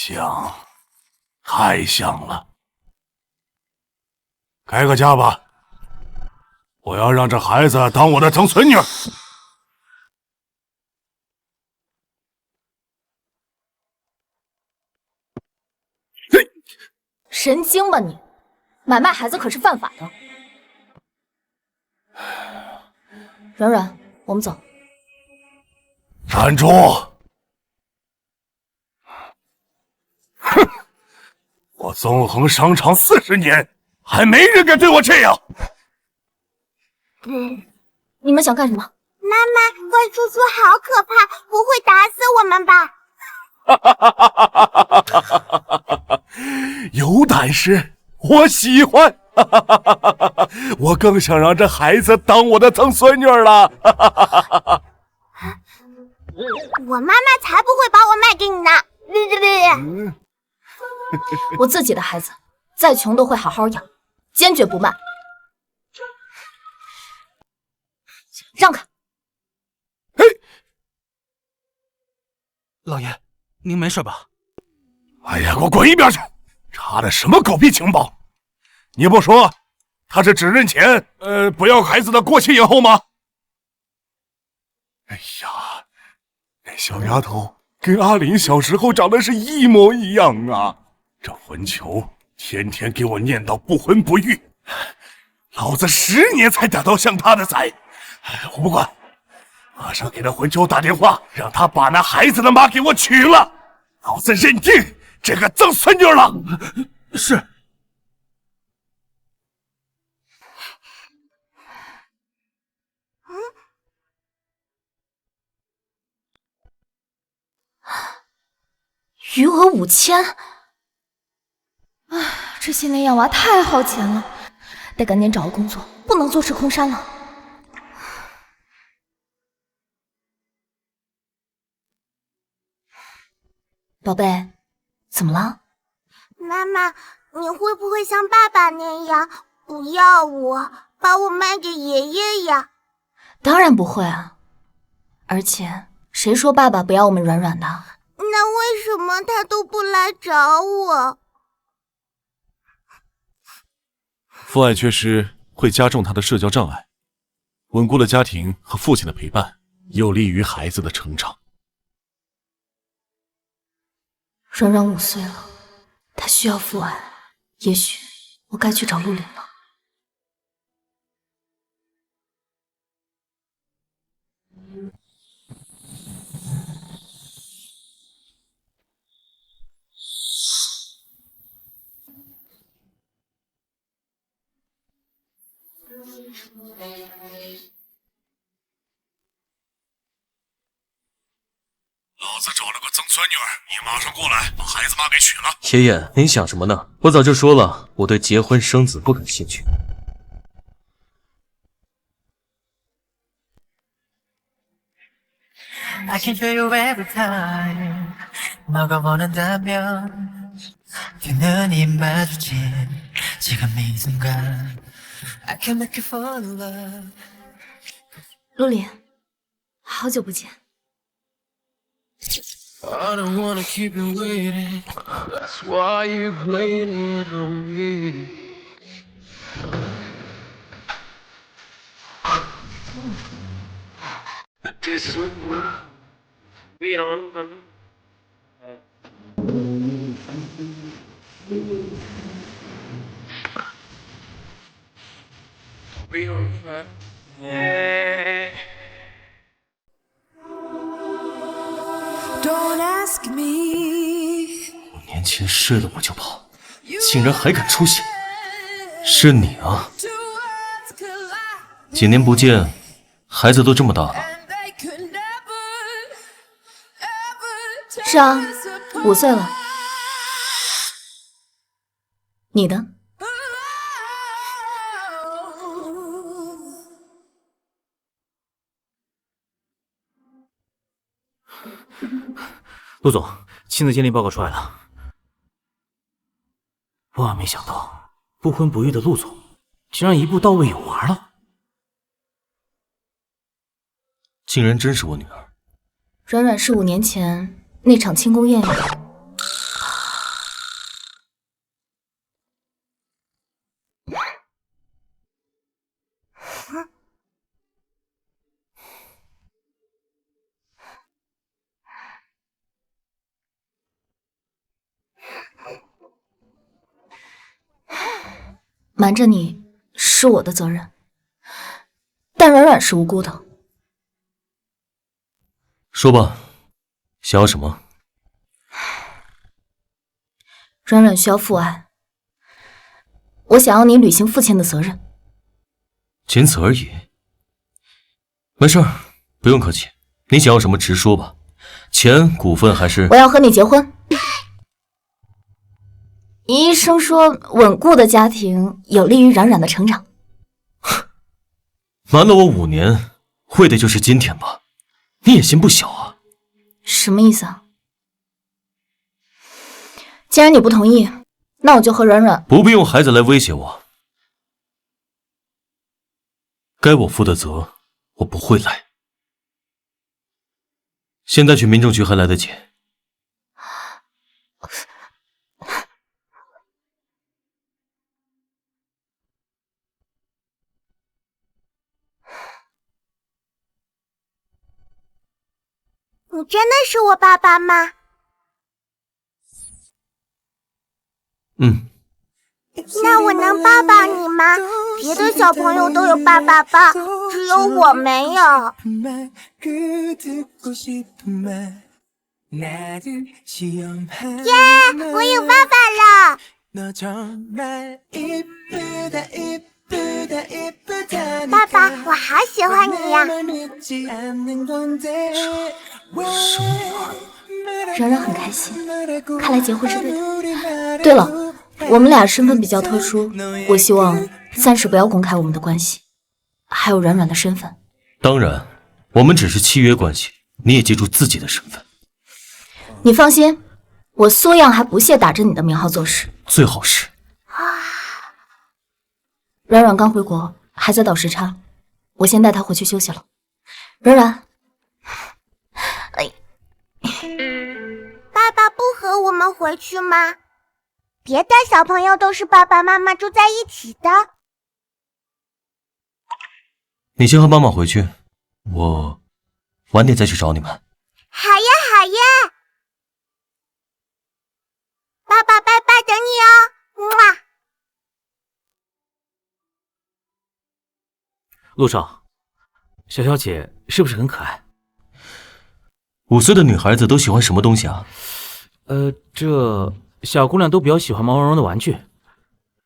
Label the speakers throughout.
Speaker 1: 像，太像了。开个价吧，我要让这孩子当我的曾孙女。
Speaker 2: 神经吧你！买卖孩子可是犯法的。软软，我们走。
Speaker 1: 站住！哼！我纵横商场40年，还没人敢对我这样。
Speaker 2: 你们想干什么？
Speaker 3: 妈妈，怪叔叔好可怕，不会打死我们吧？
Speaker 1: 有胆识，我喜欢。我更想让这孩子当我的曾孙女了。
Speaker 3: 我妈妈才不会把我卖给你呢！
Speaker 2: 我自己的孩子，再穷都会好好养，坚决不卖。让开！
Speaker 1: 嘿，
Speaker 4: 老爷，您没事吧？
Speaker 1: 哎呀，给我滚一边去！查的什么狗屁情报？你不说他是只认钱，不要孩子的过气影后吗？哎呀，那小丫头跟阿林小时候长得是一模一样啊！这混球天天给我念叨不婚不育，老子10年才打到像他的崽。我不管，马上给那混球打电话，让他把那孩子的妈给我娶了，老子认定这个曾孙女了。
Speaker 4: 是。
Speaker 2: 余额5000，这些年养娃太耗钱了，得赶紧找个工作，不能坐吃空山了。宝贝，怎么了？
Speaker 3: 妈妈，你会不会像爸爸那样不要我，把我卖给爷爷呀？
Speaker 2: 当然不会啊，而且谁说爸爸不要我们软软的？
Speaker 3: 那为什么他都不来找我？
Speaker 5: 父爱缺失会加重他的社交障碍，稳固了家庭和父亲的陪伴，有利于孩子的成长。
Speaker 2: 软软5岁了，他需要父爱，也许我该去找陆林了。
Speaker 1: 老子找了个曾孙女，你马上过来把孩子妈给娶了。
Speaker 6: 爷爷，您想什么呢？我早就说了，我对结婚生子不感兴趣。
Speaker 7: I can feel you every time 너가 원한다면 두 눈이 마주친 지금 이 순간 I can make you fall in love
Speaker 2: 陆林，好久不见。
Speaker 7: I don't wanna keep you waiting That's why you playing on me This is what we don't We don't5
Speaker 6: 年前睡了我就跑，竟然还敢出现，是你啊！几年不见，孩子都这么大了。
Speaker 2: 是啊，5岁了。你的？
Speaker 4: 陆总，亲子鉴定报告出来了。万万没想到，不婚不育的陆总，竟然一步到位有娃了。
Speaker 6: 竟然真是我女儿。
Speaker 2: 软软是5年前那场庆功宴里。瞒着你是我的责任，但软软是无辜的。
Speaker 6: 说吧，想要什么？
Speaker 2: 软软需要父爱，我想要你履行父亲的责任。
Speaker 6: 仅此而已。没事儿，不用客气。你想要什么直说吧，钱、股份还是……
Speaker 2: 我要和你结婚。医生说，稳固的家庭有利于软软的成长。
Speaker 6: 瞒了我5年，为的就是今天吧？你野心不小啊！
Speaker 2: 什么意思啊？既然你不同意，那我就和软软……
Speaker 6: 不必用孩子来威胁我。该我负的责，我不会来。现在去民政局还来得及。
Speaker 3: 你真的是我爸爸吗？
Speaker 6: 嗯。
Speaker 3: 那我能抱抱你吗？别的小朋友都有爸爸抱，只有我没有。耶，我有爸爸了！爸爸，我好喜欢你呀！
Speaker 2: 软软很开心，看来结婚是对的。对了，我们俩身份比较特殊，我希望暂时不要公开我们的关系，还有软软的身份。
Speaker 6: 当然，我们只是契约关系，你也记住自己的身份。
Speaker 2: 你放心，我苏样还不屑打着你的名号做事。
Speaker 6: 最好是。
Speaker 2: 软软刚回国，还在倒时差，我先带她回去休息了。软软，
Speaker 3: 爸爸不和我们回去吗？别的小朋友都是爸爸妈妈住在一起的。
Speaker 6: 你先和妈妈回去，我晚点再去找你们。
Speaker 3: 好耶，好耶！爸爸，拜拜，等你哦，么。
Speaker 4: 陆少，小小姐是不是很可爱
Speaker 6: ？5岁的女孩子都喜欢什么东西啊？
Speaker 4: 这小姑娘都比较喜欢毛茸茸的玩具。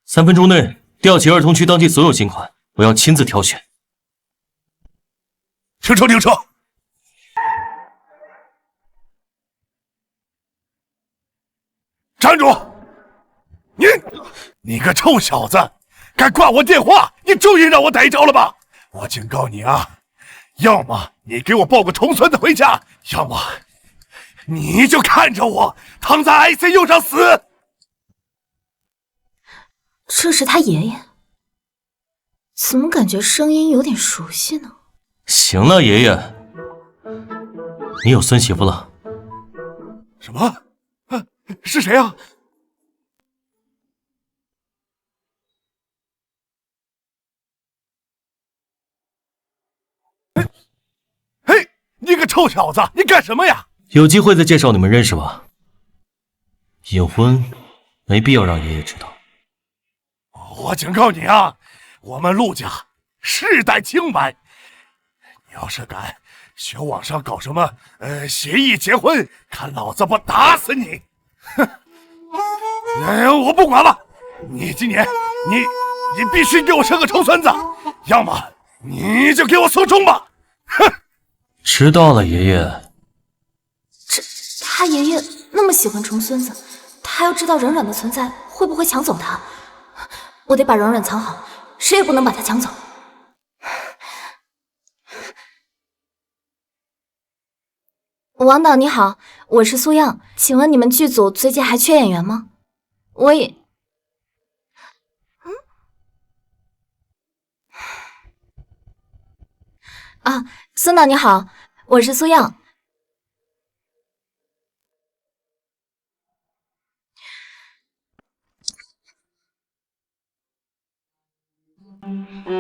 Speaker 6: 3分钟内调集儿童区当季所有新款，我要亲自挑选。
Speaker 1: 停车！停车！站住！你个臭小子，敢挂我电话，你终于让我逮着了吧？我警告你啊，要么你给我抱个重孙子回家，要么你就看着我躺在 ICU 上死。
Speaker 2: 这是他爷爷，怎么感觉声音有点熟悉呢？
Speaker 6: 行了，爷爷，你有孙媳妇了。
Speaker 1: 什么？是谁啊？嘿，你个臭小子，你干什么呀？
Speaker 6: 有机会再介绍你们认识吧。隐婚没必要让爷爷知道。
Speaker 1: 我警告你啊，我们陆家世代清白，你要是敢学网上搞什么协议结婚，看老子不打死你！哼！我不管了，你今年你必须给我生个重孙子，要么你就给我送终吧！哼！
Speaker 6: 迟到了，爷爷。
Speaker 2: 他爷爷那么喜欢重孙子，他要知道软软的存在，会不会抢走他？我得把软软藏好，谁也不能把他抢走。王导你好，我是苏样，请问你们剧组最近还缺演员吗？我也……啊，孙导你好，我是苏样。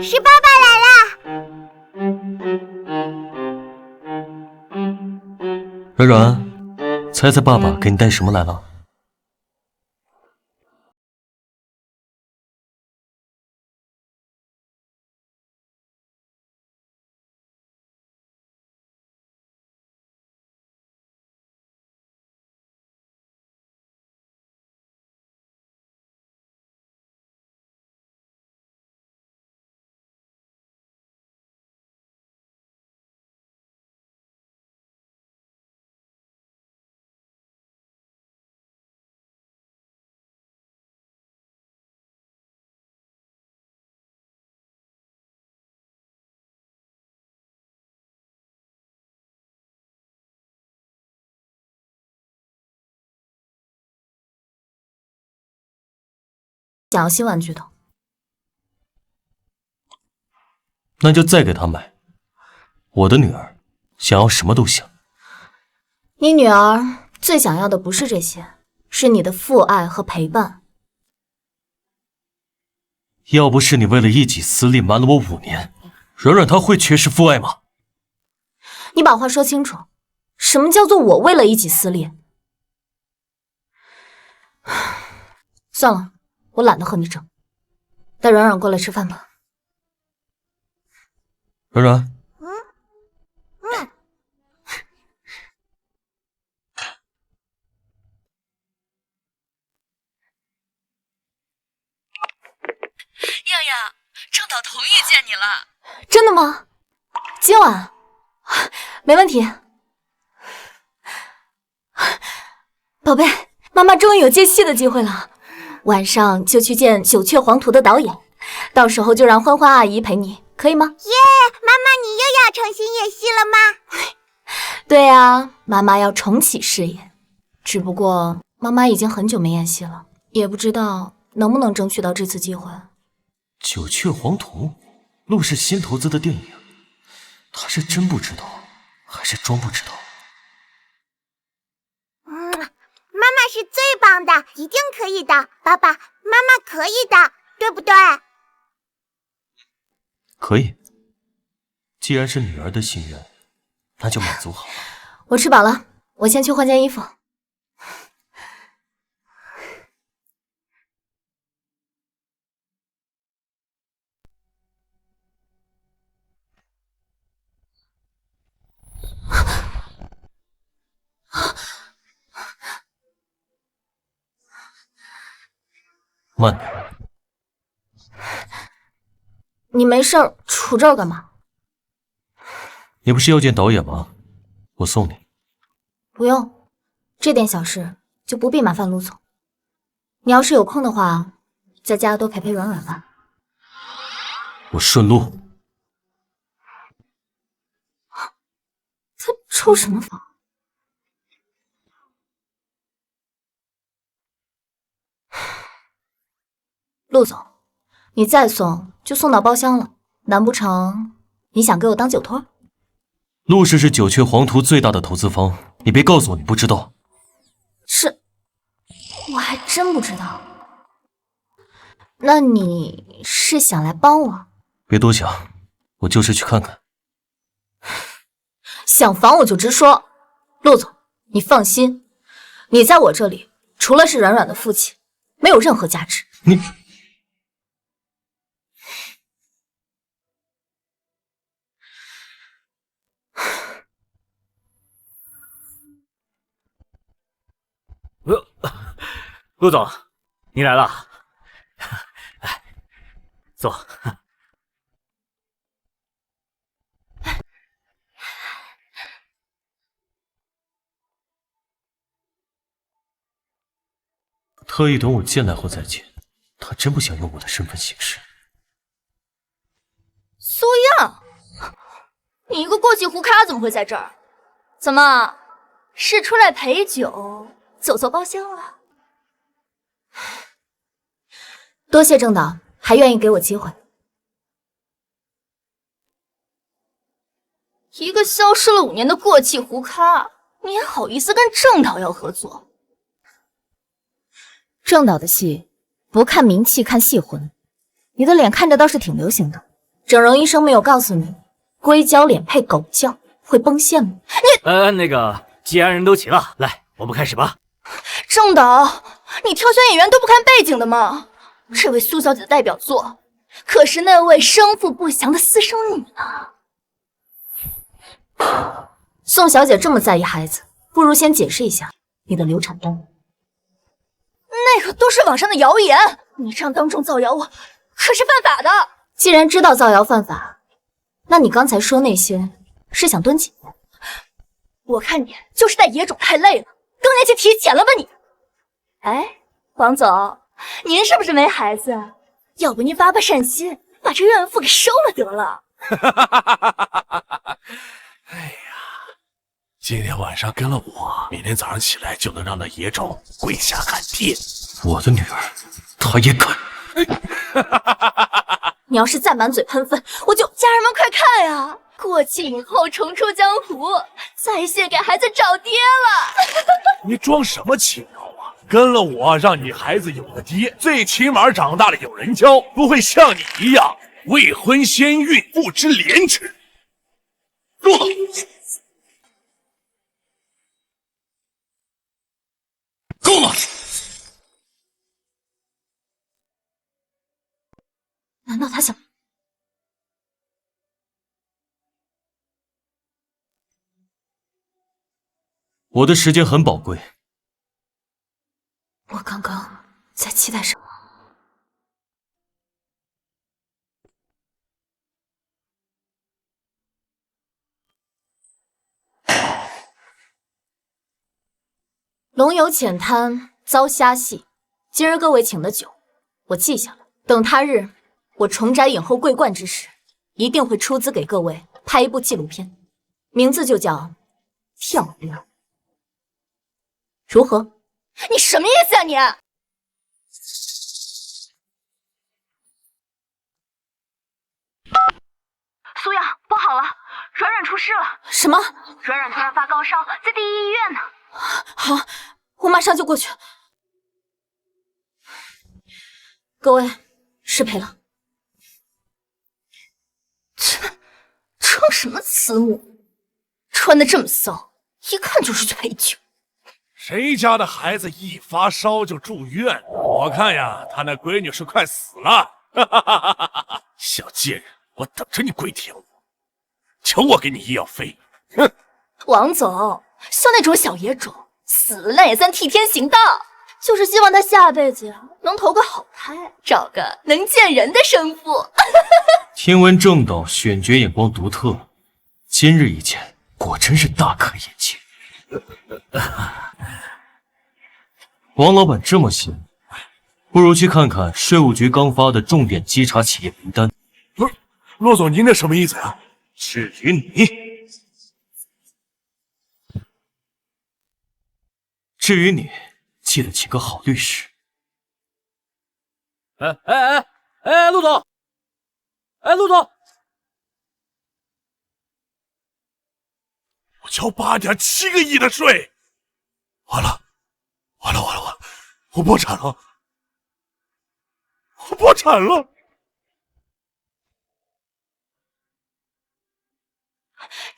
Speaker 3: 是爸爸来了。
Speaker 6: 软软，猜猜爸爸给你带什么来了？
Speaker 2: 想要新玩具的，
Speaker 6: 那就再给她买。我的女儿想要什么都行。
Speaker 2: 你女儿最想要的不是这些，是你的父爱和陪伴。
Speaker 6: 要不是你为了一己私利瞒了我5年，软软她会缺失父爱吗？
Speaker 2: 你把话说清楚，什么叫做我为了一己私利？算了，我懒得和你争，带软软过来吃饭吧。
Speaker 6: 软软，
Speaker 8: 漾漾，郑导同意见你了。
Speaker 2: 真的吗？今晚？没问题。宝贝，妈妈终于有接戏的机会了，晚上就去见《九雀黄图》的导演，到时候就让欢欢阿姨陪你，可以吗？
Speaker 3: 耶，妈妈，你又要重新演戏了吗？
Speaker 2: 对啊，妈妈要重启事业，只不过妈妈已经很久没演戏了，也不知道能不能争取到这次机会。
Speaker 6: 九雀黄图，陆氏新投资的电影，他是真不知道，还是装不知道？
Speaker 3: 妈妈是最棒的，一定可以的。爸爸，妈妈可以的，对不对？
Speaker 6: 可以，既然是女儿的心愿，那就满足好了。
Speaker 2: 我吃饱了，我先去换件衣服。
Speaker 6: 慢点。
Speaker 2: 你没事儿杵这儿干嘛？
Speaker 6: 你不是要见导演吗？我送你。
Speaker 2: 不用，这点小事就不必麻烦陆总。你要是有空的话，在家多陪陪软软吧。
Speaker 6: 我顺路。
Speaker 2: 他抽什么风？陆总，你再送就送到包厢了，难不成你想给我当酒托？
Speaker 6: 陆氏是九雀黄图最大的投资方，你别告诉我你不知道。
Speaker 2: 是，我还真不知道。那你是想来帮我？
Speaker 6: 别多想，我就是去看看。
Speaker 2: 想防我就直说。陆总，你放心，你在我这里除了是软软的父亲，没有任何价值。
Speaker 6: 你。
Speaker 4: 陆总，你来了，来，坐。
Speaker 6: 特意等我进来后再见，他真不想用我的身份行事。
Speaker 2: 苏漾，你一个过气胡咖怎么会在这儿？怎么是出来陪酒，走错包厢了？多谢郑导，还愿意给我机会。一个消失了5年的过气胡咖，你还好意思跟郑导要合作？郑导的戏不看名气，看戏魂。你的脸看着倒是挺流行的，整容医生没有告诉你，硅胶脸配狗叫会崩线吗？
Speaker 4: 那个，既然人都齐了，来，我们开始吧。
Speaker 2: 郑导，你挑选演员都不看背景的吗？这位苏小姐的代表作，可是那位生父不详的私生女呢。宋小姐这么在意孩子，不如先解释一下你的流产单。那个都是网上的谣言，你这样当众造谣我，可是犯法的。既然知道造谣犯法，那你刚才说那些是想蹲几年？我看你就是带野种太累了，更年期提前了吧你？哎，王总，您是不是没孩子？要不您发善心，把这怨妇给收了得了。
Speaker 1: 哎呀，今天晚上跟了我，明天早上起来就能让那野种跪下喊爹。
Speaker 6: 我的女儿，她也敢？
Speaker 2: 你要是再满嘴喷粪，我就……家人们快看呀！过气影后重出江湖，在线给孩子找爹了。
Speaker 1: 你装什么轻摇啊？跟了我，让你孩子有个爹，最起码长大了有人教，不会像你一样未婚先孕，不知廉耻。住口！
Speaker 6: 够了！
Speaker 2: 难道他想？
Speaker 6: 我的时间很宝贵。
Speaker 2: 我刚刚在期待什么？龙游浅滩遭虾戏，今日各位请的酒，我记下了。等他日我重摘影后桂冠之时，一定会出资给各位拍一部纪录片，名字就叫《跳梁》。如何？你什么意思啊你？
Speaker 8: 苏阳，不好了，软软出事了。
Speaker 2: 什么？
Speaker 8: 软软突然发高烧，在第一医院呢。
Speaker 2: 好，我马上就过去。各位，失陪了。装什么慈母？穿的这么骚，一看就是去陪酒。
Speaker 1: 谁家的孩子一发烧就住院？我看呀，他那闺女是快死了。小贱人，我等着你跪舔我，求我给你医药费。哼！
Speaker 2: 王总，像那种小野种，死了那也算替天行道。就是希望他下辈子呀能投个好胎，找个能见人的生父。
Speaker 6: 听闻郑导选角眼光独特，今日一见，果真是大开眼界。王老板这么闲，不如去看看税务局刚发的重点稽查企业名单。
Speaker 1: 不是，骆总，您这什么意思啊？
Speaker 6: 至于你，记得请个好律师。
Speaker 4: 陆总，陆总，
Speaker 1: 我交8.7个亿的税，完了，我破产了，我破产了。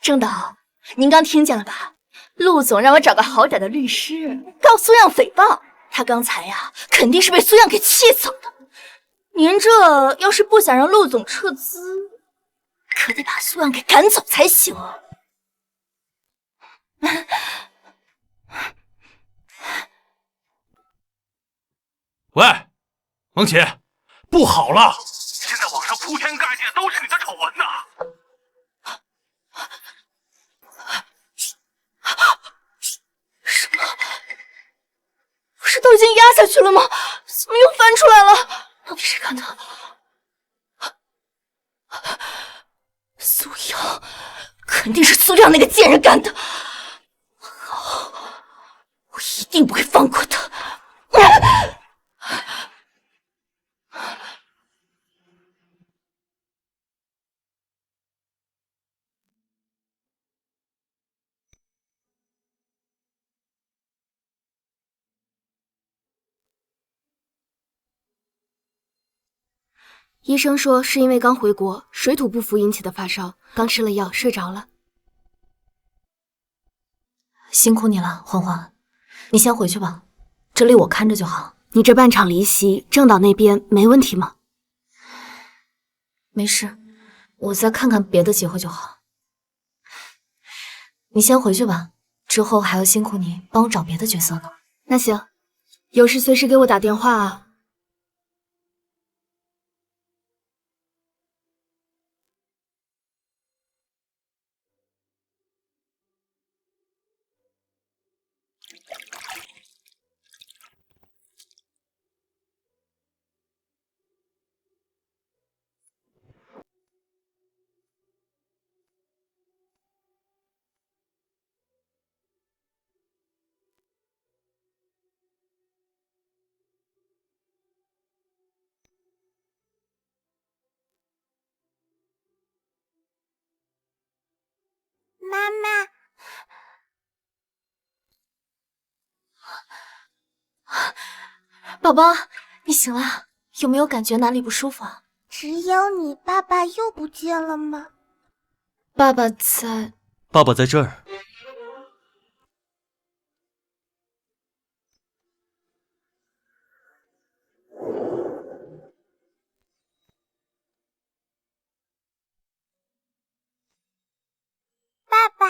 Speaker 2: 郑导，您刚听见了吧？陆总让我找个好点的律师，告苏样诽谤。他刚才呀，肯定是被苏样给气走的。您这要是不想让陆总撤资，可得把苏样给赶走才行。
Speaker 1: 喂，王启，不好了！现在网上铺天盖地的都是你的丑闻呐！
Speaker 2: 什么？不是都已经压下去了吗？怎么又翻出来了？到底谁干的？苏阳，肯定是苏亮那个贱人干的。好，我一定不会放过他。
Speaker 9: 医生说是因为刚回国，水土不服引起的发烧，刚吃了药睡着了。
Speaker 2: 辛苦你了，欢欢，你先回去吧，这里我看着就好。
Speaker 9: 你这半场离席，郑导那边没问题吗？
Speaker 2: 没事，我再看看别的机会就好。你先回去吧，之后还要辛苦你帮我找别的角色呢。
Speaker 9: 那行，有事随时给我打电话啊。
Speaker 2: 宝宝，你醒了，有没有感觉哪里不舒服啊？
Speaker 3: 只有你，爸爸又不见了吗？
Speaker 2: 爸爸在。
Speaker 6: 爸爸在这儿。
Speaker 3: 爸爸。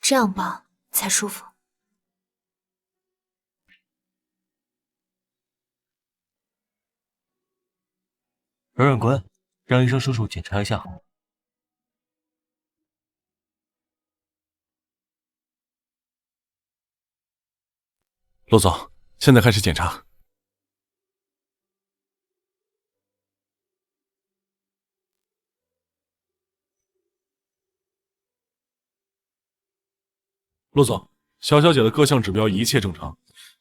Speaker 2: 这样抱才舒服。
Speaker 6: 软软乖，让医生叔叔检查一下。
Speaker 5: 陆总，现在开始检查。陆总，小小姐的各项指标一切正常，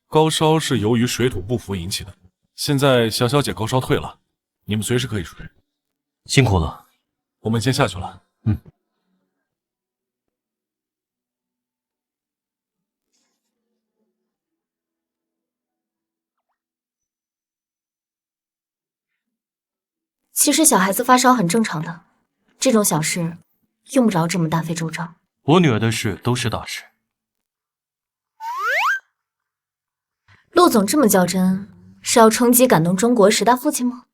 Speaker 5: 高烧是由于水土不服引起的。现在小小姐高烧退了，你们随时可以出院。
Speaker 6: 辛苦了，
Speaker 5: 我们先下去了。
Speaker 2: 其实小孩子发烧很正常的，这种小事用不着这么大费周章。
Speaker 6: 我女儿的事都是大事。
Speaker 2: 陆总这么较真，是要冲击感动中国10大父亲吗？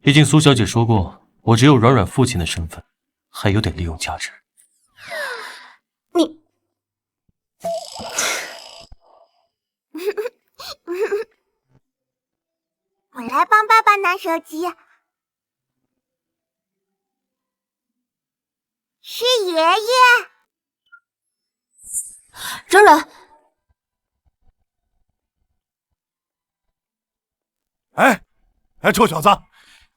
Speaker 6: 毕竟苏小姐说过，我只有软软父亲的身份，还有点利用价值。
Speaker 2: 你
Speaker 3: 我来帮爸爸拿手机。是爷爷。
Speaker 2: 软软，
Speaker 1: 哎，臭小子，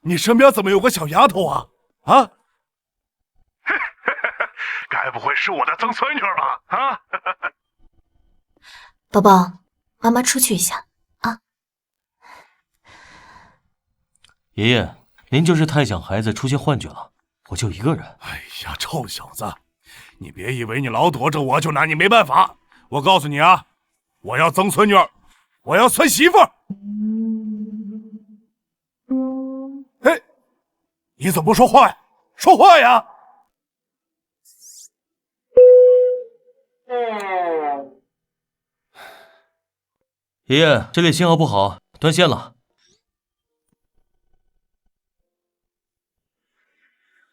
Speaker 1: 你身边怎么有个小丫头啊？啊？该不会是我的曾孙女吧？啊？
Speaker 2: 宝宝，妈妈出去一下啊。
Speaker 6: 爷爷，您就是太想孩子出现幻觉了，我就一个人。
Speaker 1: 哎呀，臭小子，你别以为你老躲着我就拿你没办法。我告诉你啊，我要曾孙女，我要孙媳妇。哎，你怎么不说话呀？说话呀！
Speaker 6: 爷爷，这里信号不好，断线了。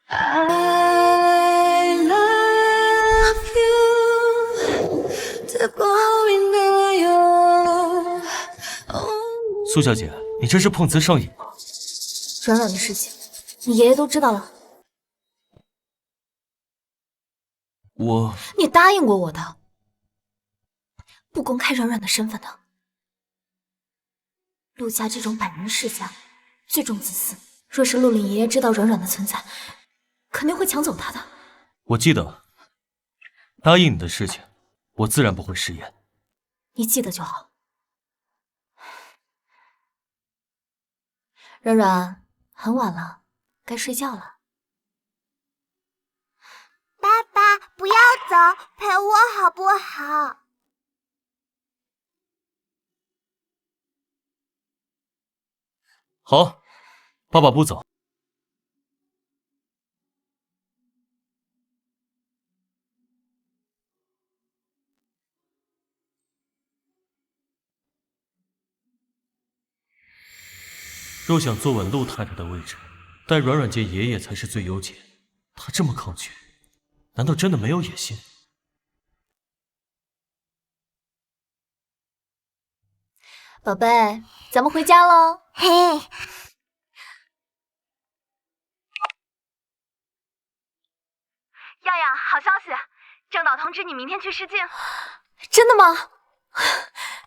Speaker 7: I love you， 这不应该有。
Speaker 6: 苏小姐，你这是碰瓷上瘾吗？
Speaker 2: 软软的事情，你爷爷都知道了。你答应过我的，不公开软软的身份的。陆家这种百人世家，最重自私。若是陆林爷爷知道软软的存在，肯定会抢走他的。
Speaker 6: 我记得，答应你的事情，我自然不会食言。
Speaker 2: 你记得就好。软软，很晚了，该睡觉了。
Speaker 3: 爸爸，不要走，陪我好不好？
Speaker 6: 好，爸爸不走。若想坐稳陆太太的位置，带软软见爷爷才是最优解。他这么抗拒，难道真的没有野心？
Speaker 2: 宝贝，咱们回家喽。
Speaker 3: 嘿，
Speaker 8: 漾漾，好消息，郑导通知你明天去试镜。
Speaker 2: 真的吗？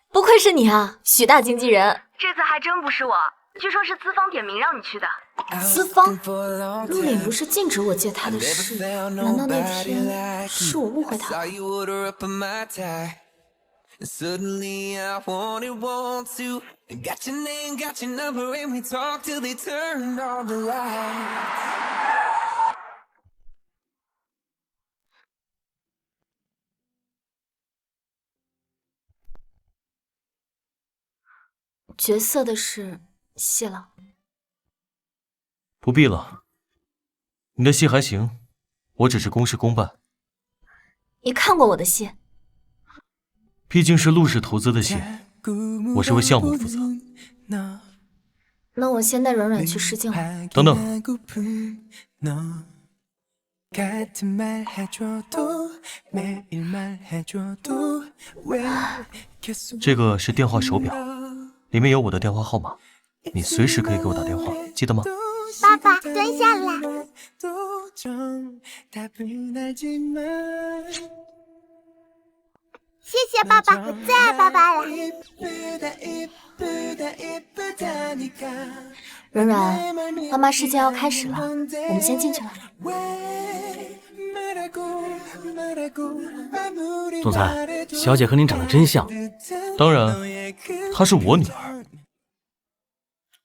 Speaker 2: 不愧是你啊，许大经纪人。
Speaker 8: 这次还真不是我，据说是资方点名让你去的。
Speaker 2: 资方？陆林不是禁止我借他的事，难道那天是我误会他了？
Speaker 7: Got your name, got your number, and we talk till they turn on the lights.
Speaker 2: 角色的事谢了。
Speaker 6: 不必了，你的戏还行，我只是公事公办。
Speaker 2: 你看过我的戏？
Speaker 6: 毕竟是陆氏投资的戏，我是为项目负责。
Speaker 2: 那我先带软软去试镜了。
Speaker 6: 等等，这个是电话手表，里面有我的电话号码，你随时可以给我打电话，记得吗？
Speaker 3: 爸爸，蹲下来。谢谢爸爸，我最爱爸爸了。
Speaker 2: 软软，妈妈试镜要开始了，我们先进去了。
Speaker 4: 总裁，小姐和您长得真像。
Speaker 6: 当然，她是我女儿。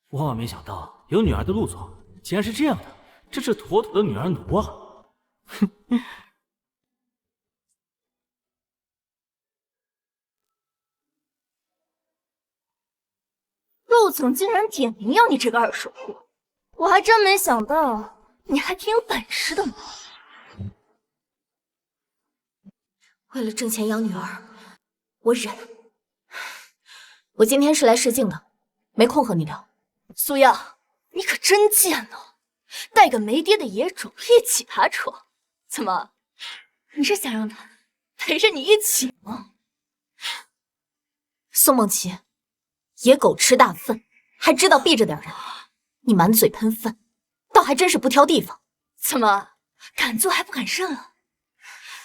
Speaker 4: 万万没想到有女儿的陆总竟然是这样的，这是妥妥的女儿奴啊！哼。
Speaker 2: 陆总竟然点名要你这个二手货，我还真没想到你还挺有本事的嘛。为了挣钱养女儿，我忍。我今天是来试镜的，没空和你聊。苏耀，你可真贱呢，带个没爹的野种一起爬床，怎么？你是想让他陪着你一起吗？宋梦琪，野狗吃大粪，还知道避着点人，你满嘴喷粪，倒还真是不挑地方。怎么敢做还不敢认啊？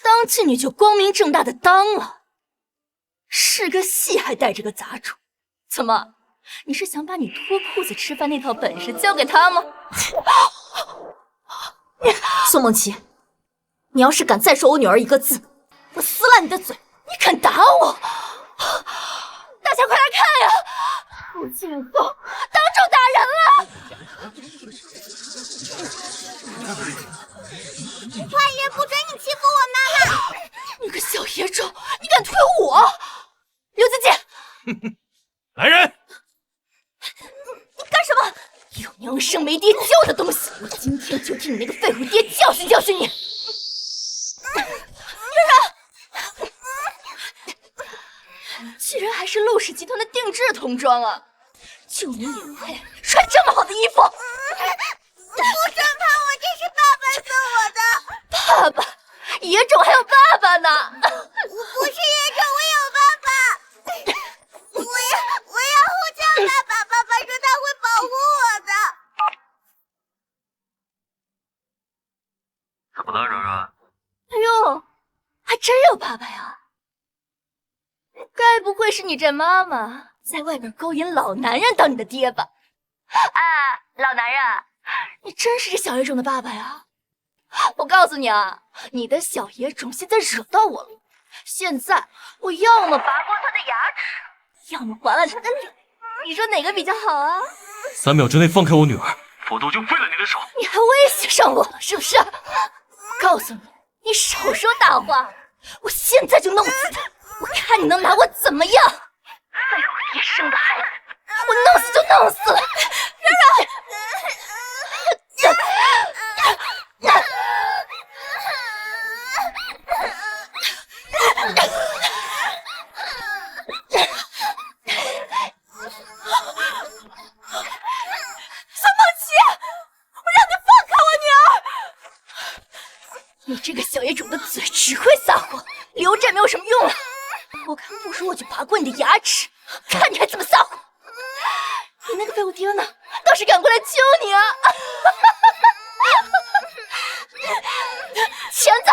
Speaker 2: 当妓女就光明正大的当了，是个戏还带着个杂种，怎么？你是想把你脱裤子吃饭那套本事交给他吗？宋梦琪，你要是敢再说我女儿一个字，我撕烂你的嘴！你敢打我？大家快来看呀！陆劲风当众打人了！
Speaker 3: 花爷不准你欺负我妈妈！
Speaker 2: 你个小野种，你敢推我？刘姐姐，
Speaker 5: 来人！
Speaker 2: 你干什么？有娘生没爹教的东西！我今天就替你那个废物爹教训教训你！居然还是陆氏集团的定制童装啊！就你也配穿这么好的衣服？
Speaker 3: 不准碰我，这是爸爸送我的。
Speaker 2: 爸爸，野种还有爸爸呢！
Speaker 3: 我不是野种，我有爸爸。我要呼叫爸爸，爸爸说他会保护我的。
Speaker 6: 怎么了，软软？
Speaker 2: 哎呦，还真有爸爸呀！该不会是你这妈妈在外边勾引老男人当你的爹吧？啊，老男人，你真是这小野种的爸爸呀！我告诉你啊，你的小野种现在惹到我了，现在我要么拔光他的牙齿，要么划烂他的脸，你说哪个比较好啊
Speaker 6: 3秒之内放开我女儿，否则我就废了你的手！
Speaker 2: 你还威胁上我了是不是？我告诉你，你少说大话，我现在就弄死他！我看你能拿我怎么样！废我爹生的孩子，我弄死就弄死了！冉孙梦琪，我让你放开我女儿！你这个小野种的嘴只会撒谎，留着也没有什么用了。我看不如我就拔过你的牙齿，看你还怎么撒谎！你那个废物爹呢？倒是赶过来救你啊！钳子，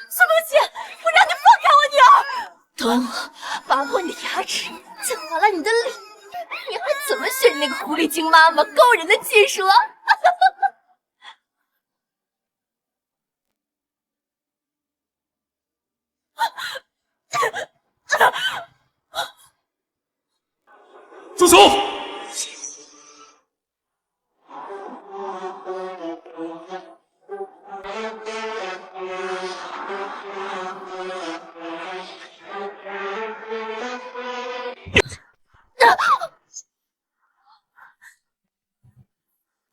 Speaker 2: 孙梦琪，我让你放开我女儿！等我拔过你的牙齿，再划烂你的脸，你还怎么学你那个狐狸精妈妈勾人的技术啊？
Speaker 5: 住手！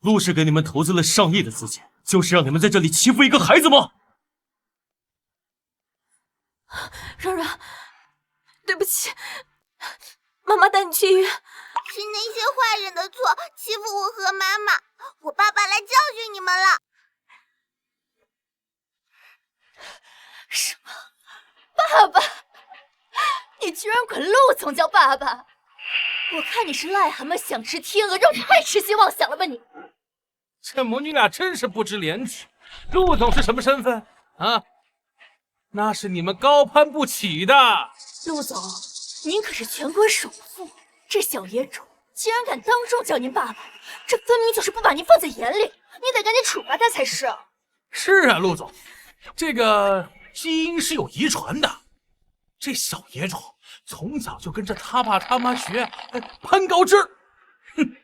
Speaker 6: 陆氏给你们投资了上亿的资金，就是让你们在这里欺负一个孩子吗？
Speaker 2: 软软，对不起，妈妈带你去医院。
Speaker 3: 是那些坏人的错，欺负我和妈妈，我爸爸来教训你们了。
Speaker 2: 什么？爸爸？你居然管陆总叫爸爸？我看你是癞蛤蟆想吃天鹅肉，太痴心妄想了吧你！
Speaker 4: 这母女俩真是不知廉耻。陆总是什么身份啊？那是你们高攀不起的。
Speaker 2: 陆总，您可是全国首富，这小野种竟然敢当众叫您爸爸，这分明就是不把您放在眼里，你得赶紧处罚他才是。
Speaker 4: 是啊，陆总，这个基因是有遗传的。这小野种从小就跟着他爸他妈学攀高枝。哼，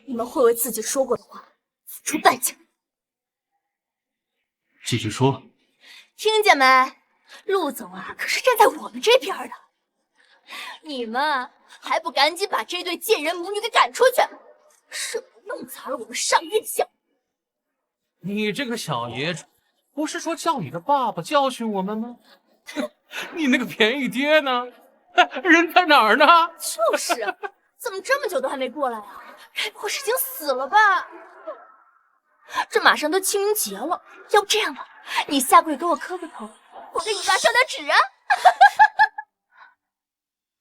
Speaker 2: 你们会为自己说过的话付出代价。
Speaker 6: 继续说。
Speaker 2: 听见没？陆总啊，可是站在我们这边的。你们还不赶紧把这对贱人母女给赶出去，省得弄砸了我们上亿项目。
Speaker 4: 你这个小野种，不是说叫你的爸爸教训我们吗？你那个便宜爹呢？人在哪儿呢？
Speaker 2: 就是，怎么这么久都还没过来啊？该不会是已经死了吧？这马上都清明节了，要不这样吧，你下跪给我磕个头，我给你爸烧点纸啊！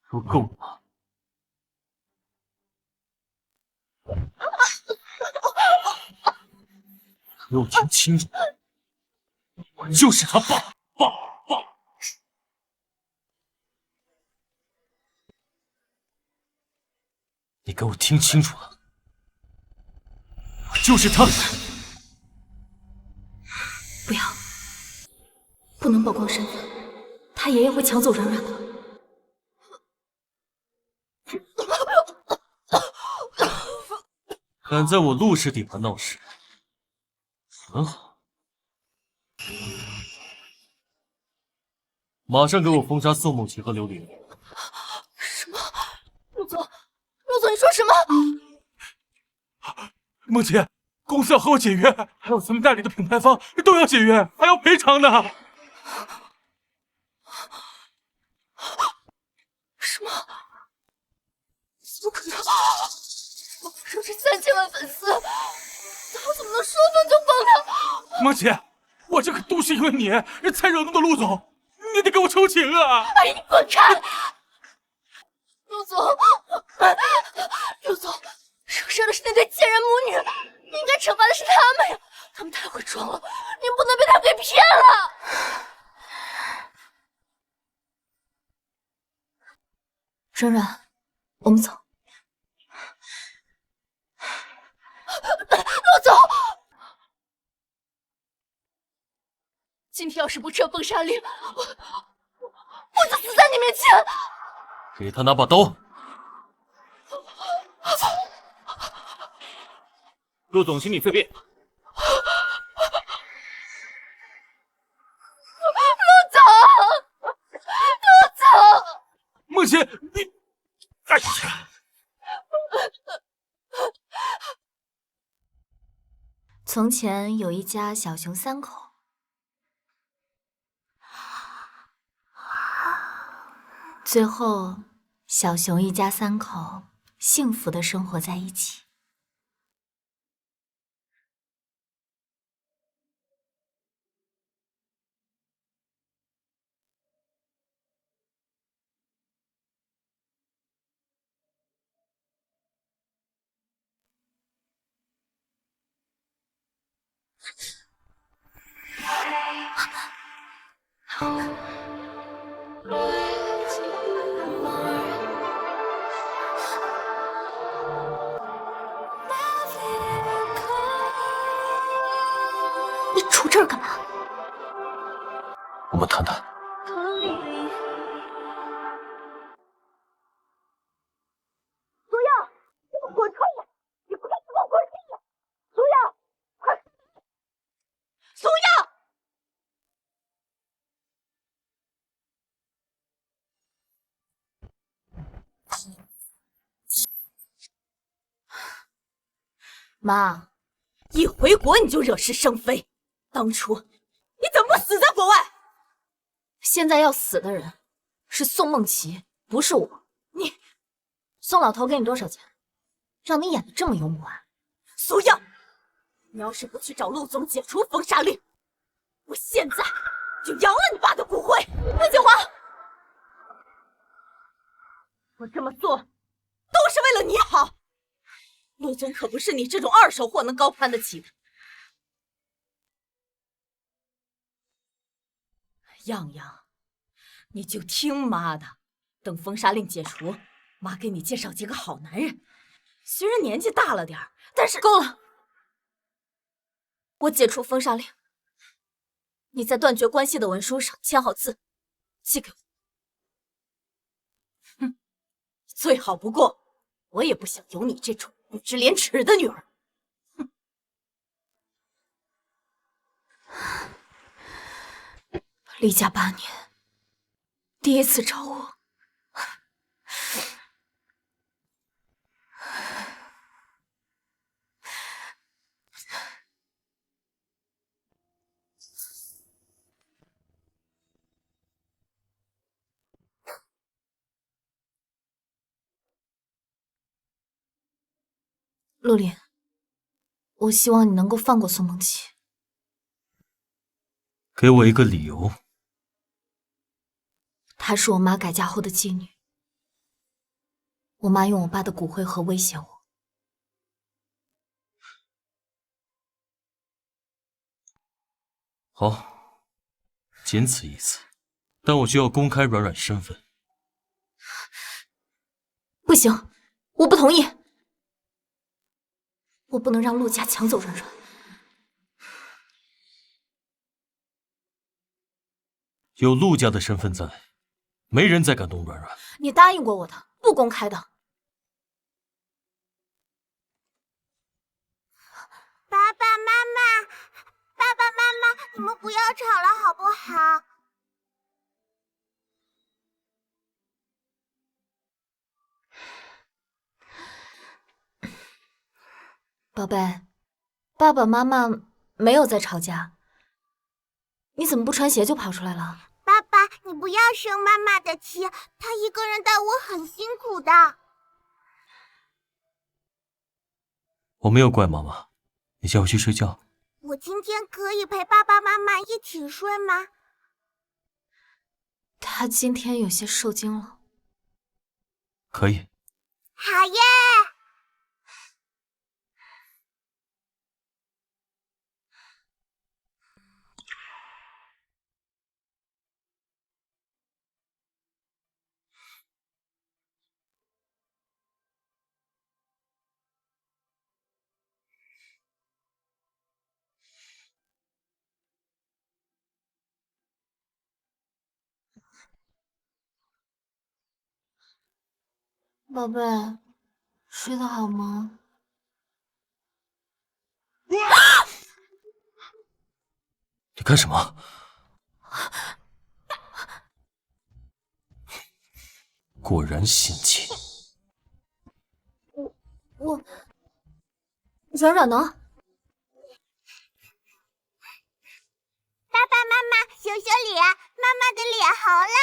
Speaker 6: 说够了吗？给我听清楚，我就是他爸。你给我听清楚了，我就是他。
Speaker 2: 不要，不能曝光身份，他爷爷会抢走软软的。
Speaker 6: 敢在我陆氏地盘闹事，很好。马上给我封杀宋梦琪和刘玲。
Speaker 2: 什么？陆总，你说什么？
Speaker 4: 梦琪，公司要和我解约，还有咱们代理的品牌方都要解约，还要赔偿呢。
Speaker 2: 什么？怎么可能？网上这3000万粉丝，他怎么能说放就放呢？
Speaker 4: 梦琪，我这可都是因为你才惹怒的陆总，你得给我求情啊！
Speaker 2: 哎，你滚开！陆总，惹事的是那对贱人母女，你应该惩罚的是他们呀！他们太会装了，你不能被他们给骗了。软软，我们走。陆总，今天要是不撤封杀令，我就死在你面前。
Speaker 6: 给他拿把刀。
Speaker 4: 陆总，请你费便。
Speaker 2: 陆总，
Speaker 4: 梦琪，你，哎呀！
Speaker 2: 从前有一家小熊3口，最后小熊一家3口幸福的生活在一起。你杵这儿干嘛？
Speaker 6: 我们谈谈。
Speaker 2: 不要！妈，一回国你就惹是生非，当初你怎么不死在国外？现在要死的人是宋梦琪，不是我。你，宋老头给你多少钱，让你演的这么幽默啊？苏样，你要是不去找陆总解除封杀令，我现在就扬了你爸的骨灰。陆景华，我这么做都是为了你好。陆总可不是你这种二手货能高攀得起的。样样，你就听妈的，等封杀令解除，妈给你介绍几个好男人。虽然年纪大了点儿，但是够了。我解除封杀令，你在断绝关系的文书上签好字，寄给我。哼，最好不过，我也不想有你这种不知廉耻的女儿。哼。离家8年，第一次找我。陆林，我希望你能够放过宋梦琪。
Speaker 6: 给我一个理由。
Speaker 2: 她是我妈改嫁后的妓女，我妈用我爸的骨灰盒威胁我。
Speaker 6: 好，仅此一次，但我需要公开软软身份。
Speaker 2: 不行，我不同意。我不能让陆家抢走软软。
Speaker 6: 有陆家的身份在，没人再敢动软软。
Speaker 2: 你答应过我的，不公开的。
Speaker 3: 爸爸妈妈，爸爸妈妈，你们不要吵了好不好？
Speaker 2: 宝贝，爸爸妈妈没有在吵架，你怎么不穿鞋就跑出来了？
Speaker 3: 爸爸，你不要生妈妈的气，她一个人带我很辛苦的。
Speaker 6: 我没有怪妈妈，你先回去睡觉。
Speaker 3: 我今天可以陪爸爸妈妈一起睡吗？
Speaker 2: 他今天有些受惊了。
Speaker 6: 可以。
Speaker 3: 好耶！
Speaker 2: 宝贝，睡得好吗？
Speaker 6: 你干什么？果然心机。
Speaker 2: 我软软呢？
Speaker 3: 爸爸妈妈，羞羞脸，妈妈的脸红了，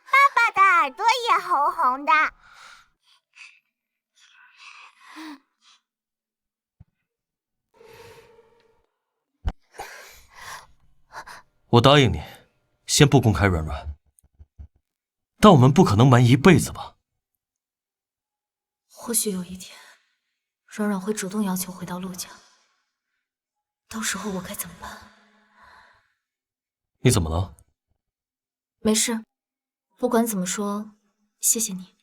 Speaker 3: 爸爸的耳朵也红红的。
Speaker 6: 我答应你，先不公开软软，但我们不可能瞒一辈子吧？
Speaker 2: 或许有一天，软软会主动要求回到陆家，到时候我该怎么办？
Speaker 6: 你怎么了？
Speaker 2: 没事，不管怎么说，谢谢你。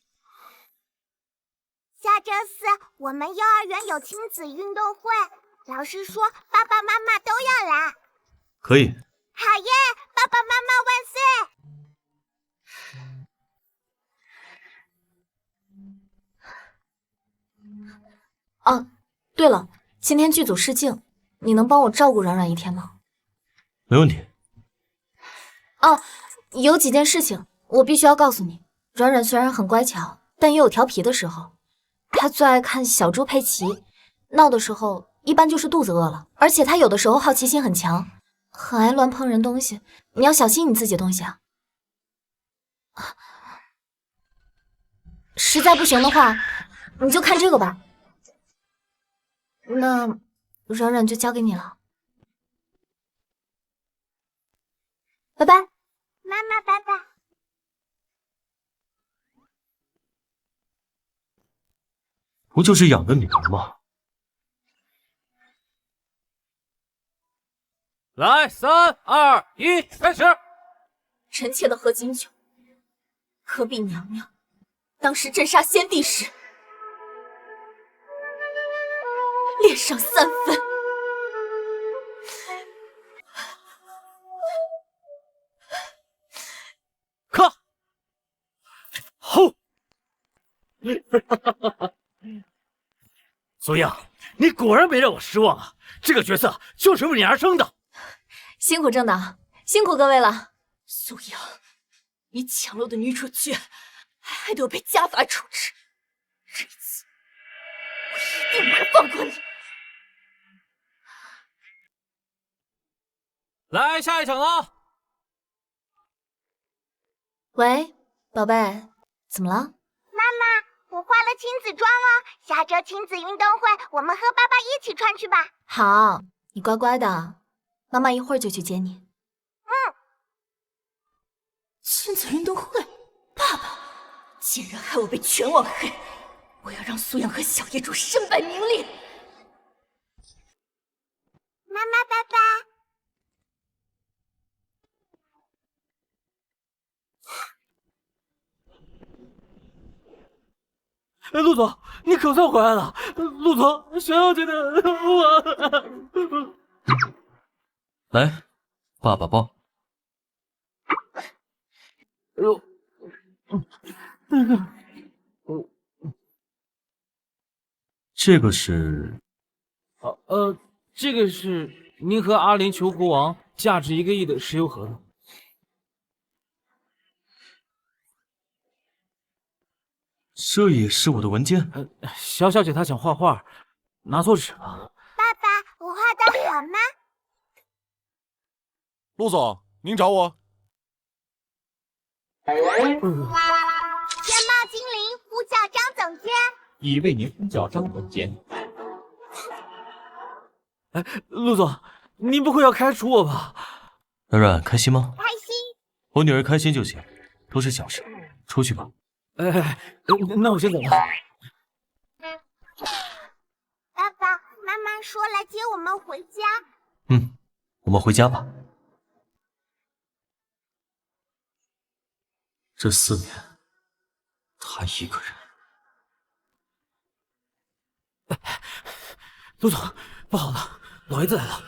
Speaker 3: 下周4我们幼儿园有亲子运动会，老师说爸爸妈妈都要来。
Speaker 6: 可以。
Speaker 3: 好耶！爸爸妈妈
Speaker 2: 万岁！哦，对了，今天剧组试镜，你能帮我照顾软软一天吗？
Speaker 6: 没问题。
Speaker 2: 哦，有几件事情我必须要告诉你。软软虽然很乖巧，但也有调皮的时候。她最爱看小猪佩奇，闹的时候一般就是肚子饿了，而且他有的时候好奇心很强，很爱乱碰人东西，你要小心你自己的东西啊。实在不行的话，你就看这个吧。那软软就交给你了，拜拜。
Speaker 3: 妈妈，拜拜。
Speaker 6: 不就是养个女儿吗？
Speaker 4: 来，3、2、1，开始！
Speaker 2: 臣妾的合卺酒，可比娘娘当时镇杀先帝时烈上3分。
Speaker 10: 看，吼！苏阳，你果然没让我失望啊！这个角色就是为你而生的。
Speaker 2: 辛苦郑导，辛苦各位了。
Speaker 8: 苏阳，你抢了我的女主角，还得我被家法处置。这一次，我一定不会放过你。
Speaker 4: 来，下一场了。
Speaker 2: 喂，宝贝，怎么了？
Speaker 3: 妈妈，我化了亲子装哦，下周亲子运动会，我们和爸爸一起穿去吧。
Speaker 2: 好，你乖乖的，妈妈一会儿就去接你。
Speaker 8: 亲子运动会，爸爸竟然害我被全网黑！我要让苏阳和小业主身败名裂。
Speaker 3: 妈妈，拜拜。
Speaker 10: 陆总，你可算回来了！陆总，小小姐的我……
Speaker 6: 来，爸爸抱。这个是……
Speaker 10: 这个是您和阿联酋国王价值1个亿的石油合同。
Speaker 6: 这也是我的文件。
Speaker 10: 小小姐她想画画，拿错纸了。
Speaker 3: 爸爸，我画的好吗？
Speaker 5: 陆总，您找我？
Speaker 3: 天猫精灵呼叫张总监。
Speaker 11: 已为您呼叫张总监。
Speaker 10: 哎，陆总，您不会要开除我吧？
Speaker 6: 软软开心吗？
Speaker 3: 开心。
Speaker 6: 我女儿开心就行，都是小事。出去吧。
Speaker 10: 那我先走了。
Speaker 3: 爸爸妈妈说来接我们回家。
Speaker 6: 我们回家吧。这4年，他一个人。
Speaker 10: 陆总，不好了，老爷子来了。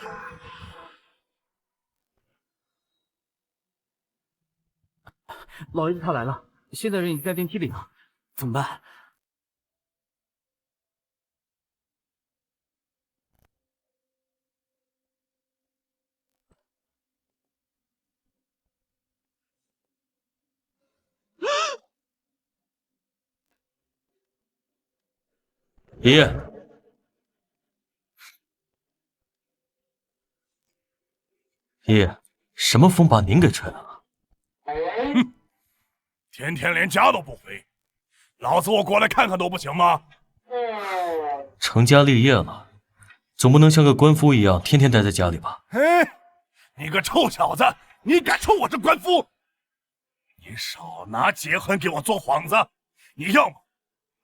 Speaker 10: 老爷子他来了，现在人已经在电梯里了，怎么办？
Speaker 6: 爷爷，爷爷，什么风把您给吹了？
Speaker 1: 天天连家都不回，老子我过来看看都不行吗？
Speaker 6: 成家立业了，总不能像个官夫一样天天待在家里吧？
Speaker 1: 你个臭小子，你敢说我是官夫？你少拿结婚给我做幌子！你要么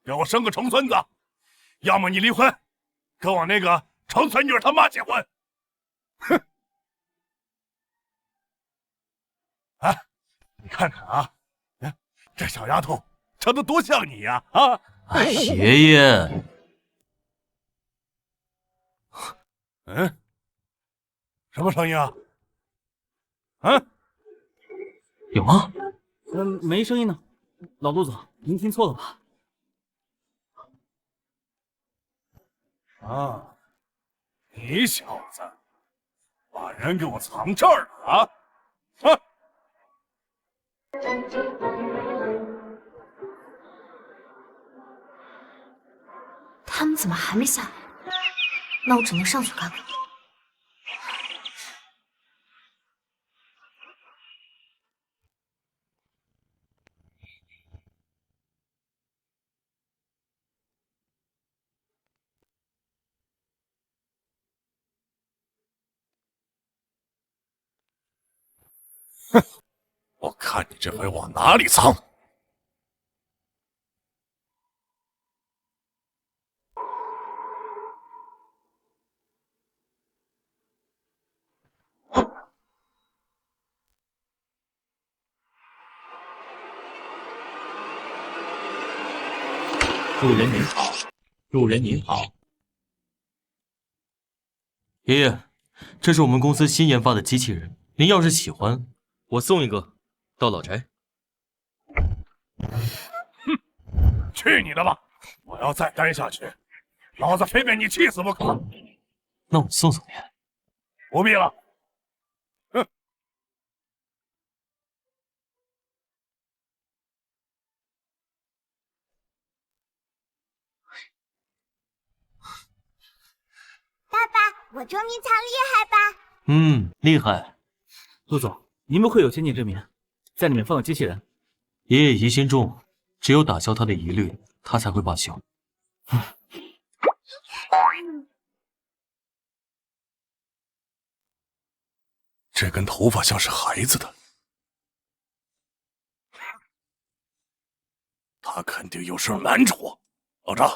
Speaker 1: 给我生个重孙子，要么你离婚，跟我那个重孙女他妈结婚。哼！啊，你看看啊，这小丫头长得多像你呀！
Speaker 6: 爷爷，
Speaker 1: 什么声音啊？
Speaker 6: 有吗？
Speaker 10: 没声音呢。老陆总，您听错了吧？
Speaker 1: 你小子把人给我藏这儿了啊！
Speaker 2: 他们怎么还没下来？那我只能上去看看。
Speaker 1: 哼，我看你这回往哪里藏！
Speaker 11: 主人您好，主人您好。
Speaker 6: 爷爷，这是我们公司新研发的机器人，您要是喜欢，我送一个到老宅。
Speaker 1: 哼，去你的吧！我要再待下去，老子非被你气死不可。
Speaker 6: 那我送送您。
Speaker 1: 不必了。哼。
Speaker 3: 爸爸，我捉迷藏厉害吧？
Speaker 6: 厉害。
Speaker 10: 陆总，您不会有先见之明，在里面放个机器人？
Speaker 6: 爷爷疑心重，只有打消他的疑虑，他才会罢休。
Speaker 1: 这根头发像是孩子的，他肯定有事瞒着我。老张，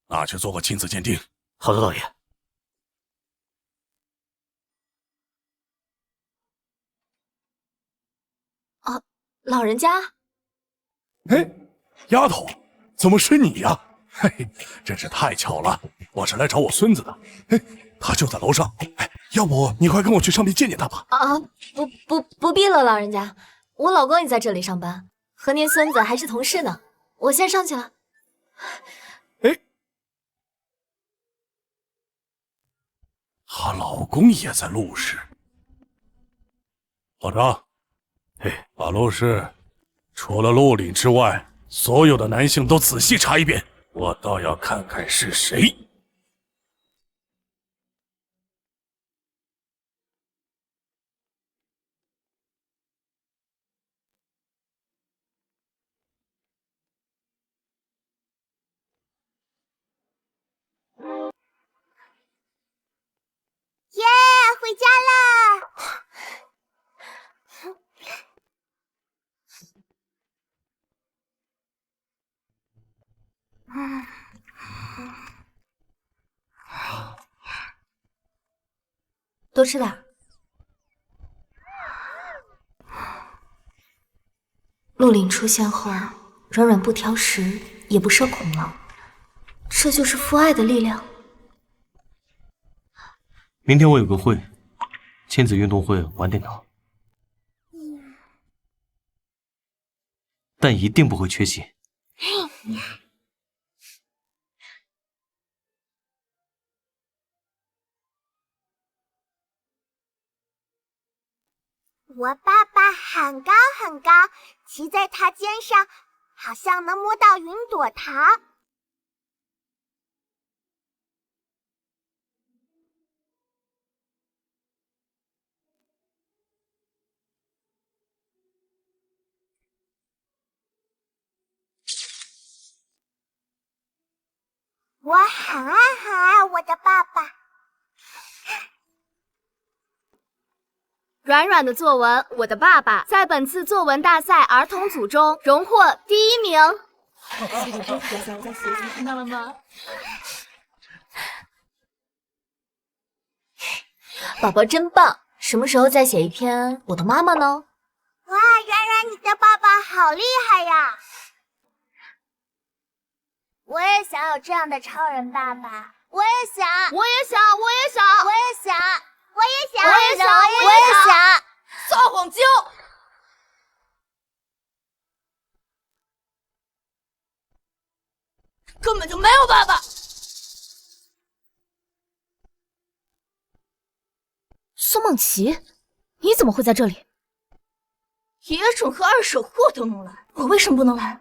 Speaker 1: 拿去做个亲子鉴定。
Speaker 10: 好的，老爷。
Speaker 2: 啊，老人家。
Speaker 1: 哎，丫头，怎么是你呀？嘿嘿，真是太巧了，我是来找我孙子的。哎，他就在楼上。哎，要不你快跟我去上面见见他吧。
Speaker 2: 啊，不必了，老人家，我老公也在这里上班，和您孙子还是同事呢。我先上去了。
Speaker 1: 哎，她老公也在陆氏。老张，把陆氏除了陆岭之外，所有的男性都仔细查一遍，我倒要看看是谁。
Speaker 3: 耶，回家啦！
Speaker 2: 多吃点。陆岭出现后，软软不挑食，也不奢恐了，这就是父爱的力量。
Speaker 6: 明天我有个会，亲子运动会晚点到，但一定不会缺席。
Speaker 3: 我爸爸很高很高，骑在他肩上，好像能摸到云朵塔。我很爱我的爸爸。
Speaker 9: 软软的作文，我的爸爸在本次作文大赛儿童组中荣获第1名。
Speaker 8: 这个真可笑，我在写，你看到了吗？
Speaker 2: 宝宝真棒，什么时候再写一篇我的妈妈呢？
Speaker 3: 哇，软软，你的爸爸好厉害呀！我也想有这样的超人爸爸。我也想，
Speaker 9: 我也想，我也想，
Speaker 3: 我也想，我也想，
Speaker 9: 我也想，
Speaker 3: 我也想。
Speaker 8: 撒谎精！根本就没有爸爸。
Speaker 2: 苏梦琪，你怎么会在这里？
Speaker 8: 野种和二手货都能来，
Speaker 2: 我为什么不能来？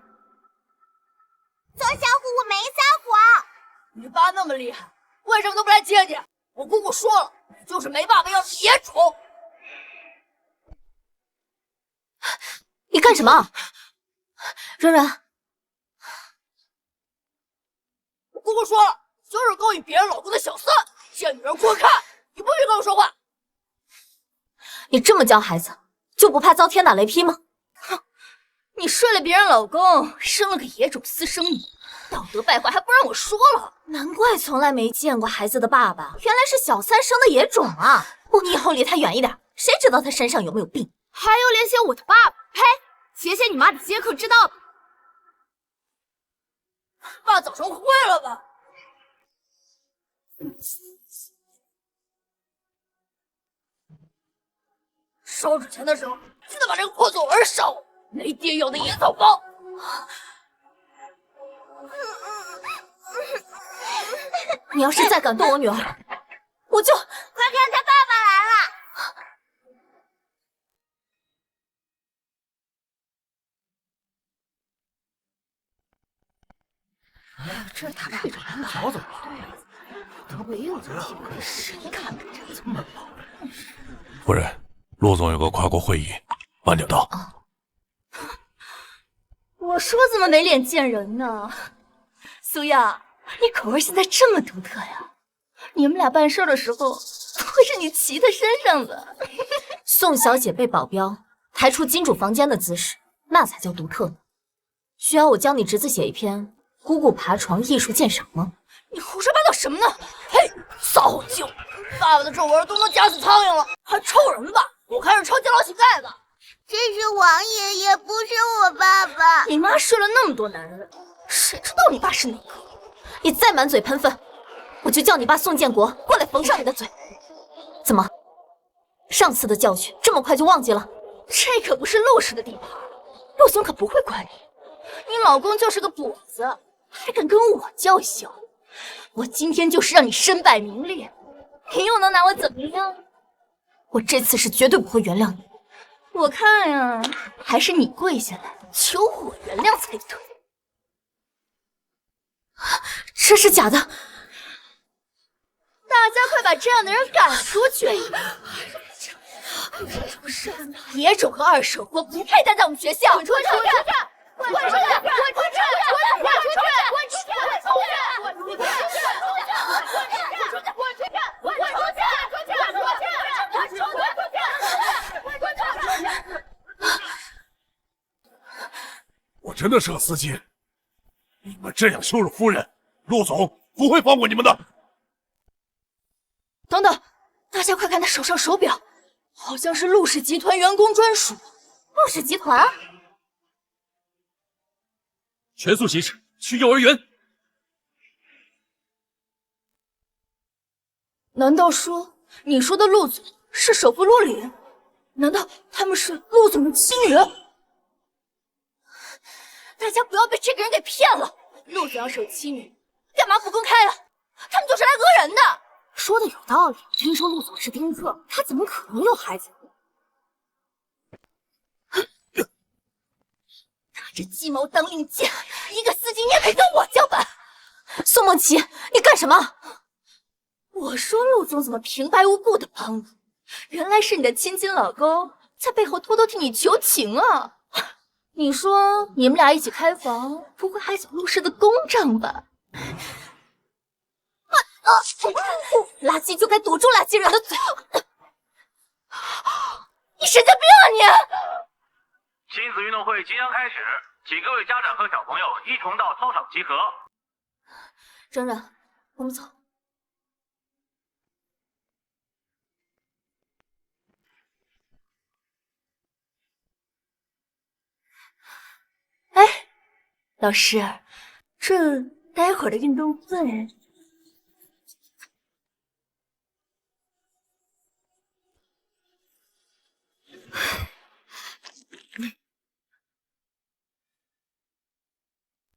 Speaker 3: 左小虎，我没撒谎。
Speaker 8: 你爸那么厉害，为什么都不来接你？我姑姑说了，你就是没爸爸要的野种。
Speaker 2: 你干什么？软软，
Speaker 8: 我姑姑说了，就是勾引别人老公的小三，见女人观看，你不许跟我说话。
Speaker 2: 你这么教孩子，就不怕遭天打雷劈吗？
Speaker 8: 哼，你睡了别人老公，生了个野种私生女，道德败坏还不让我说了。
Speaker 2: 难怪从来没见过孩子的爸爸，原来是小三生的野种啊！你以后离他远一点，谁知道他身上有没有病？
Speaker 9: 还要联系我的爸爸？呸！写写你妈的杰克知道吧？
Speaker 8: 爸早成灰了吧？烧纸钱的时候记得把这个破作文烧了，没爹要的野草包。
Speaker 2: 你要是再敢动我女儿，我就……
Speaker 3: 快看，他爸爸来了！
Speaker 8: 这他爸爸早怎么了？他没有问题，谁看得着？这么好。
Speaker 1: 夫人，陆总有个跨国会议，晚点到。
Speaker 8: 我说怎么没脸见人呢？苏亚，你口味现在这么独特呀！你们俩办事的时候，会是你骑在身上的。
Speaker 2: 宋小姐被保镖抬出金主房间的姿势，那才叫独特呢。需要我教你侄子写一篇姑姑爬床艺术鉴赏吗？
Speaker 8: 你胡说八道什么呢？嘿，骚劲！爸爸的皱纹都能夹死苍蝇了，还抽人吧？我看是抽金老乞丐吧。
Speaker 3: 这是王爷爷，不是我爸爸。
Speaker 8: 你妈睡了那么多男人，谁知道你爸是哪个？
Speaker 2: 你再满嘴喷粪，我就叫你爸宋建国过来缝上你的嘴。怎么，上次的教训这么快就忘记了？
Speaker 8: 这可不是陆氏的地盘，陆总可不会管你。你老公就是个跛子，还敢跟我叫嚣？我今天就是让你身败名裂，你又能拿我怎么样？
Speaker 2: 我这次是绝对不会原谅你。
Speaker 8: 我看呀，还是你跪下来求我原谅才对。
Speaker 2: 这是假的！
Speaker 8: 大家快把这样的人赶出去！野种和二手货不配待在我们学校！滚出去！滚出去！滚出去！滚出去！滚出去！滚出去！滚出去！滚出去！滚出去！滚出去！滚出去！滚出去！滚出去！滚出去！
Speaker 1: 我真的是个司机，你们这样羞辱夫人，陆总不会放过你们的。
Speaker 8: 等等，大家快看他手上手表，好像是陆氏集团员工专属。
Speaker 2: 陆氏集团？
Speaker 6: 全速行驶去幼儿园。
Speaker 8: 难道说你说的陆总是首富陆林？难道他们是陆总的妻女？大家不要被这个人给骗了！陆总要是有妻女，干嘛不公开了？他们就是来讹人的。
Speaker 2: 说的有道理，听说陆总是丁克，他怎么可能有孩子？
Speaker 8: 拿着鸡毛当令箭，一个司机你也配跟我叫板？
Speaker 2: 宋梦琪，你干什么？
Speaker 8: 我说陆总怎么平白无故的帮你？原来是你的亲亲老公在背后偷偷替你求情啊！你说你们俩一起开房，不会还走陆氏的公账吧？
Speaker 2: 垃圾就该堵住垃圾人的嘴！
Speaker 8: 你神经病啊你！
Speaker 12: 亲子运动会即将开始，请各位家长和小朋友一同到操场集合。
Speaker 2: 冉冉，我们走。
Speaker 8: 哎，老师，这待会儿的运动会，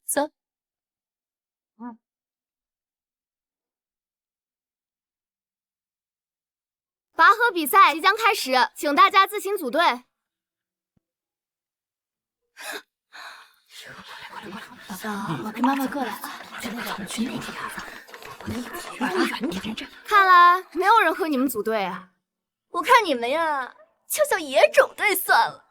Speaker 8: 走。
Speaker 9: 拔河比赛即将开始，请大家自行组队。
Speaker 8: 宝宝，我跟妈妈过来了，去那边，去那边。
Speaker 9: 看来没有人和你们组队啊。
Speaker 8: 我看你们呀，就叫野种队算了。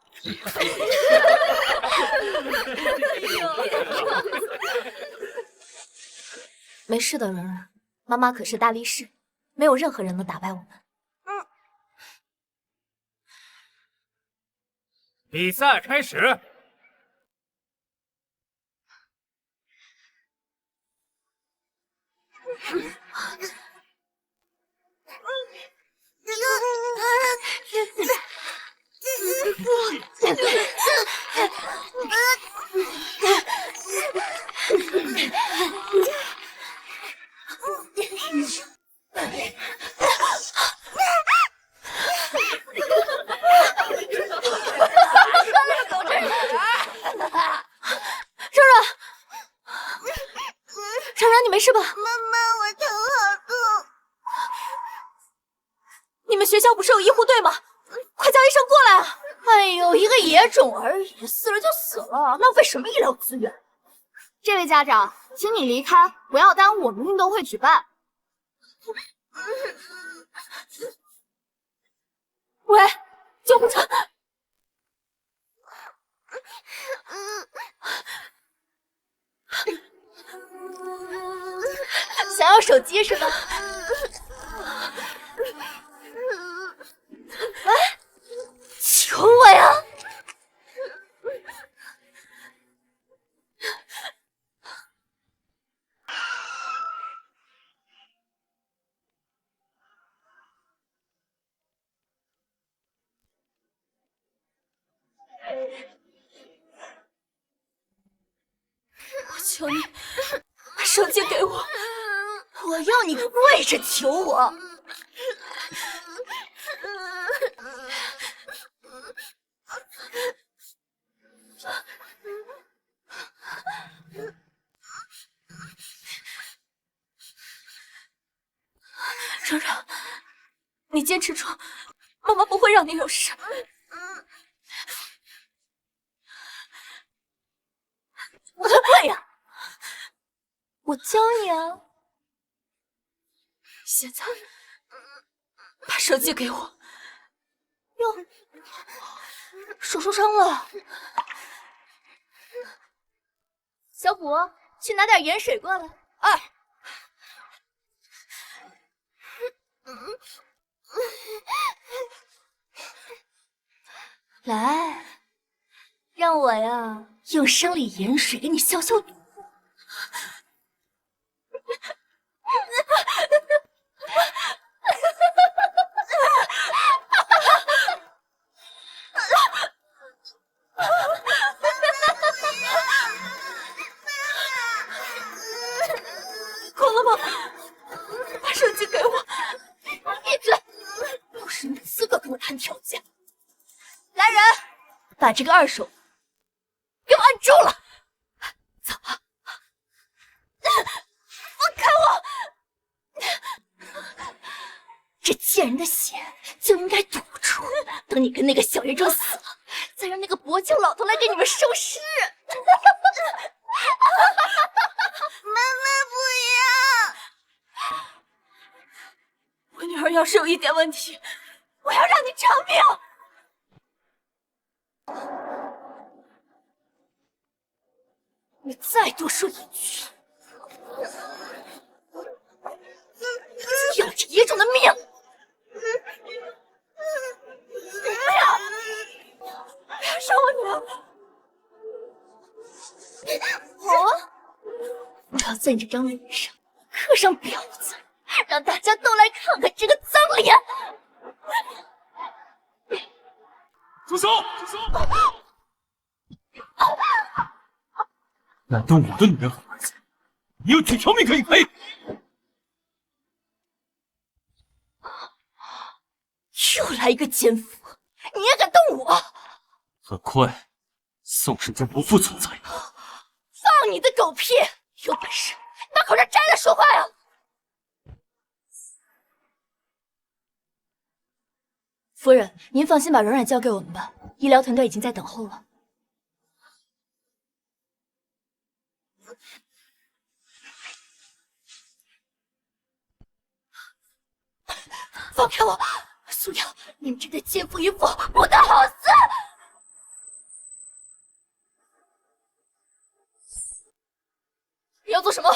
Speaker 2: 没事的，软软，妈妈可是大力士，没有任何人能打败我们。
Speaker 12: 比赛开始。
Speaker 2: 冉冉，你没事吧？
Speaker 3: 妈妈，我头好痛。
Speaker 2: 你们学校不是有医护队吗？快叫医生过来啊！
Speaker 8: 哎呦，一个野种而已，死了就死了，浪费什么医疗资源？
Speaker 9: 这位家长，请你离开，不要耽误我们运动会举办。
Speaker 2: 喂，救护车！
Speaker 8: 想要手机是吧？哎，求我呀！
Speaker 2: 我求你，把手机给我！
Speaker 8: 我要你跪着求我！
Speaker 2: 冉冉，你坚持住，妈妈不会让你有事。
Speaker 8: 我才跪呀！
Speaker 2: 我教你啊。现在把手机给我。哟，手受伤了。
Speaker 8: 小虎，去拿点盐水过来。来，让我呀用生理盐水给你消消毒。
Speaker 2: 够了吗？把手机给我！
Speaker 8: 闭嘴！不是你的资格跟我谈条件。来人，把这个二手给我按住了。走吧。放开我！这贱人的血就应该堵住，等你跟那个小野种死了，再让那个跛脚老头来给你们收尸。
Speaker 3: 妈妈不要！
Speaker 2: 我女儿要是有一点问题，我要让你偿命！
Speaker 8: 你再多说一句，要这野种的命！
Speaker 2: 不要伤我女儿！
Speaker 8: 我要在你这张脸上刻上婊子，让大家都来看看这个脏脸！
Speaker 12: 住手！难道我的女人和儿子，你有几条命可以赔？
Speaker 8: 又来一个奸夫，你也敢动我？
Speaker 6: 很快，宋氏将不复存在。
Speaker 8: 放你的狗屁！有本事把口罩摘了说话呀！夫人，您放心把软软交给我们吧，医疗团队已经在等候了。放开我！苏瑶，你们这对奸夫淫妇，不得好死！你要做什么？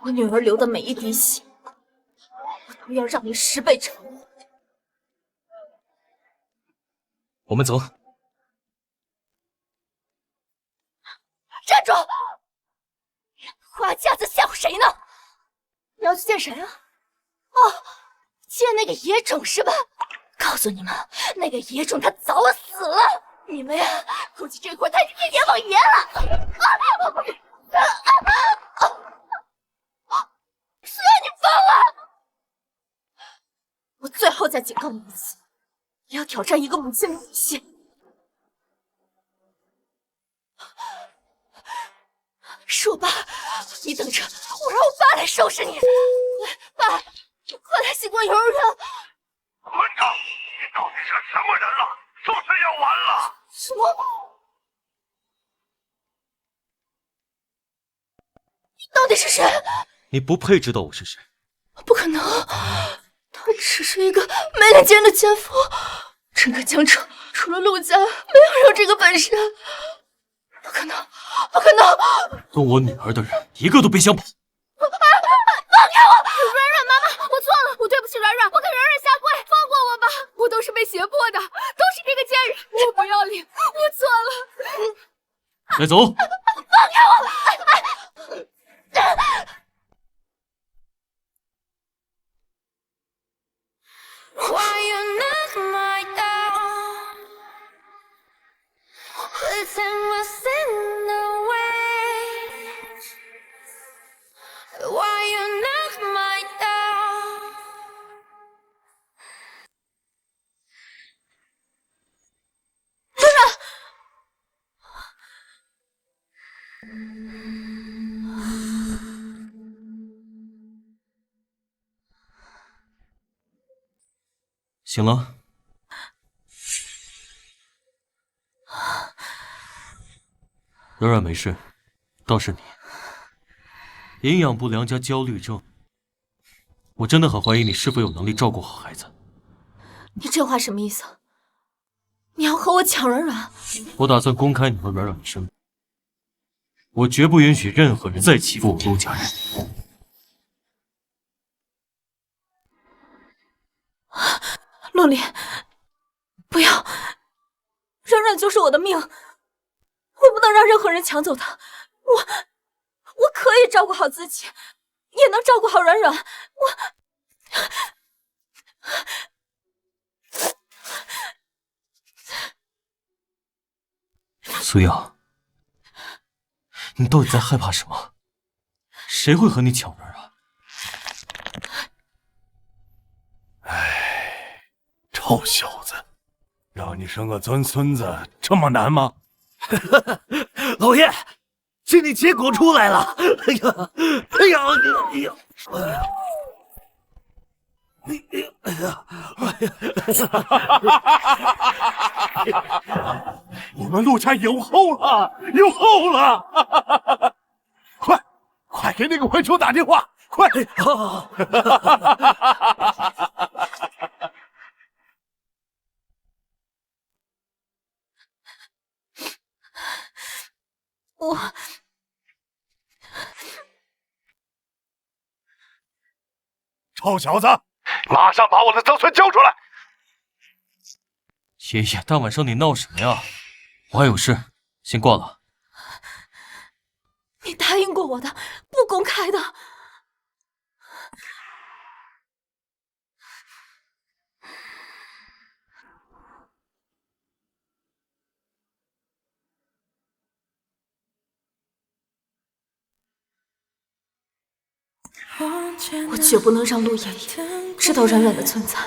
Speaker 8: 我女儿流的每一滴血，我都要让你10倍偿还。
Speaker 6: 我们走。
Speaker 8: 站住！花架子吓唬谁呢？你要去见谁啊？哦，见那个野种是吧？告诉你们，那个野种他早死了。你们呀，估计这会儿他已经变阎王爷了。虽然你疯了，我最后再警告你一次，你要挑战一个母亲的底线。是我爸，你等着，我让我爸来收拾你。爸，快来星光幼儿园！
Speaker 12: 混账！你到底是个什么人了？是不是要完了？
Speaker 8: 什么？你到底是谁？
Speaker 6: 你不配知道我是谁。
Speaker 8: 不可能，他只是一个没脸见人的奸夫。整个江城除了陆家，没有人有这个本事。不可能，不可能！
Speaker 6: 动我女儿的人，一个都别想跑！
Speaker 8: 放开我！
Speaker 9: 软软妈妈，我错了，我对不起软软，我给软软下跪，放过我吧！我都是被胁迫的，都是这个贱人，我不要脸，我错了。
Speaker 6: 带走！
Speaker 8: 放开我！Why
Speaker 3: you knock my door? Pretend was in the way. Why you knock my door?
Speaker 6: 醒了。软软没事，倒是你，营养不良加焦虑症，我真的很怀疑你是否有能力照顾好孩子。
Speaker 8: 你这话什么意思？你要和我抢软软？
Speaker 6: 我打算公开你和软软的身份，我绝不允许任何人再欺负我陆家人。
Speaker 8: 陆离，不要！软软就是我的命，我不能让任何人抢走她。我可以照顾好自己，也能照顾好软软。
Speaker 6: 苏瑶，你到底在害怕什么？谁会和你抢软软？
Speaker 1: 臭小子，让你生个尊孙子这么难吗？
Speaker 10: 老爷，请你结果出来了！哎呀，哎呀，哎呀，
Speaker 1: 我们陆家有后了，有后了！快给那个混球打电话，快！臭小子，马上把我的曾孙交出来！
Speaker 6: 爷爷，大晚上你闹什么呀？我还有事，先挂了。
Speaker 8: 你答应过我的，不公开的。我绝不能让陆爷爷知道软软的存在。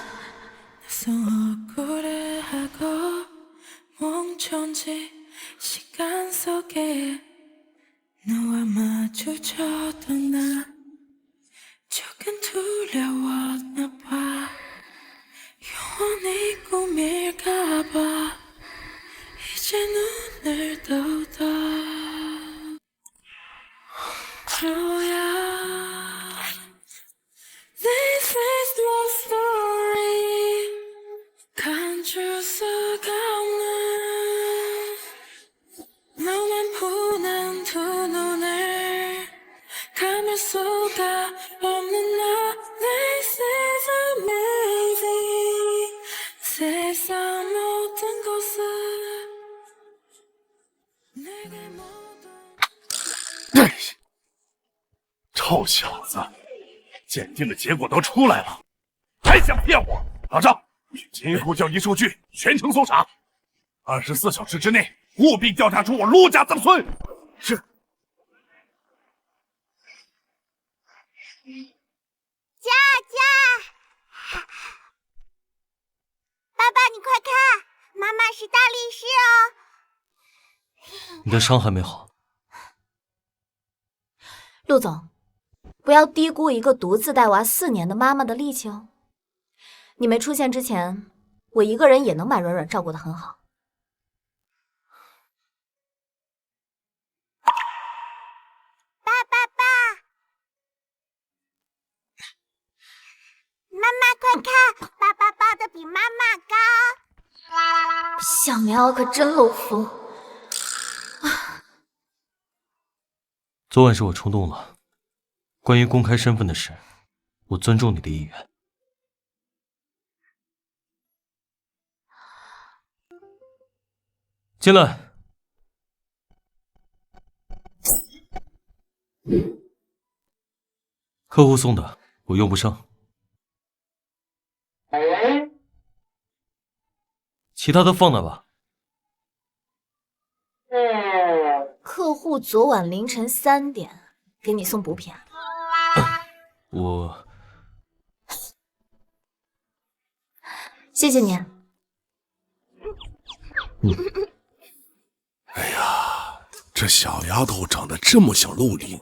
Speaker 3: 영원히 꿈일까봐 이제 눈
Speaker 13: This is love story. 看着色高冷 너만 보는 두 눈을 감을 수가 없는 나. This is amazing. 세상 모든 것을 내게 모두
Speaker 1: 臭小子，鉴定的结果都出来了，还想骗我？老赵，去金库调集数据，全程搜查，24小时之内务必调查出我陆家曾孙。是。
Speaker 3: 佳佳，爸爸，你快看，妈妈是大力士哦。
Speaker 6: 你的伤还没好。
Speaker 2: 陆总，不要低估一个独自带娃4年的妈妈的力气哦。你没出现之前，我一个人也能把软软照顾得很好。
Speaker 3: 妈妈快看，爸爸抱得比妈妈高。
Speaker 2: 小棉袄可真漏风。
Speaker 6: 昨晚是我冲动了，关于公开身份的事，我尊重你的意愿。进来。客户送的，我用不上。其他的放那吧。
Speaker 2: 客户昨晚凌晨3点给你送补品。
Speaker 6: 我
Speaker 2: 谢谢你。
Speaker 1: 哎呀，这小丫头长得这么像陆凌，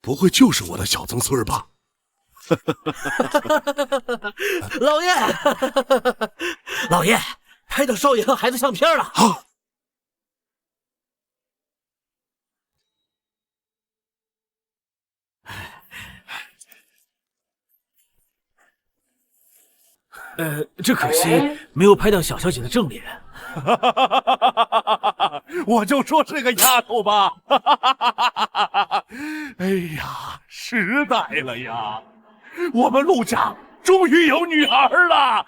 Speaker 1: 不会就是我的小曾孙吧？
Speaker 10: 老爷，老爷，拍到少爷和孩子相片了。
Speaker 1: 好。
Speaker 10: 这可惜没有拍到小小姐的正脸。
Speaker 1: 我就说是个丫头吧。哎呀，时代了呀！我们陆家终于有女儿了，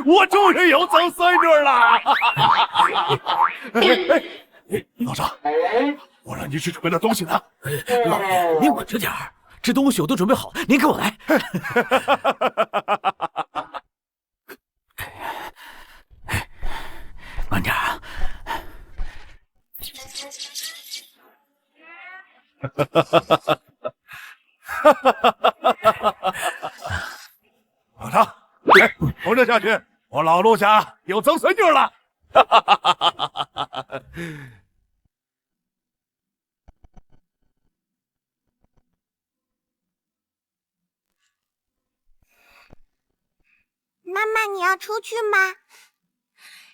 Speaker 1: 我终于有曾孙女了。老张，我让你去准备的东西呢？
Speaker 10: 老爷，您稳着点儿，这东西我都准备好，您跟我来。慢点啊！
Speaker 1: 老张，从这下去，我老陆家有曾孙女了。
Speaker 3: 妈妈，你要出去吗？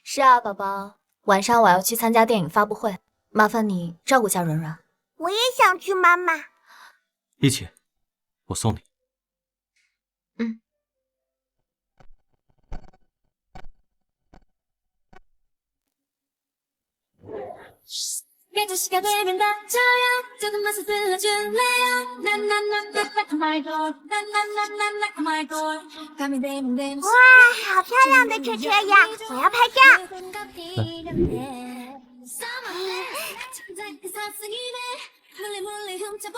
Speaker 2: 是啊，宝宝，晚上我要去参加电影发布会，麻烦你照顾下软软。
Speaker 3: 我也想去，妈妈。
Speaker 6: 一起，我送你。
Speaker 2: 嗯。
Speaker 3: 哇，好漂亮的车车呀！我要拍照。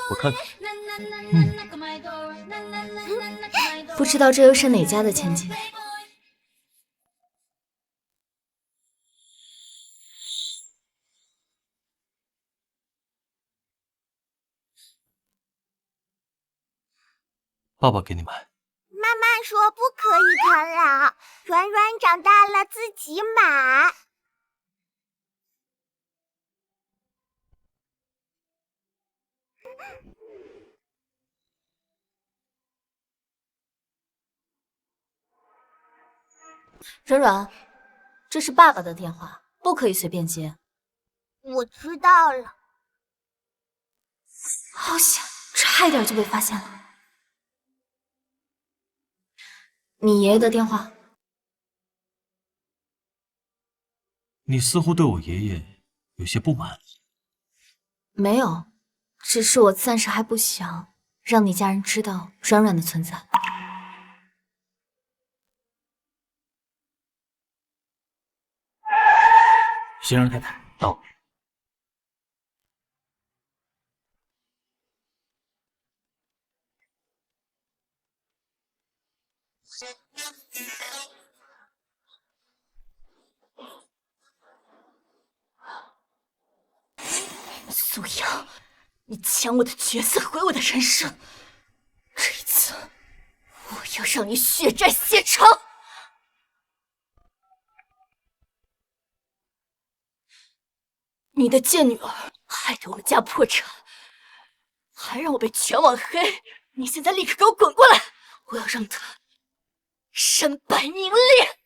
Speaker 6: 我看看。
Speaker 2: 不知道这又是哪家的千金。
Speaker 6: 爸爸给你买。
Speaker 3: 妈妈说不可以啃老，软软长大了自己买。
Speaker 2: 软软，这是爸爸的电话，不可以随便接。
Speaker 3: 我知道了。
Speaker 2: 差一点就被发现了。你爷爷的电话。
Speaker 6: 你似乎对我爷爷有些不满。
Speaker 2: 没有，只是我暂时还不想让你家人知道软软的存在。
Speaker 11: 先生太太到。
Speaker 8: 苏阳，你抢我的角色，毁我的人生，这一次我要让你血债血偿！你的贱女儿害得我们家破产，还让我被全网黑，你现在立刻给我滚过来！我要让她身败名裂！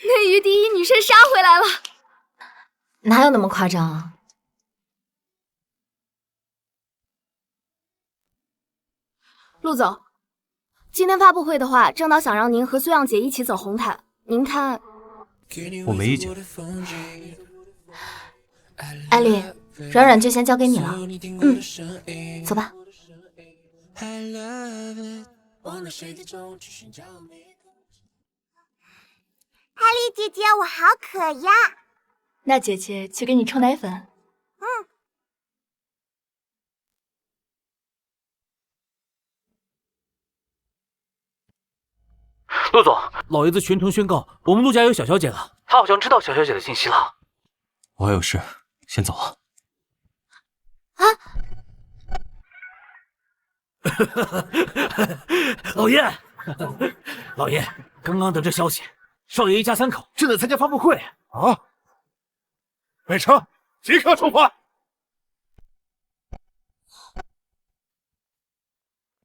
Speaker 9: 内娱第一女神杀回来了，
Speaker 2: 哪有那么夸张啊？
Speaker 9: 陆总，今天发布会的话，郑导想让您和苏漾姐一起走红毯，您看？
Speaker 6: 我没意见。
Speaker 2: 艾丽，软软就先交给你了。走吧。
Speaker 3: 艾丽姐姐，我好渴呀！
Speaker 8: 那姐姐去给你冲奶粉。
Speaker 10: 陆总，老爷子全城宣告，我们陆家有小小姐了。他好像知道小小姐的信息了。
Speaker 6: 我还有事，先走了。
Speaker 10: 老爷，老爷，刚刚得知消息，少爷一家3口正在参加发布会
Speaker 1: 啊！北城，即刻出发！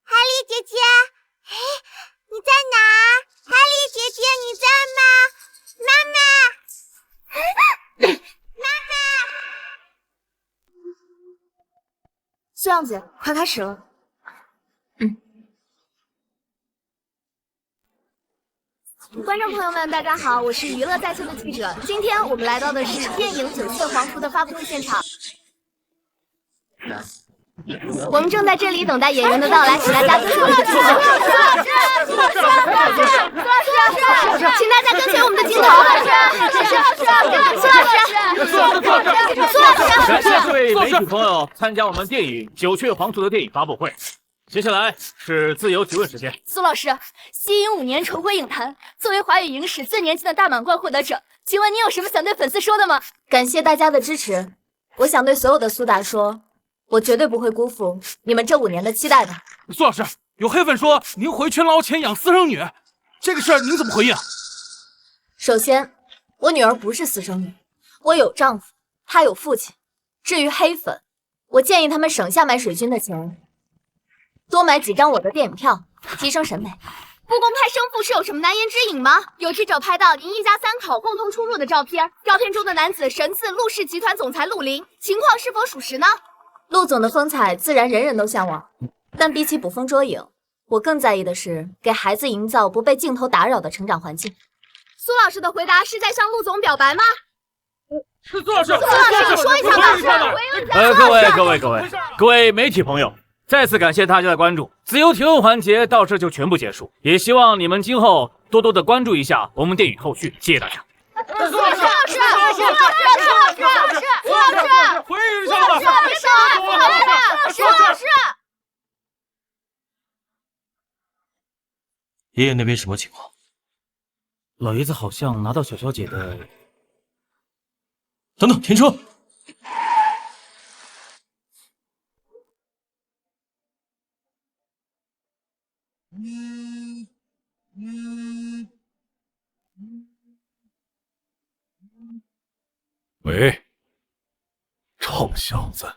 Speaker 3: 海丽姐姐，哎，你在哪？海丽姐姐，你在吗？妈妈，妈妈，
Speaker 9: 苏漾姐，快开始了。观众朋友们，大家好，我是娱乐在线的记者。今天我们来到的是电影《九色黄图》的发布会现场。我们正在这里等待演员的到来，请大家跟随我们的镜头。请大家跟随我们的镜头。苏老师，
Speaker 11: 感谢各位媒体朋友参加我们电影《九雀黄图》的电影发布会。接下来是自由提问时间。
Speaker 8: 苏老师，息影5年重回影坛，作为华语影史最年轻的大满贯获得者，请问你有什么想对粉丝说的吗？
Speaker 2: 感谢大家的支持，我想对所有的苏打说，我绝对不会辜负你们这5年的期待的。
Speaker 4: 苏老师，有黑粉说您回圈捞钱养私生女，这个事儿您怎么回应？
Speaker 2: 首先，我女儿不是私生女，我有丈夫，她有父亲。至于黑粉，我建议他们省下买水军的钱，多买几张我的电影票，提升审美。
Speaker 9: 不公开生父是有什么难言之隐吗？有记者拍到您一家3口共同出入的照片，照片中的男子神似陆氏集团总裁陆林，情况是否属实呢？
Speaker 2: 陆总的风采自然人人都向往，但比起捕风捉影，我更在意的是给孩子营造不被镜头打扰的成长环境。
Speaker 9: 苏老师的回答是在向陆总表白吗？
Speaker 4: 苏老师，
Speaker 9: 苏老师，你说一下吧。
Speaker 11: 各位媒体朋友，再次感谢大家的关注。自由提问环节到这就全部结束，也希望你们今后多多的关注一下我们电影后续。谢谢大家。
Speaker 9: 苏老师，
Speaker 4: 回应一下吧。
Speaker 9: 苏老师，
Speaker 6: 爷爷那边什么情况？
Speaker 10: 老爷子好像拿到小小姐的。
Speaker 6: 等等，停车！
Speaker 1: 喂，臭小子，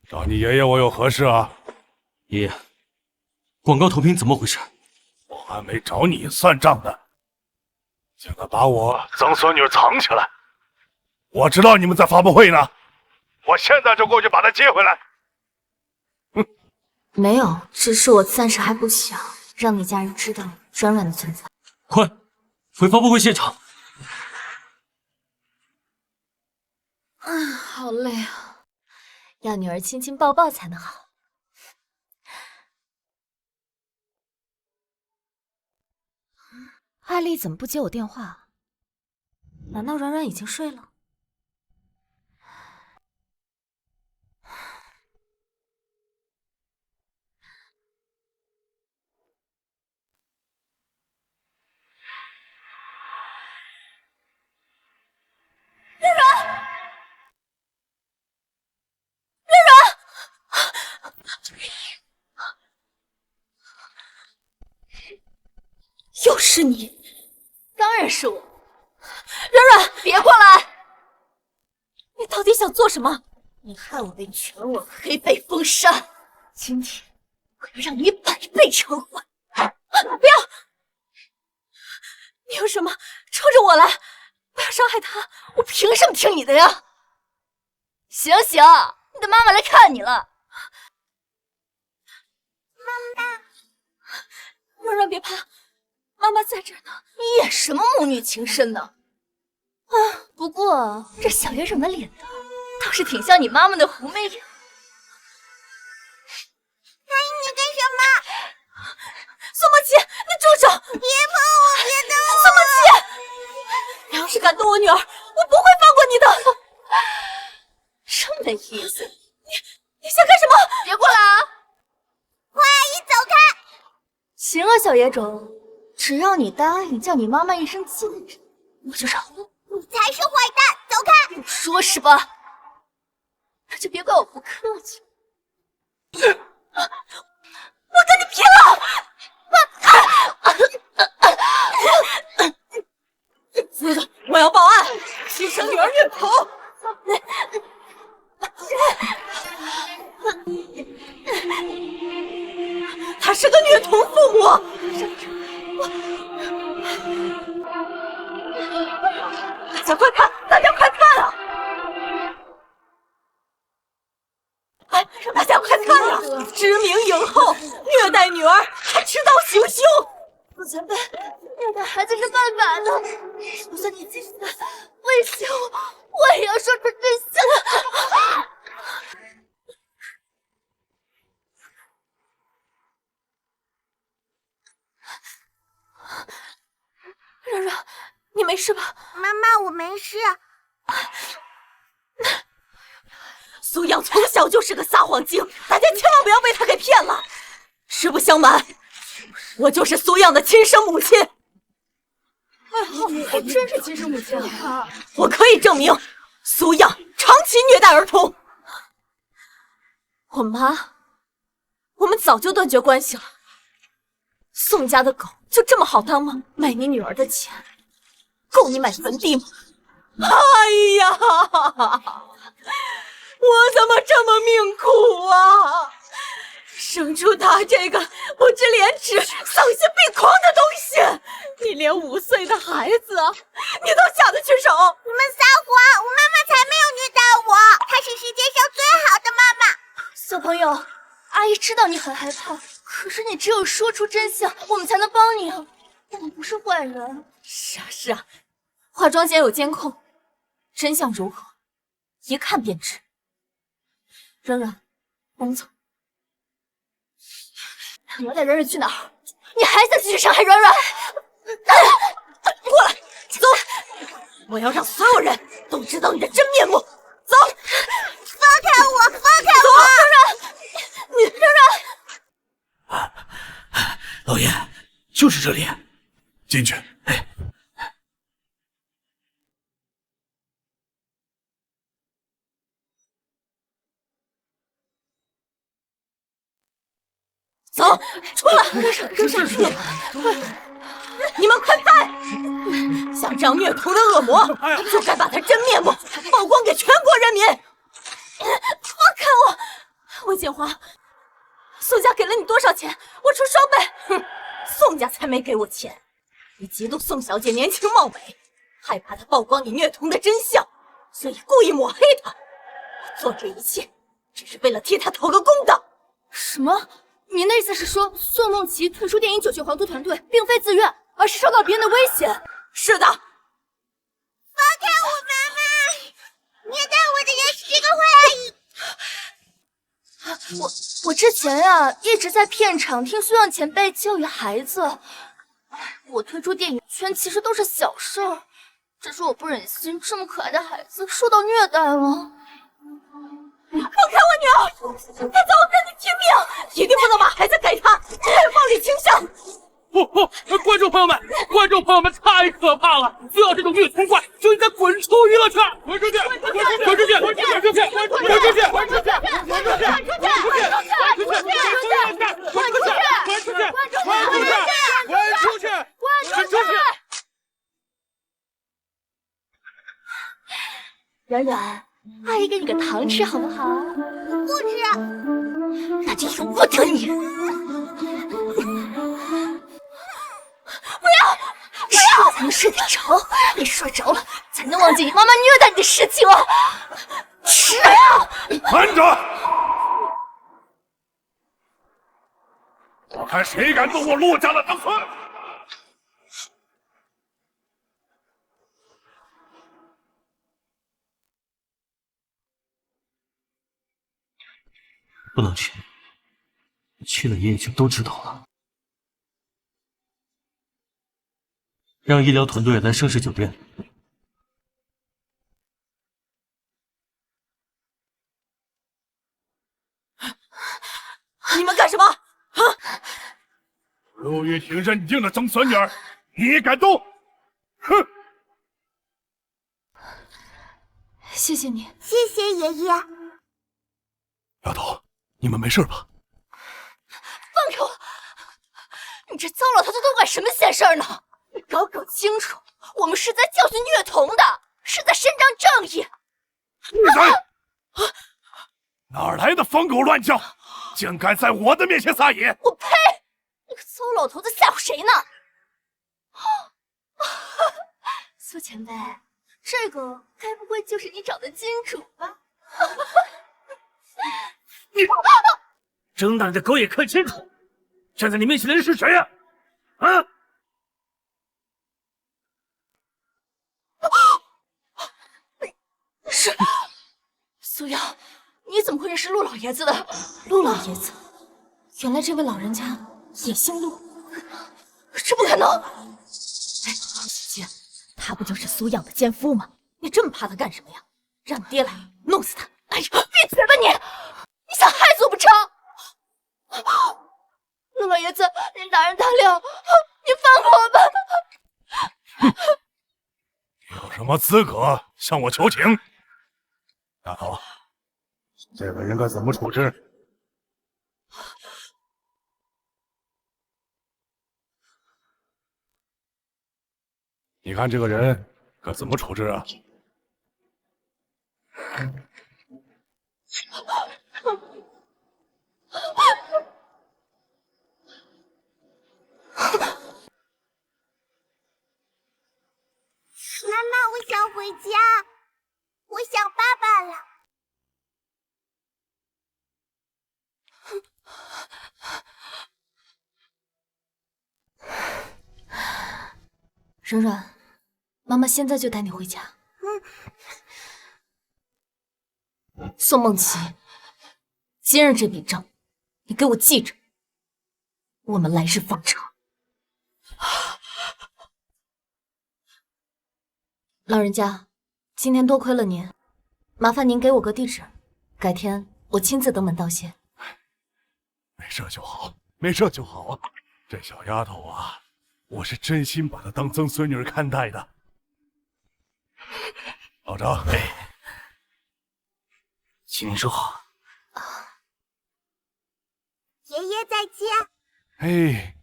Speaker 1: 找你爷爷我有何事啊？
Speaker 6: 爷爷，广告投屏怎么回事？
Speaker 1: 我还没找你算账呢，竟敢把我曾孙女藏起来！我知道你们在发布会呢，我现在就过去把她接回来。
Speaker 2: 没有，只是我暂时还不想让你家人知道软软的存在。
Speaker 6: 快，回发布会现场！
Speaker 2: 好累啊，要女儿亲亲抱抱才能好。艾丽怎么不接我电话？难道软软已经睡了？
Speaker 8: 软软，又是你！当然是我。软软，别过来！你到底想做什么？你害我被全网黑被封杀，今天我要让你百倍偿还！不要！你有什么冲着我来？不要伤害他！我凭什么听你的呀？醒醒，你的妈妈来看你了。
Speaker 3: 妈妈，
Speaker 8: 软软别怕，妈妈在这儿呢。你演什么母女情深呢？啊，不过这小野种的脸蛋倒是挺像你妈妈的狐媚眼。
Speaker 3: 阿姨，你干什么？
Speaker 8: 苏梦琪，你住手！
Speaker 3: 别碰我，别动我！
Speaker 8: 苏梦琪，你要是敢动我女儿，我不会放过你的。这没意思，你想干什么？别过来啊！
Speaker 3: 黄阿姨，走开！
Speaker 8: 行啊，小野种，只要你答应叫你妈妈一声亲人，我就饶了。
Speaker 3: 你才是坏蛋，走开！
Speaker 8: 不说是吧？那就别怪我不客气。我跟你拼了！夫子，我要报案，亲生女儿虐童。她是个虐童父母。大家快看！大家快看啊！哎，大家快看啊！知名影后虐待女儿，还持刀行凶。陆前辈，虐待孩子是犯法的，就算你继续威胁我，我也要说出真相。软软，你没事吧？
Speaker 3: 妈妈，我没事。
Speaker 8: 苏阳从小就是个撒谎精，大家千万不要被他给骗了。实不相瞒，我就是苏阳的亲生母亲。还真是亲生母亲啊！我可以证明，苏阳长期虐待儿童。我妈，我们早就断绝关系了。宋家的狗就这么好当吗？卖你女儿的钱，够你买坟地吗？哎呀，我怎么这么命苦啊！生出他这个不知廉耻、丧心病狂的东西，你连5岁的孩子你都下得去手？
Speaker 3: 你们撒谎！我妈妈才没有虐待我，她是世界上最好的妈妈。
Speaker 8: 小朋友，阿姨知道你很害怕，可是你只有说出真相，我们才能帮你啊！我们不是坏人。是啊是啊，化妆间有监控，真相如何，一看便知。软软，我们走。你要带软软去哪儿？你还想继续伤害软软？过来，走！我要让所有人都知道你的真面目。走！
Speaker 3: 放开我！放开我！
Speaker 8: 软软，你软软。
Speaker 1: 老爷，就是这里，进去。
Speaker 8: 走，出来！跟上去！你们快拍！像这样虐童的恶魔，就该把他真面目曝光给全国人民！放开我！建华，宋家给了你多少钱？我出双倍。哼，宋家才没给我钱。你嫉妒宋小姐年轻貌美，害怕她曝光你虐童的真相，所以故意抹黑她。我做这一切，只是为了替她讨个公道。什么？您的意思是说，宋梦琪退出电影《九曲皇都》团队，并非自愿，而是受到别人的威胁？是的。放
Speaker 3: 开我妈妈！虐待我的人是这个坏阿姨。
Speaker 8: 我之前啊一直在片场听苏阳前辈教育孩子。我退出电影圈其实都是小事儿，只是我不忍心这么可爱的孩子受到虐待了。放开我女儿！她遭人的天命，一定不能把孩子给她，这有暴力倾向。
Speaker 4: 观众朋友们，太可怕了！遇到这种虐童怪，就应该滚出娱乐圈！滚出去！滚出去！滚出去！滚出去！滚出去！滚出去！滚出去！滚出去！滚出去！滚出去！滚出去！
Speaker 8: 软软，阿姨给你个糖吃好不好？
Speaker 3: 不吃。
Speaker 8: 那就由不得你。不要！才能睡得着，你睡着了才能忘记你妈妈虐待你的事情啊！吃啊！
Speaker 1: 慢着！我看谁敢动我陆家的长孙！
Speaker 6: 不能去，去了爷爷就都知道了。让医疗团队来盛世酒店。
Speaker 8: 你们干什么？啊！
Speaker 1: 陆玉婷认定了曾孙女儿，你敢动？哼！
Speaker 8: 谢谢你，
Speaker 3: 谢谢爷爷。
Speaker 1: 丫头，你们没事吧？
Speaker 8: 放开我！你这糟老头子都管什么闲事儿呢？你搞清楚，我们是在教训虐童的，是在伸张正义。
Speaker 1: 闭嘴！哪来的疯狗乱叫，竟敢在我的面前撒野！
Speaker 8: 我呸！你个糟老头子吓唬谁呢？苏前辈，这个该不会就是你找的金主吧？
Speaker 12: 你睁大你的狗眼看清楚，站在你面前的人是谁呀？啊！
Speaker 8: 是苏阳，你怎么会认识陆老爷子的？陆老爷子，原来这位老人家也姓陆，这不可能！姐姐，他不就是苏阳的奸夫吗？你这么怕他干什么呀？让你爹来弄死他！哎呀，闭嘴吧你！你想害死我不成？陆老爷子，人大人大量，你放过我吧！
Speaker 1: 有什么资格向我求情？丫头，这个人该怎么处置？你看这个人该怎么处置啊？
Speaker 3: 妈妈，我想回家，我想爸爸了。
Speaker 8: 软软，妈妈现在就带你回家。宋梦琪，今日这笔账，你给我记着，我们来日方长。老人家，今天多亏了您，麻烦您给我个地址，改天我亲自登门道谢。
Speaker 1: 没事就好，没事就好啊！这小丫头啊，我是真心把她当曾孙女看待的。老张，
Speaker 12: 请您收好。
Speaker 3: 爷爷再见。
Speaker 1: 哎，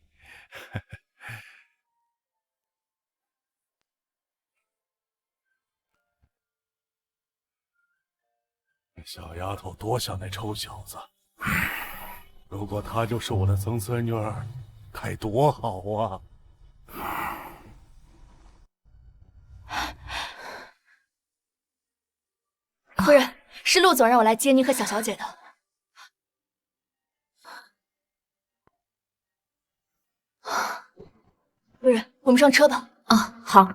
Speaker 1: 小丫头多像那臭小子。如果她就是我的曾孙女儿，该多好啊！
Speaker 8: 夫人，是陆总让我来接您和小小姐的。夫人，我们上车吧。
Speaker 2: 啊，好。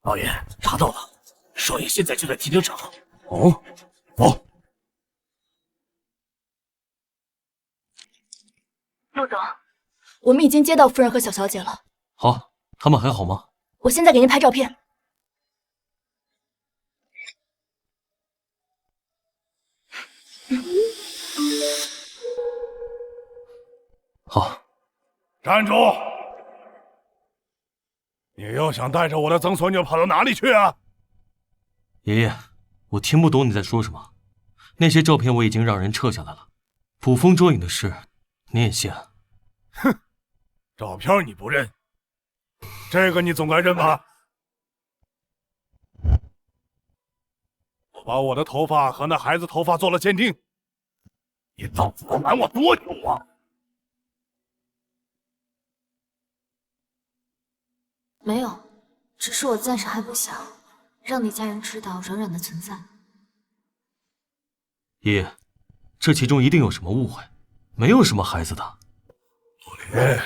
Speaker 10: 老爷，查到了，少爷现在就在停车场。
Speaker 1: 哦，走。
Speaker 8: 陆总，我们已经接到夫人和小小姐了。
Speaker 6: 好，他们还好吗？
Speaker 8: 我现在给您拍照片。
Speaker 6: 好。
Speaker 1: 站住！你又想带着我的曾孙女跑到哪里去啊？
Speaker 6: 爷爷，我听不懂你在说什么。那些照片我已经让人撤下来了，捕风捉影的事你也信啊？
Speaker 1: 哼，照片你不认，这个你总该认吧？我把我的头发和那孩子头发做了鉴定，你到底要瞒我多久啊？
Speaker 2: 没有，只是我暂时还不想让你家人知道软软的存在。
Speaker 6: 爷爷，这其中一定有什么误会，没有什么孩子的。
Speaker 1: 陆林，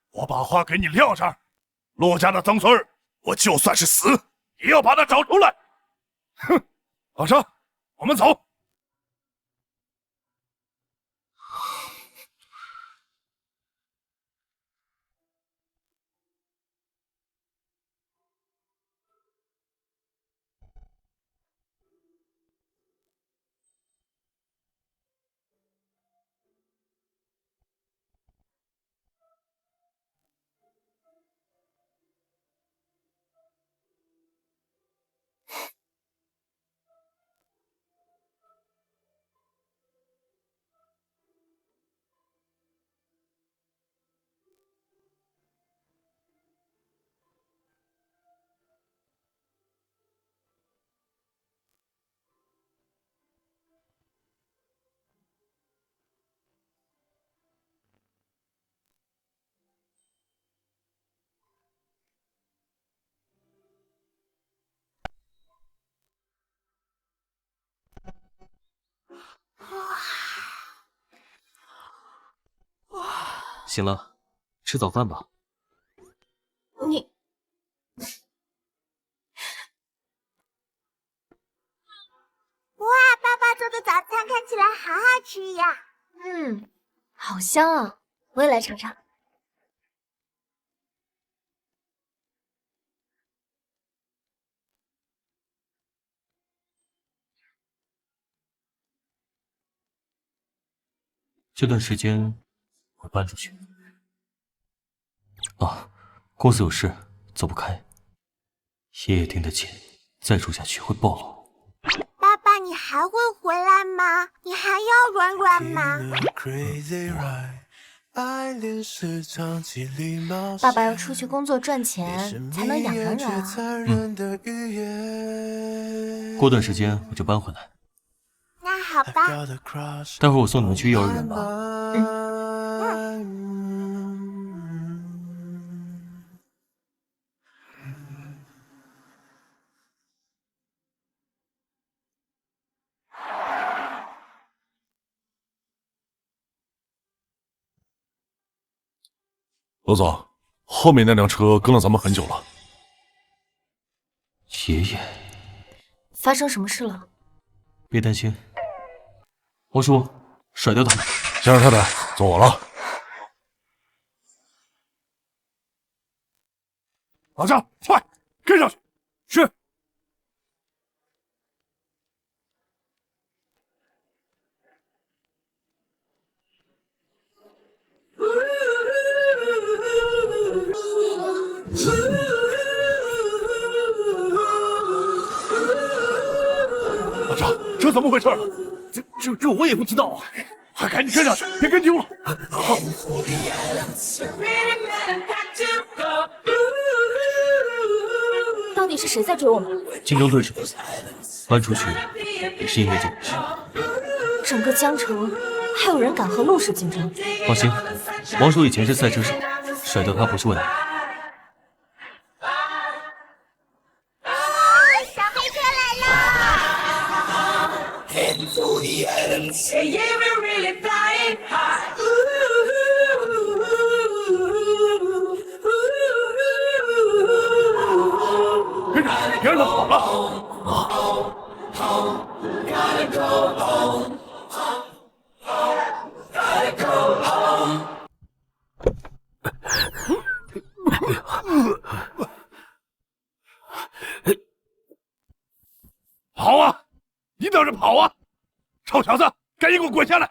Speaker 1: 我把话给你撂这儿，陆家的曾孙儿，我就算是死，也要把他找出来。哼，老张，我们走。
Speaker 6: 醒了，吃早饭吧。
Speaker 2: 你
Speaker 3: 哇，爸爸做的早餐看起来好好吃呀！
Speaker 2: 好香啊！我也来尝尝。
Speaker 6: 这段时间我搬出去。啊，公司有事，走不开。爷爷盯得紧，再住下去会暴露。
Speaker 3: 爸爸，你还会回来吗？你还要软软吗？
Speaker 2: 爸爸要出去工作赚钱，才能养软软啊。
Speaker 6: 过段时间我就搬回来。
Speaker 3: 那好吧。
Speaker 6: 待会儿我送你们去幼儿园吧。
Speaker 5: 罗总，后面那辆车跟了咱们很久了。
Speaker 6: 爷爷，
Speaker 2: 发生什么事了？
Speaker 6: 别担心。王叔，甩掉他们。
Speaker 5: 先生太太，坐稳了。
Speaker 1: 老张，快跟上去！是。老张，这怎么回事？
Speaker 10: 这我也不知道啊！
Speaker 1: 快赶紧跟上去，别跟丢了。好。
Speaker 2: 到底是谁在追我们？
Speaker 6: 竞争对手搬出去也是因为这回事。
Speaker 2: 整个江城还有人敢和陆氏竞争？
Speaker 6: 放心，王叔以前是赛车手，甩掉他不是问题。
Speaker 3: 小黑车来了！
Speaker 13: Heading for the islands. Yeah, we're really flying high. Ooh,
Speaker 1: 别让他跑了！
Speaker 13: gotta go home. Gotta go home.
Speaker 1: 跑啊！你等着跑啊！臭小子，赶紧给我滚下来！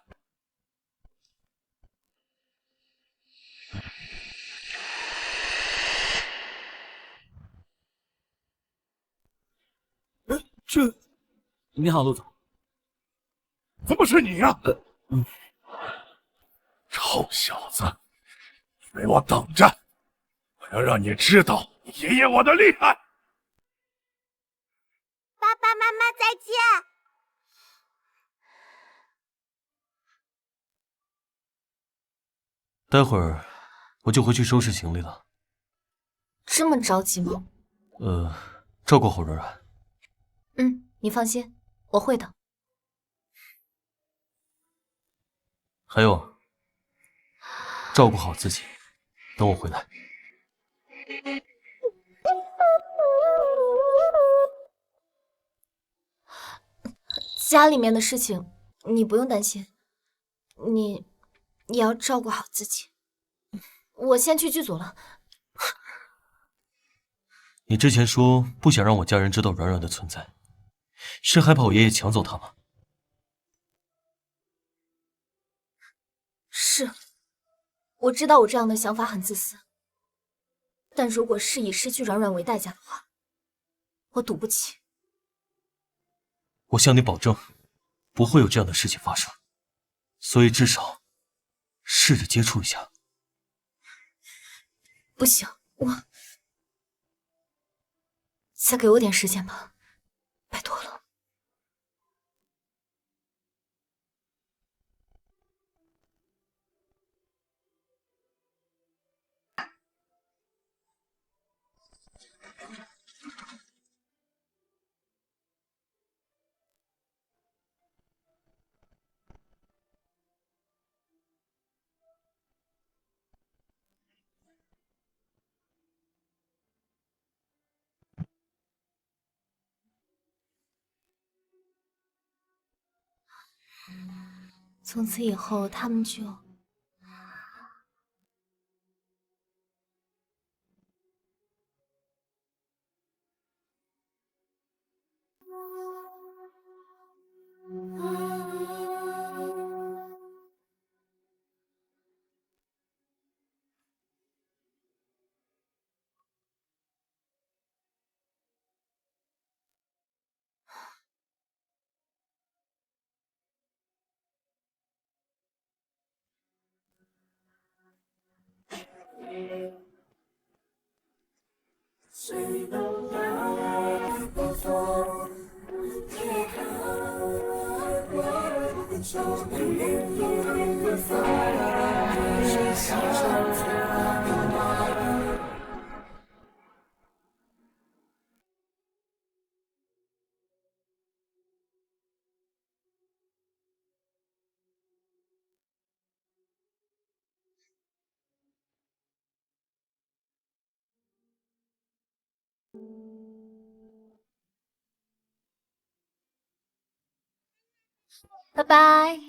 Speaker 11: 你好，陆总。
Speaker 1: 怎么是你呀？臭小子，给我等着！我要让你知道爷爷我的厉害！
Speaker 3: 爸爸妈妈再见。
Speaker 6: 待会儿我就回去收拾行李了。
Speaker 2: 这么着急吗？
Speaker 6: 照顾好软软。
Speaker 2: 你放心，我会的。
Speaker 6: 还有，照顾好自己，等我回来。
Speaker 2: 家里面的事情你不用担心，你要照顾好自己。我先去剧组了。
Speaker 6: 你之前说不想让我家人知道软软的存在，是害怕我爷爷抢走她吗？
Speaker 2: 是，我知道我这样的想法很自私，但如果是以失去软软为代价的话，我赌不起。
Speaker 6: 我向你保证，不会有这样的事情发生，所以至少试着接触一下。
Speaker 2: 不行，再给我点时间吧，拜托了。从此以后，他们就……拜拜。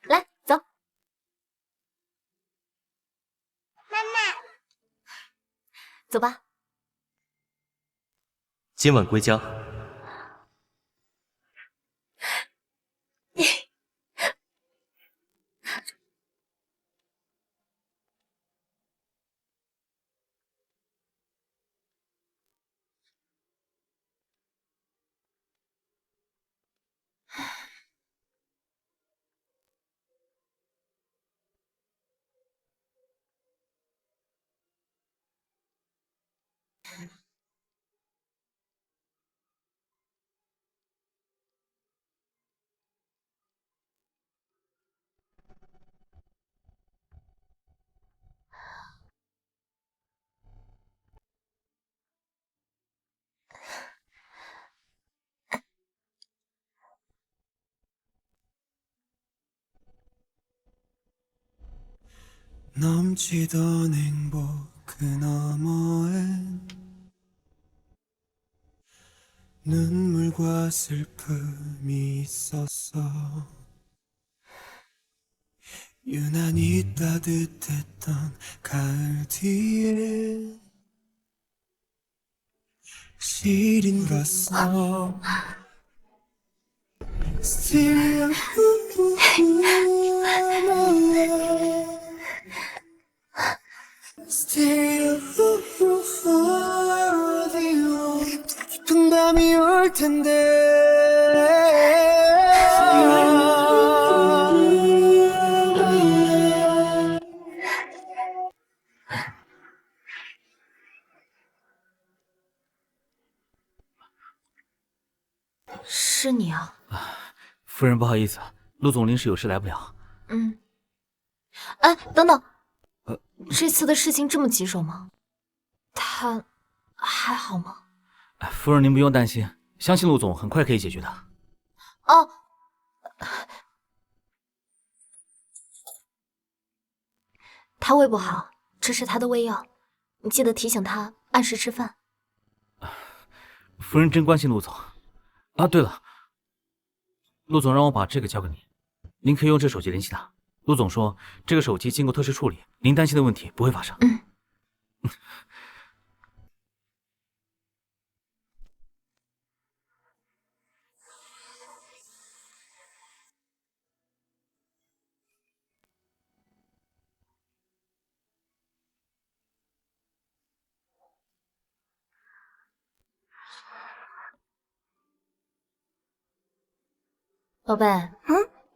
Speaker 2: 来，走。
Speaker 3: 妈妈，
Speaker 2: 走吧。
Speaker 6: 今晚归家。
Speaker 7: 넘치던 행복 그 너머엔 눈물과 슬픔이 있었어. 유난히 따뜻했던 가을 뒤에 시린 가서 Still Still for you 깊은 밤이 올 텐데
Speaker 2: 是你啊？
Speaker 11: 夫人，不好意思，陆总临时有事来不了。
Speaker 2: 哎，等等，这次的事情这么棘手吗？他还好吗？
Speaker 11: 夫人，您不用担心，相信陆总很快可以解决的。
Speaker 2: 哦，他胃不好，这是他的胃药，你记得提醒他按时吃饭。
Speaker 11: 夫人真关心陆总。啊，对了，陆总让我把这个交给您，您可以用这手机联系他。陆总说这个手机经过特殊处理，您担心的问题不会发生。
Speaker 2: 宝贝，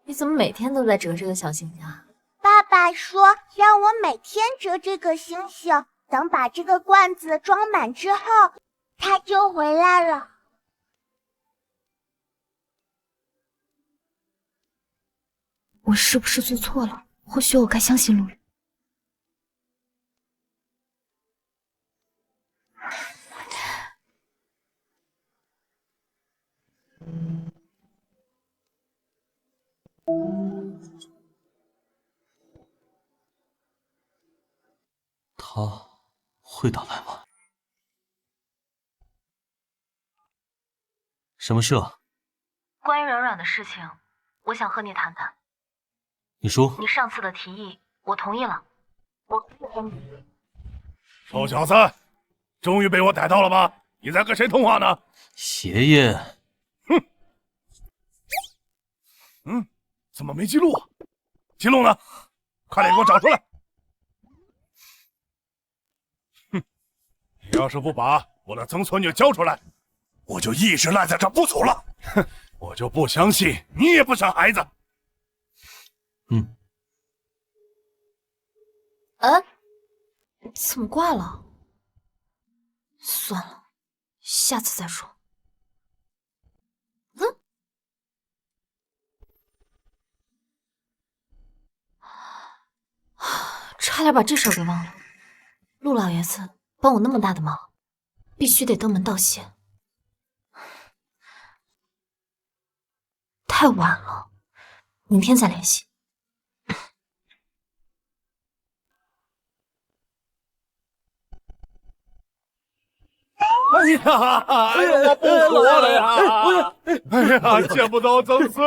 Speaker 2: 你怎么每天都在折这个小星星啊？
Speaker 3: 爸爸说让我每天折这个星星，等把这个罐子装满之后，他就回来了。
Speaker 2: 我是不是做错了？或许我该相信陆羽。
Speaker 6: 他会打来吗？什么事啊？
Speaker 2: 关于软软的事情，我想和你谈谈。
Speaker 6: 你说。
Speaker 2: 你上次的提议，我同意了。我可以跟你。
Speaker 1: 臭小子，终于被我逮到了吧？你在跟谁通话呢？
Speaker 6: 爷爷。
Speaker 1: 哼。怎么没记录啊？记录呢？快点给我找出来！哼，你要是不把我的曾孙女交出来，我就一直赖在这不走了。哼，我就不相信你也不生孩子。
Speaker 2: 怎么挂了？算了，下次再说。差点把这事儿给忘了。陆老爷子帮我那么大的忙，必须得登门道谢。太晚了，明天再联系。
Speaker 1: 哎呀，我不活了呀！哎呀，见不到曾孙，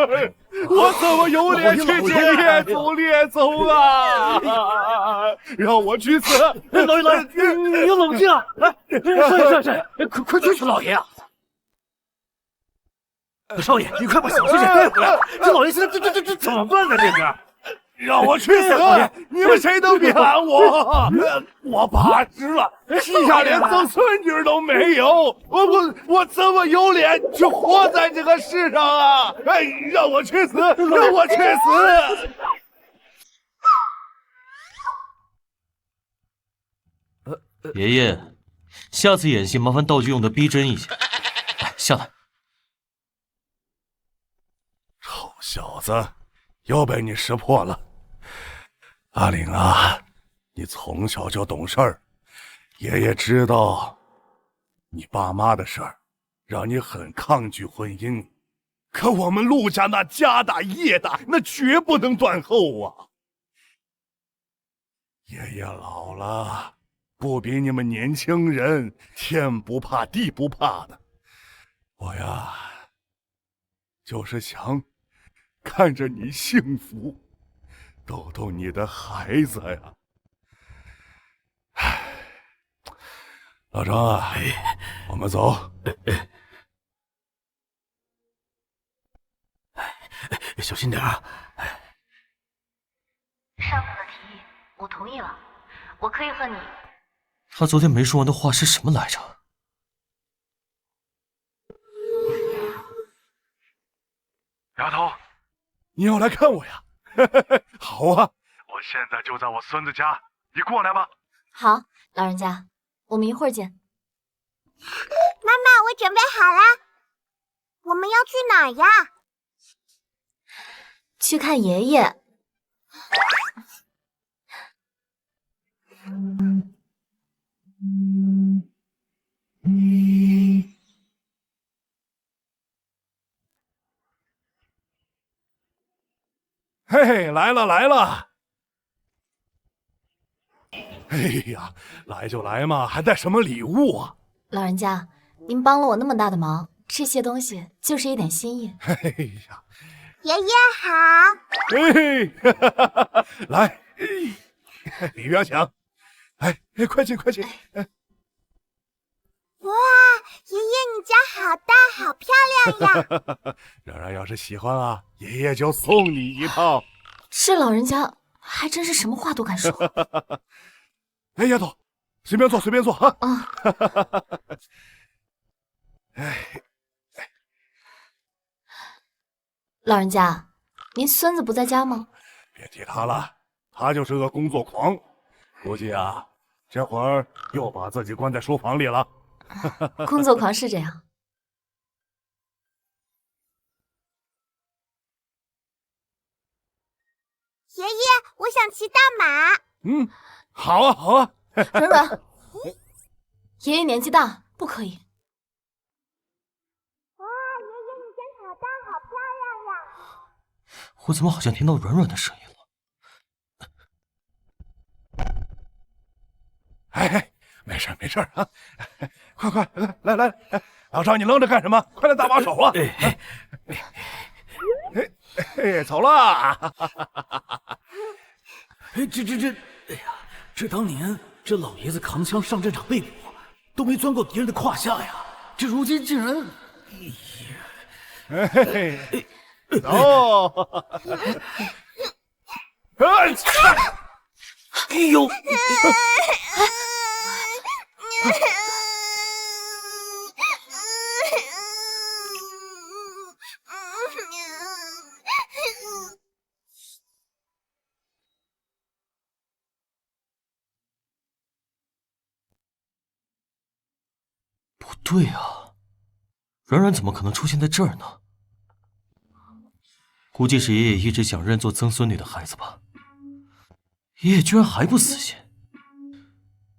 Speaker 1: 我怎么有脸去见列宗啊？让我去死！
Speaker 10: 老爷，你要冷静啊！来，是，快去老爷啊！少爷，你快把小师姐带回来！这老爷现在这怎么办呢？这是。
Speaker 1: 让我去死！你们谁能别拦我？我80了，膝下连曾孙女都没有，我怎么有脸去活在这个世上啊？哎，让我去死！让我去死！
Speaker 6: 爷爷，下次演戏麻烦道具用的逼真一些。下来。
Speaker 1: 臭小子，又被你识破了。阿玲啊，你从小就懂事儿，爷爷知道你爸妈的事儿，让你很抗拒婚姻。可我们陆家那家大业大，那绝不能断后啊！爷爷老了，不比你们年轻人天不怕地不怕的。我呀，就是想看着你幸福，逗逗你的孩子呀。唉，老张啊，我们走。
Speaker 11: 小心点啊！
Speaker 2: 上次的提议我同意了，我可以和你。
Speaker 6: 他昨天没说完的话是什么来着？
Speaker 1: 丫头，你要来看我呀？好啊，我现在就在我孙子家，你过来吧。
Speaker 2: 好，老人家，我们一会儿见。
Speaker 3: 妈妈，我准备好了，我们要去哪儿呀？
Speaker 2: 去看爷爷。
Speaker 1: 嘿嘿，来了来了！哎呀，来就来嘛，还带什么礼物啊？
Speaker 2: 老人家，您帮了我那么大的忙，这些东西就是一点心意。
Speaker 1: 哎呀，
Speaker 3: 爷爷好。
Speaker 1: 哎，来，里边请。哎，快进快进。
Speaker 3: 哇，爷爷你家好大，好漂亮呀！
Speaker 1: 冉冉要是喜欢啊，爷爷就送你一套。
Speaker 2: 这老人家还真是什么话都敢说。
Speaker 1: 哎，丫头，随便坐随便坐啊。
Speaker 2: 啊。
Speaker 1: 哎，
Speaker 2: 老人家，您孙子不在家吗？
Speaker 1: 别提他了，他就是个工作狂，估计啊，这会儿又把自己关在书房里了。
Speaker 2: 工作狂是这样。
Speaker 3: 爷爷，我想骑大马。
Speaker 1: 嗯，好啊好啊。
Speaker 2: 软软，爷爷年纪大，不可以。
Speaker 3: 哇，爷爷你家好大，好漂亮呀！
Speaker 6: 我怎么好像听到软软的声音了？
Speaker 1: 哎，没事没事啊，快来，老张你愣着干什么？快来搭把手啊！哎，走了。
Speaker 11: 哎，哎呀，这当年这老爷子扛枪上战场被捕，都没钻过敌人的胯下呀，这如今竟然……
Speaker 1: 走！
Speaker 11: 哎呦！
Speaker 6: 不对啊，软软怎么可能出现在这儿呢？估计是爷爷一直想认作曾孙女的孩子吧。爷爷居然还不死心，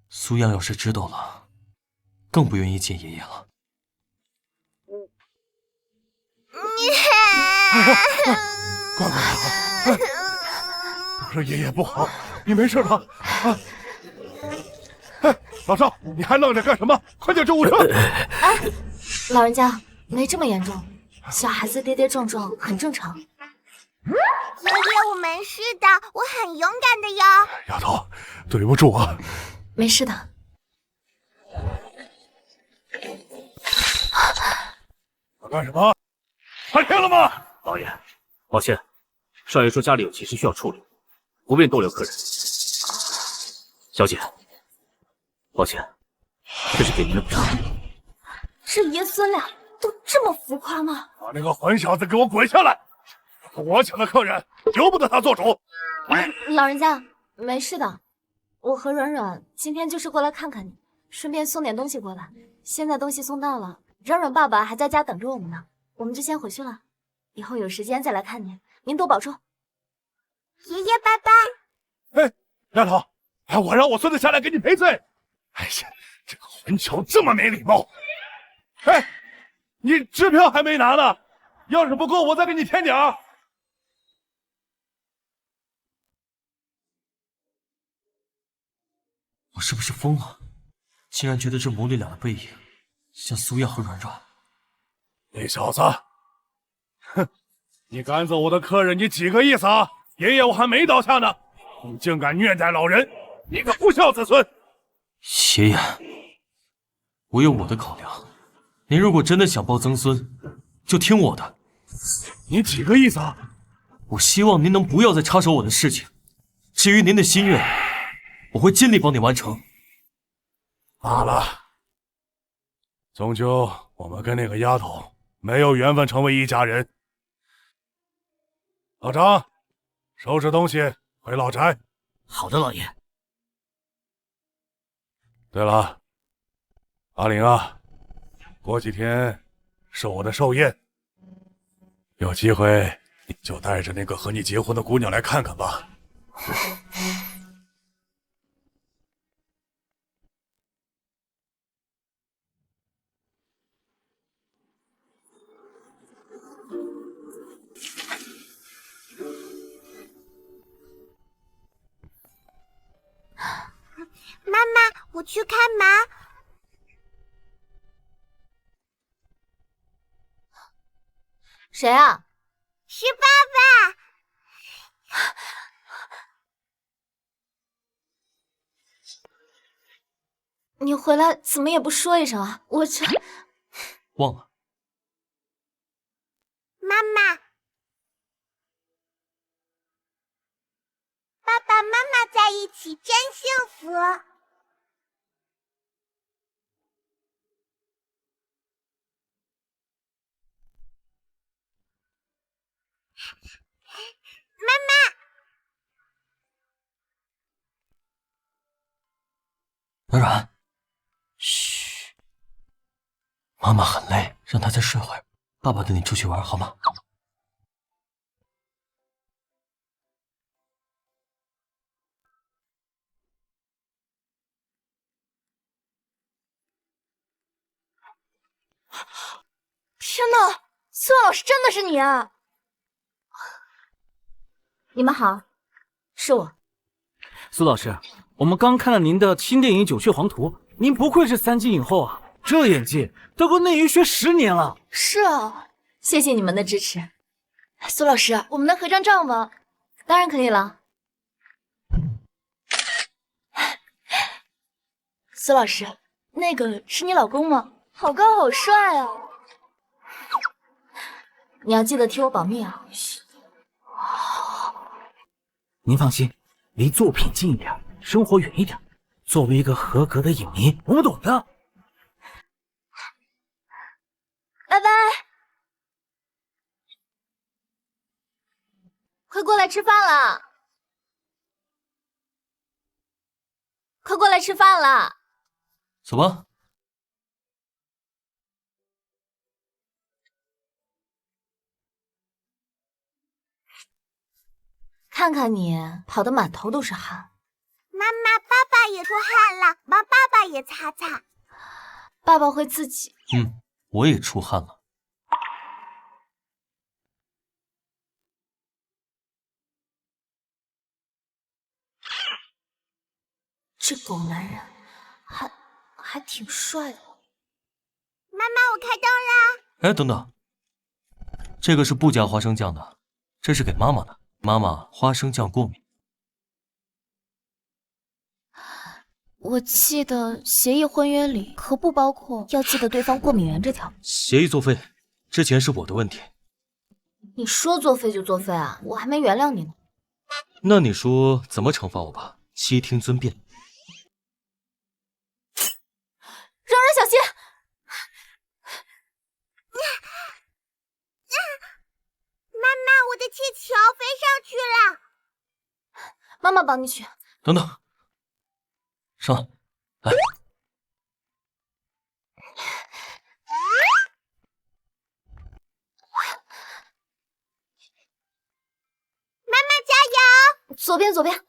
Speaker 6: 苏央要是知道了，更不愿意见爷爷了。
Speaker 1: 乖乖，都是爷爷不好，你没事吧？啊！哎，老赵，你还愣着干什么？快叫救护车！
Speaker 2: 哎，老人家没这么严重，小孩子跌跌撞撞很正常。
Speaker 3: 爷爷，我没事的，我很勇敢的哟。
Speaker 1: 丫头，对不住啊。
Speaker 2: 没事的。
Speaker 1: 干什么？看见了吗？
Speaker 11: 老爷，抱歉，少爷说家里有急事需要处理，不便逗留客人。小姐，抱歉，这是给您的补偿。
Speaker 8: 这爷孙俩都这么浮夸吗？
Speaker 1: 把那个混小子给我滚下来！我请的客人，由不得他做主。
Speaker 2: 老人家没事的，我和软软今天就是过来看看你，顺便送点东西过来。现在东西送到了，软软爸爸还在家等着我们呢，我们就先回去了。以后有时间再来看您，您多保重。
Speaker 3: 爷爷，拜拜。
Speaker 1: 哎，丫头，哎，我让我孙子下来给你赔罪。哎呀，这个混球这么没礼貌。哎，你支票还没拿呢，要是不够，我再给你添点儿。
Speaker 6: 我是不是疯了？竟然觉得这母女俩的背影像苏亚和软软。
Speaker 1: 你小子，哼！你赶走我的客人，你几个意思啊？爷爷我还没倒下呢，你竟敢虐待老人，你个不孝子孙！
Speaker 6: 爷爷，我有我的考量。您如果真的想抱曾孙，就听我的。
Speaker 1: 你几个意思啊？
Speaker 6: 我希望您能不要再插手我的事情。至于您的心愿，我会尽力帮你完成。
Speaker 1: 罢了，终究我们跟那个丫头没有缘分成为一家人。老张，收拾东西回老宅。
Speaker 10: 好的，老爷。
Speaker 1: 对了，阿玲啊，过几天是我的寿宴，有机会你就带着那个和你结婚的姑娘来看看吧。
Speaker 3: 妈妈，我去开门。
Speaker 2: 谁啊？
Speaker 3: 是爸爸。
Speaker 2: 你回来怎么也不说一声啊？我这
Speaker 6: 忘了。
Speaker 3: 妈妈，爸爸妈妈在一起真幸福。妈妈，
Speaker 6: 软软，嘘，妈妈很累，让她再睡会儿。爸爸带你出去玩好吗？
Speaker 2: 天哪，苏老师真的是你啊！你们好，是我。
Speaker 11: 苏老师，我们刚看了您的新电影《九血黄图》，您不愧是3级影后啊，这演技都跟内娱学10年了。
Speaker 2: 是啊，谢谢你们的支持。苏老师，我们能合张照吗？当然可以了。苏老师，那个是你老公吗？好高好帅啊！你要记得替我保密啊。
Speaker 11: 您放心，离作品近一点，生活远一点。作为一个合格的影迷，我们懂的。
Speaker 2: 拜拜，快过来吃饭了！快过来吃饭了！
Speaker 6: 走吧。
Speaker 2: 看看你，跑得满头都是汗。
Speaker 3: 妈妈，爸爸也出汗了，帮爸爸也擦擦。
Speaker 2: 爸爸会自己。
Speaker 6: 我也出汗了。
Speaker 2: 这狗男人还挺帅的。
Speaker 3: 妈妈，我开灯啦！
Speaker 6: 哎，等等，这个是不加花生酱的，这是给妈妈的。妈妈花生酱过敏。
Speaker 2: 我记得协议婚约里可不包括要记得对方过敏源这条。
Speaker 6: 协议作废，之前是我的问题。
Speaker 2: 你说作废就作废啊？我还没原谅你呢。
Speaker 6: 那你说怎么惩罚我吧？悉听尊便。
Speaker 2: 让人小心！
Speaker 3: 妈妈，我的气球飞上去了。
Speaker 2: 妈妈帮你取。
Speaker 6: 等等，上来，来。
Speaker 3: 妈妈加油！
Speaker 2: 左边，左边。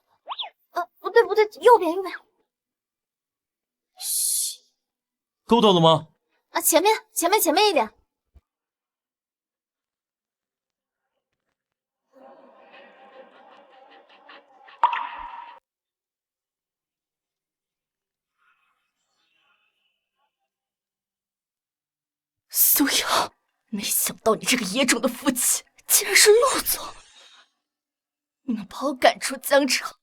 Speaker 2: 不对，不对，右边，右边。嘘。
Speaker 6: 够到了吗？
Speaker 2: 啊，前面一点。
Speaker 8: 苏瑶，没想到你这个野种的父亲竟然是陆总！你能把我赶出疆场，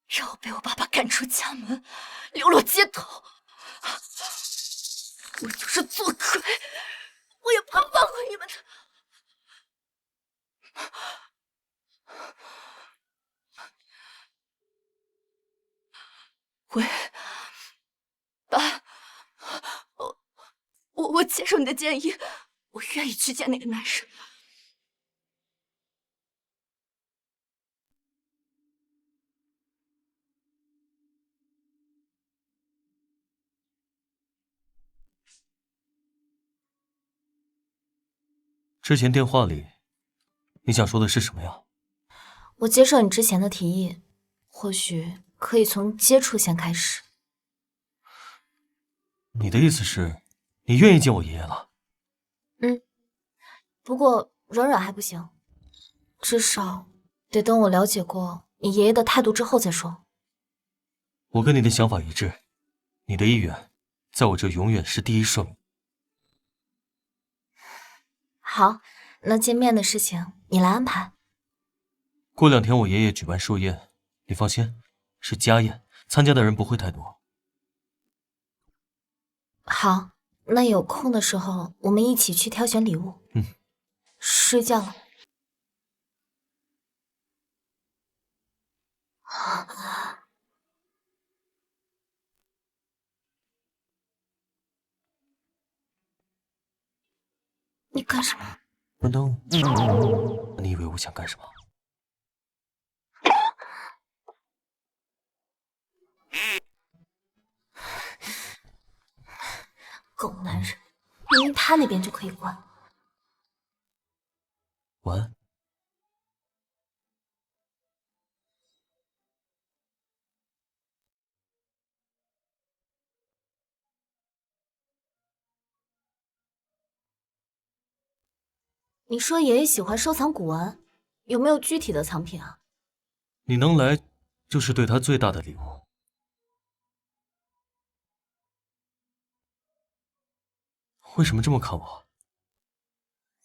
Speaker 8: 让我被我爸爸赶出家门，流落街头，我就是做鬼，我也不会放过你们的。喂，爸，我接受你的建议，我愿意去见那个男人。
Speaker 6: 之前电话里，你想说的是什么呀？
Speaker 2: 我接受你之前的提议，或许可以从接触先开始。
Speaker 6: 你的意思是，你愿意见我爷爷了？
Speaker 2: 不过软软还不行，至少得等我了解过你爷爷的态度之后再说。
Speaker 6: 我跟你的想法一致，你的意愿，在我这永远是第一顺位。
Speaker 2: 好，那见面的事情你来安排。
Speaker 6: 过2天我爷爷举办寿宴，你放心，是家宴，参加的人不会太多。
Speaker 2: 好，那有空的时候我们一起去挑选礼物。睡觉了。你干什么？
Speaker 6: 关灯。你以为我想干什么？
Speaker 2: 狗男人，明明他那边就可以关。
Speaker 6: 晚安。
Speaker 2: 你说爷爷喜欢收藏古玩，有没有具体的藏品啊？
Speaker 6: 你能来，就是对他最大的礼物。为什么这么看我？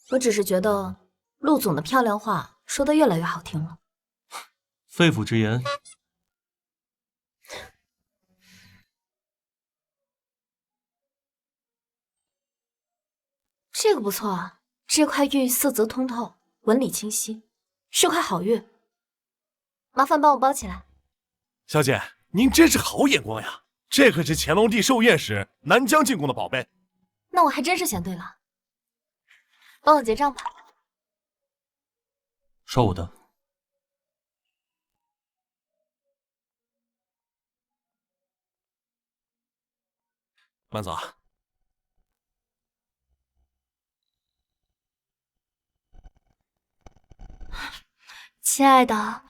Speaker 2: 我只是觉得陆总的漂亮话说得越来越好听了。
Speaker 6: 肺腑之言。
Speaker 2: 这个不错啊，这块玉色泽通透，纹理清晰，是块好玉。麻烦帮我包起来。
Speaker 1: 小姐，您真是好眼光呀！这可是乾隆帝寿宴时南疆进贡的宝贝。
Speaker 2: 那我还真是选对了。帮我结账吧。
Speaker 6: 刷我的。
Speaker 1: 慢走啊。
Speaker 8: 亲爱的，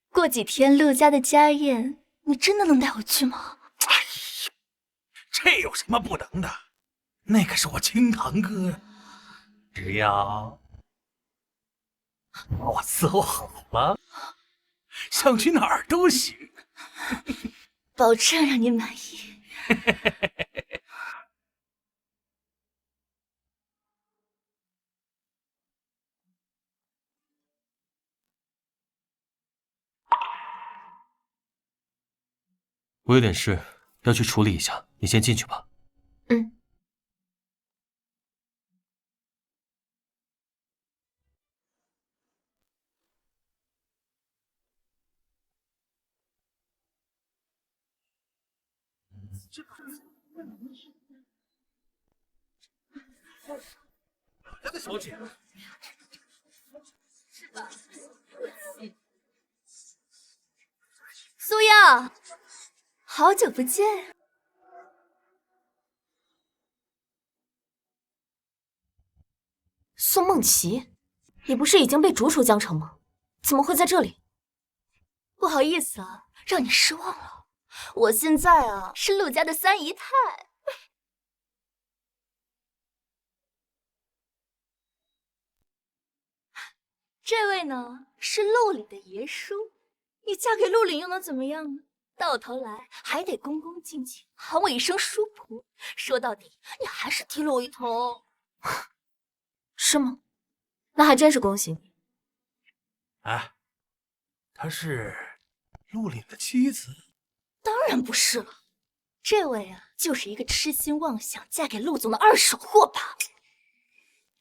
Speaker 8: 过几天陆家的家宴，你真的能带我去吗？
Speaker 4: 哎呀，这有什么不能的？那可是我亲堂哥，只要我伺候好了，想去哪儿都行。
Speaker 8: 保证让你满意。
Speaker 6: 我有点事要去处理一下，你先进去吧。
Speaker 4: 来的小姐，
Speaker 8: 苏耀，好久不见。
Speaker 2: 宋梦琪，你不是已经被逐出江城吗？怎么会在这里？
Speaker 8: 不好意思啊，让你失望了。我现在啊是陆家的三姨太。这位呢是陆里的爷叔，你嫁给陆岭又能怎么样呢？到头来还得恭恭敬敬喊我一声叔婆。说到底，你还是提了我一头。
Speaker 2: 是吗？那还真是恭喜你。
Speaker 4: 哎，她是陆凛的妻子？
Speaker 8: 当然不是了，这位啊，就是一个痴心妄想嫁给陆总的二手货罢了。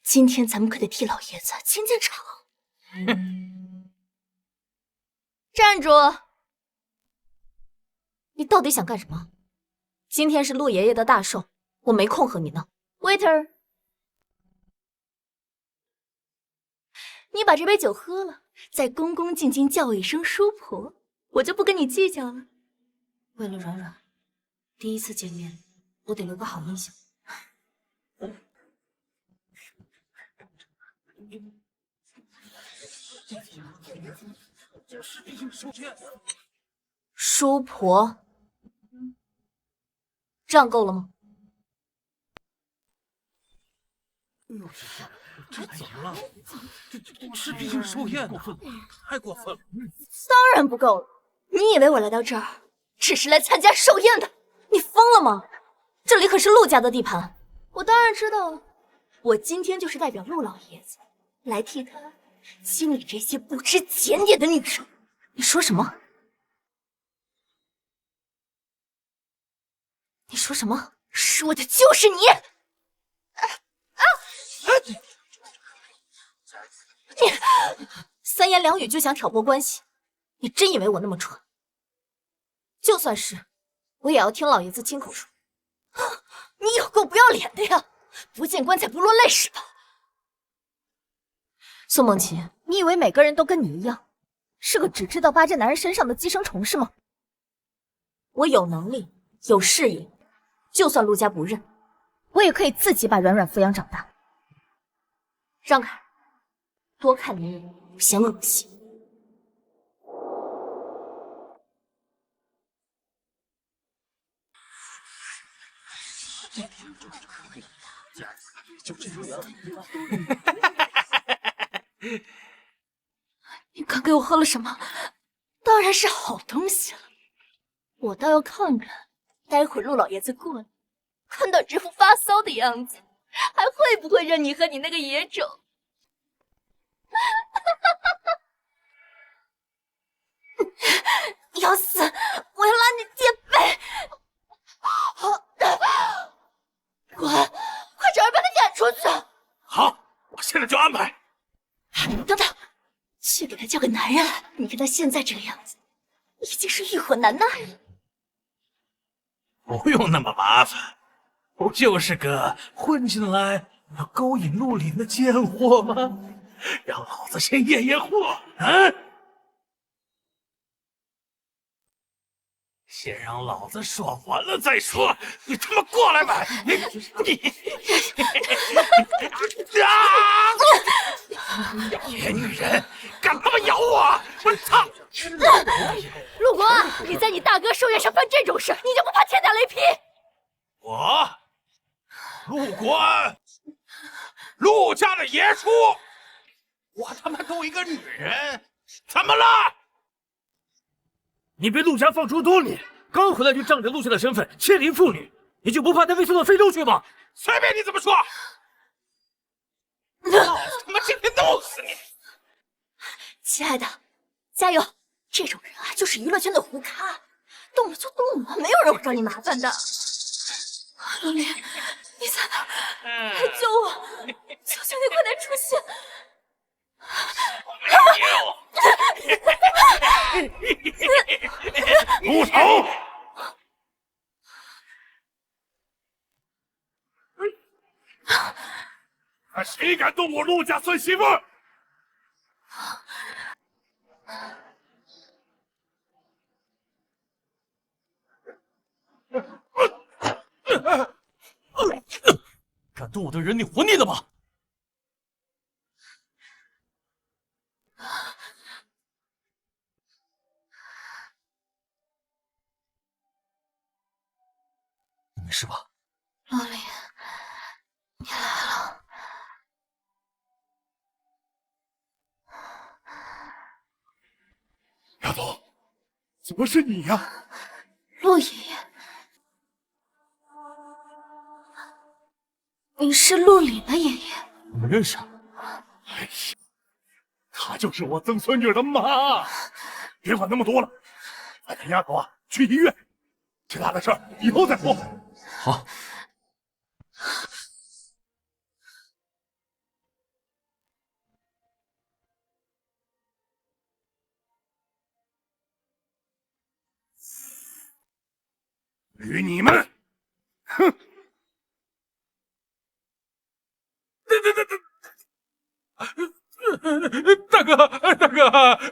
Speaker 8: 今天咱们可得替老爷子清清场。站住！
Speaker 2: 你到底想干什么？今天是陆爷爷的大寿，我没空和你闹。
Speaker 8: Waiter， 你把这杯酒喝了，再恭恭敬敬叫我一声叔婆，我就不跟你计较了。
Speaker 2: 为了软软，第一次见面，我得留个好印象。叔婆，这样够了吗？
Speaker 4: 这怎么了？这是毕竟寿宴呢，太过分了。
Speaker 8: 当然不够了！你以为我来到这儿只是来参加寿宴的？
Speaker 2: 你疯了吗？这里可是陆家的地盘。
Speaker 8: 我当然知道了，我今天就是代表陆老爷子来替他清理这些不知检点的女人。
Speaker 2: 你说什么？你说什么？
Speaker 8: 说的就是你！
Speaker 2: 你三言两语就想挑拨关系，你真以为我那么蠢？就算是，我也要听老爷子亲口说。
Speaker 8: 你有够不要脸的呀！不见棺材不落泪是吧？
Speaker 2: 宋梦琪，你以为每个人都跟你一样，是个只知道扒这男人身上的寄生虫是吗？我有能力，有事业，就算陆家不认，我也可以自己把软软抚养长大。让开，多看你一眼，嫌恶心。
Speaker 4: 就这样。
Speaker 8: 你刚给我喝了什么？当然是好东西了。我倒要看看，待会陆老爷子过来，看到这副发骚的样子，还会不会认你和你那个野种？要死！我要拉你垫背！滚！快找人把他撵出去！
Speaker 4: 好，我现在就安排。
Speaker 8: 等等，去给他叫个男人来！你看他现在这个样子，已经是欲火难耐了。
Speaker 4: 不用那么麻烦，不就是个混进来要勾引陆凛的贱货吗？让老子先验验货啊！先让老子爽完了再说。你他妈过来吧！你啊！野女人，敢他妈咬我！我操！
Speaker 8: 陆国，你在你大哥寿宴上犯这种事，你就不怕天打雷劈？
Speaker 4: 我，陆国，陆家的爷出，我他妈勾一个女人，怎么了？
Speaker 10: 你被陆家放出多年，刚回来就仗着陆家的身份窃凌妇女，你就不怕他被送到非洲去吗？
Speaker 4: 随便你怎么说，老子他妈今天弄死你！
Speaker 8: 亲爱的，加油！这种人啊，就是娱乐圈的胡咖，动了就动了，没有人会找你麻烦的。陆林，你在哪儿？快救我！求求你快点出现！
Speaker 1: 住手！看谁敢动我陆家孙媳妇！
Speaker 6: 敢动我的人，你活腻了吧？你没事吧？
Speaker 2: 陆林，你来了。
Speaker 1: 丫头，怎么是你呀？
Speaker 2: 陆爷爷，你是陆林的爷爷？
Speaker 1: 我们认识。哎呀，她就是我曾孙女的妈。别管那么多了，快带丫头啊去医院，其他的事儿以后再说。
Speaker 6: 好。
Speaker 1: 与你们，哼！
Speaker 4: 大哥，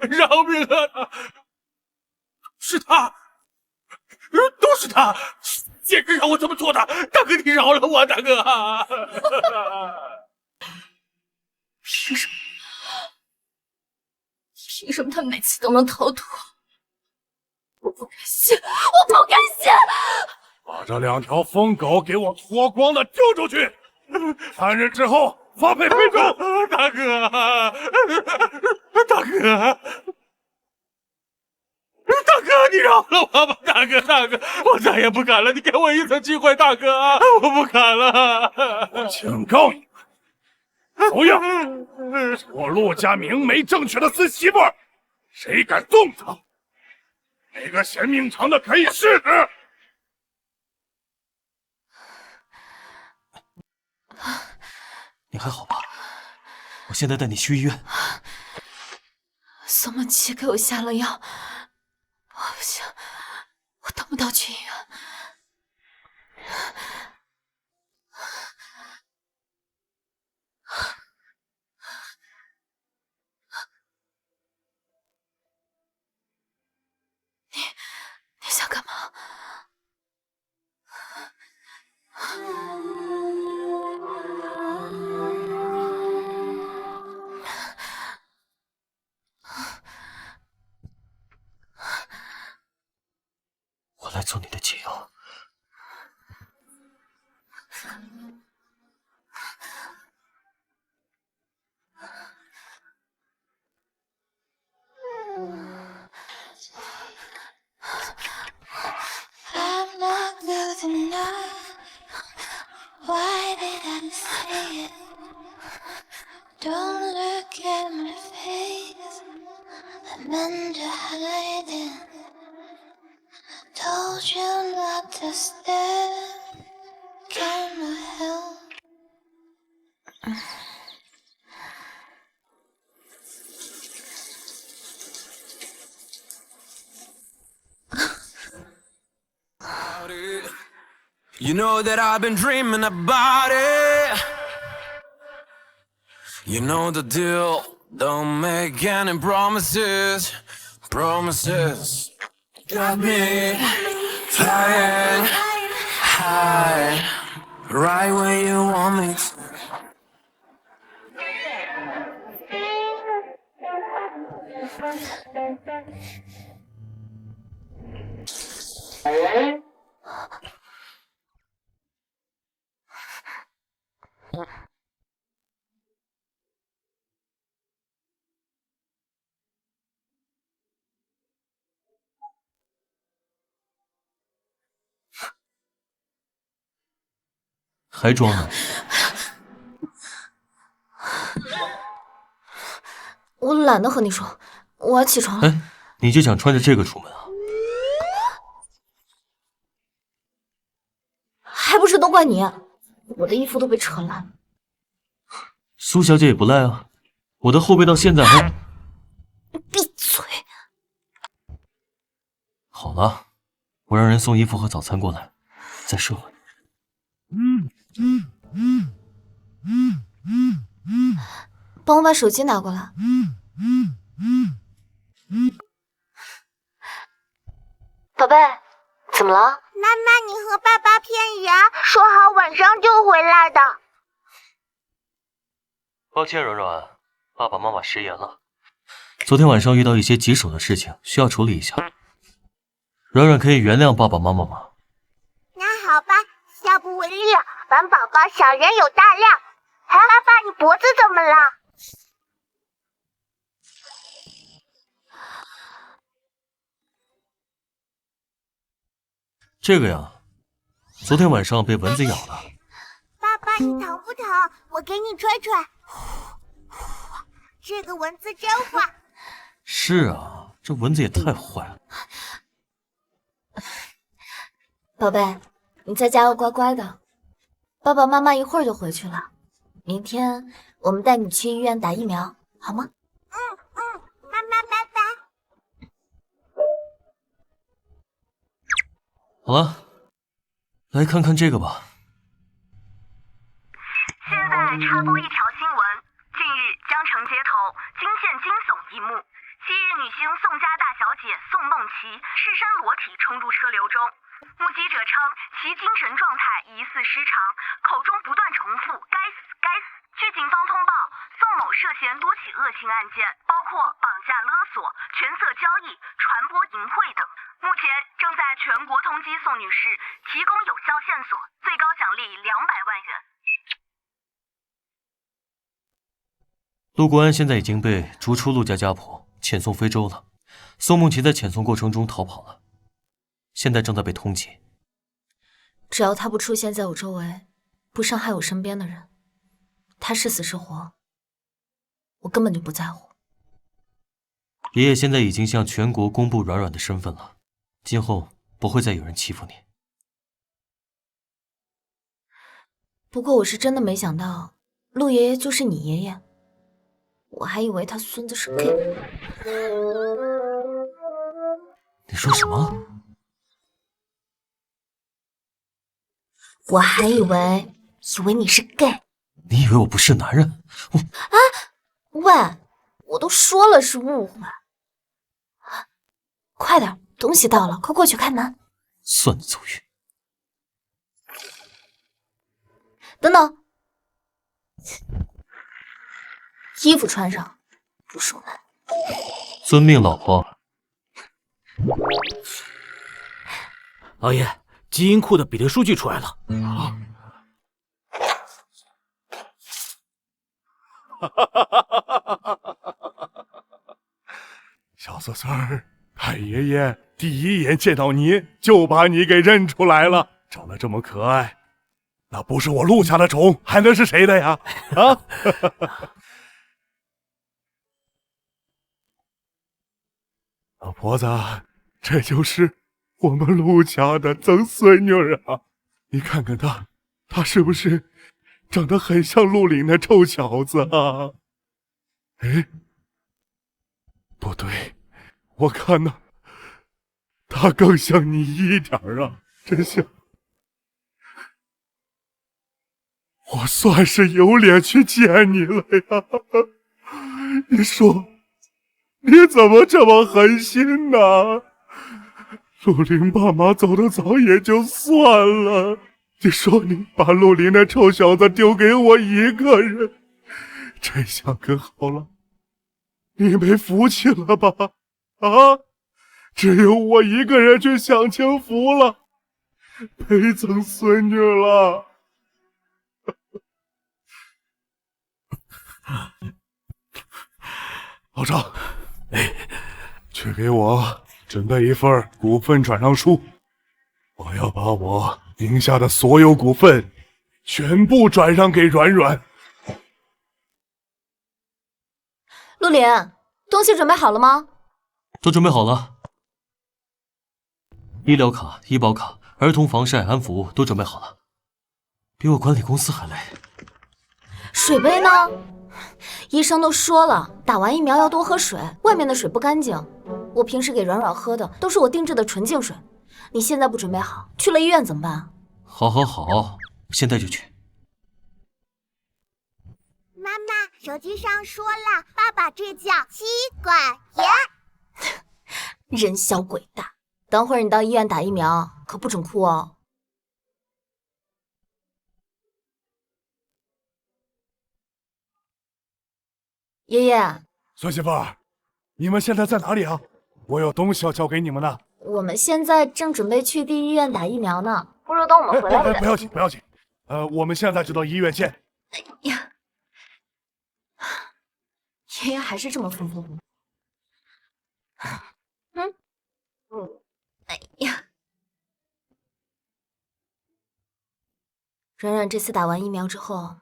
Speaker 4: 饶命啊！是他，都是他，简直让我这么做的。大哥，你饶了我，大哥！
Speaker 2: 凭什么？凭什么他每次都能逃脱？我不甘心！我不甘心！
Speaker 1: 把这2条疯狗给我脱光了丢出去，3日之后发配非洲。
Speaker 4: 大哥，大哥，你饶了我吧，大哥，我再也不敢了，你给我一次机会，大哥，我不敢了。
Speaker 1: 我警告你们，苏样，是我陆家明媒正娶的私媳妇儿，谁敢动她？哪个嫌命长的可以试试？
Speaker 6: 你还好吧？我现在带你去医院。
Speaker 2: 宋梦琪给我下了药，我不行，我等不到去医院。你想干嘛？
Speaker 6: 我来做你的解药。
Speaker 3: I'm not good enough. Why did I say it? Don't look at my face. I'm under hiding. Told you not to stare. Cannot help.
Speaker 13: You know that I've been dreaming about it. You know the deal. Don't make any promises. Promises got me flying high, right where you want me to.
Speaker 6: 还装呢？
Speaker 2: 我懒得和你说，我要起床了。
Speaker 6: 哎，你就想穿着这个出门啊？
Speaker 2: 还不是都怪你，我的衣服都被扯烂。
Speaker 6: 苏小姐也不赖啊，我的后背到现在还……
Speaker 2: 闭嘴！
Speaker 6: 好了，我让人送衣服和早餐过来，再睡会。
Speaker 2: 帮我把手机拿过来。宝贝，怎么了？
Speaker 3: 妈妈，你和爸爸骗人，说好晚上就回来的。
Speaker 6: 抱歉，软软，爸爸妈妈食言了。昨天晚上遇到一些棘手的事情，需要处理一下。软软可以原谅爸爸妈妈吗？
Speaker 3: 那好吧，下不为例，本宝宝小人有大量。哎，爸爸，你脖子怎么了？
Speaker 6: 这个呀，昨天晚上被蚊子咬了。
Speaker 3: 爸爸，你疼不不疼，我给你吹吹。这个蚊子真坏。
Speaker 6: 是啊，这蚊子也太坏了。
Speaker 2: 宝贝，你在家要乖乖的，爸爸妈妈一会儿就回去了。明天我们带你去医院打疫苗，好吗？
Speaker 3: 妈妈拜拜。
Speaker 6: 好了，来看看这个吧。
Speaker 12: 现在插播一条新闻：近日，江城街头惊现惊悚一幕。昔日女星宋家大小姐宋梦琪赤身裸体冲入车流中，目击者称其精神状态疑似失常，口中不断重复“该死，该死”。据警方通报，宋某涉嫌多起恶性案件，包括绑架勒索、权色交易、传播淫秽等。目前正在全国通缉宋女士，提供有效线索，最高奖励200万元。
Speaker 6: 陆国安现在已经被逐出陆家家谱，遣送非洲了。宋梦琪在遣送过程中逃跑了，现在正在被通缉。
Speaker 2: 只要他不出现在我周围，不伤害我身边的人，他是死是活，我根本就不在乎。
Speaker 6: 爷爷现在已经向全国公布软软的身份了，今后不会再有人欺负你。
Speaker 2: 不过我是真的没想到，陆爷爷就是你爷爷，我还以为他孙子是 gay。
Speaker 6: 你说什么？
Speaker 2: 我还以为你是 gay。
Speaker 6: 你以为我不是男人？
Speaker 2: 喂，我都说了是误会。快点，东西到了，快过去开门。
Speaker 6: 算你走运。
Speaker 2: 等等，衣服穿上，不守门。
Speaker 6: 遵命，老婆。
Speaker 11: 老爷，基因库的比对数据出来了。
Speaker 1: 小孙儿，太爷爷第一眼见到你就把你给认出来了，长得这么可爱，那不是我陆家的种，还能是谁的呀？啊！老婆子，这就是我们陆家的曾孙女啊！你看看她是不是长得很像陆林那臭小子啊？哎，不对，我看呢，他更像你一点啊，真像。我算是有脸去见你了呀！你说，你怎么这么狠心呢？陆林爸妈走得早也就算了，你说你把陆林那臭小子丢给我一个人，这下可好了，你没福气了吧？啊，只有我一个人去享清福了，陪曾孙女了。老张，去给我准备一份股份转让书，我要把我名下的所有股份全部转让给软软。
Speaker 2: 陆林，东西准备好了吗？
Speaker 6: 都准备好了，医疗卡、医保卡、儿童防晒、安服务都准备好了，比我管理公司还累。
Speaker 2: 水杯呢？医生都说了，打完疫苗要多喝水，外面的水不干净。我平时给软软喝的都是我定制的纯净水，你现在不准备好，去了医院怎么办？
Speaker 6: 好，现在就去。
Speaker 3: 妈妈，手机上说了，爸爸这叫妻管严。
Speaker 2: 人小鬼大，等会儿你到医院打疫苗，可不准哭哦。爷爷，
Speaker 1: 孙媳妇儿，你们现在在哪里啊？我有东西要交给你们呢。
Speaker 2: 我们现在正准备去第一医院打疫苗呢，不如等我们回来再。
Speaker 1: 不要紧，不要紧。我们现在就到医院见。
Speaker 2: 哎呀，爷爷还是这么风风火火。哎呀，软软这次打完疫苗之后，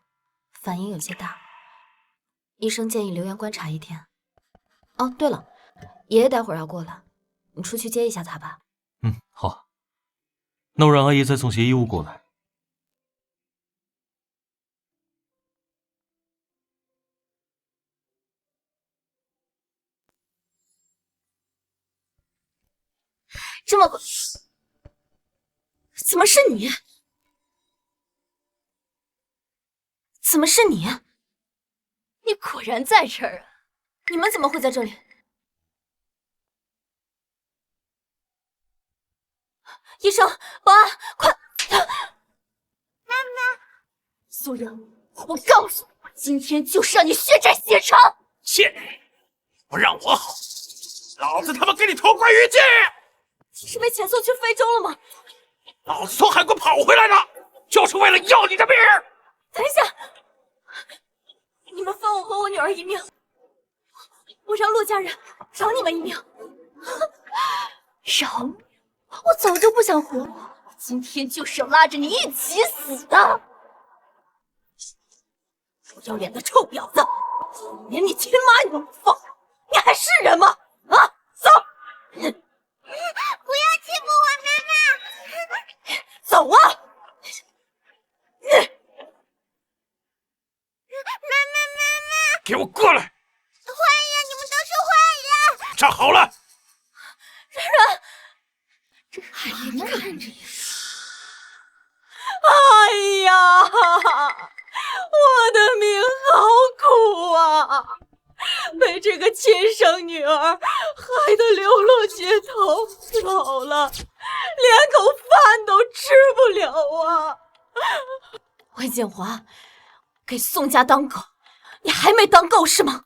Speaker 2: 反应有些大，医生建议留院观察1天。哦，对了，爷爷待会儿要过来，你出去接一下他吧。
Speaker 6: 嗯，好。那我让阿姨再送些衣物过来。
Speaker 2: 这么快，怎么是你？怎么是你？
Speaker 8: 你果然在这儿啊！
Speaker 2: 你们怎么会在这里？医生，保安，快！
Speaker 3: 妈妈，
Speaker 8: 苏阳，我告诉你，我今天就是让你血债血偿！
Speaker 4: 切！不让我好，老子他妈给你投关于界！
Speaker 2: 你是被遣送去非洲了吗？
Speaker 4: 老子从海关跑回来的，就是为了要你的命！
Speaker 2: 等一下，你们分我和我女儿一命，我让陆家人饶你们一命。
Speaker 8: 饶你？我早就不想活了，我今天就是要拉着你一起死的！不要脸的臭婊子，连你亲妈你都不放，你还是人吗？啊，走！
Speaker 3: 不要欺负我妈妈！
Speaker 8: 走啊！
Speaker 3: 妈妈！
Speaker 4: 给我过来！
Speaker 3: 坏人，你们都是坏人！
Speaker 4: 站好了！
Speaker 8: 冉冉，这还看着也是。
Speaker 2: 哎呀，我的命好苦啊！被这个亲生女儿害得流落街头，老了连口饭都吃不了啊！魏建华，给宋家当狗，你还没当够是吗？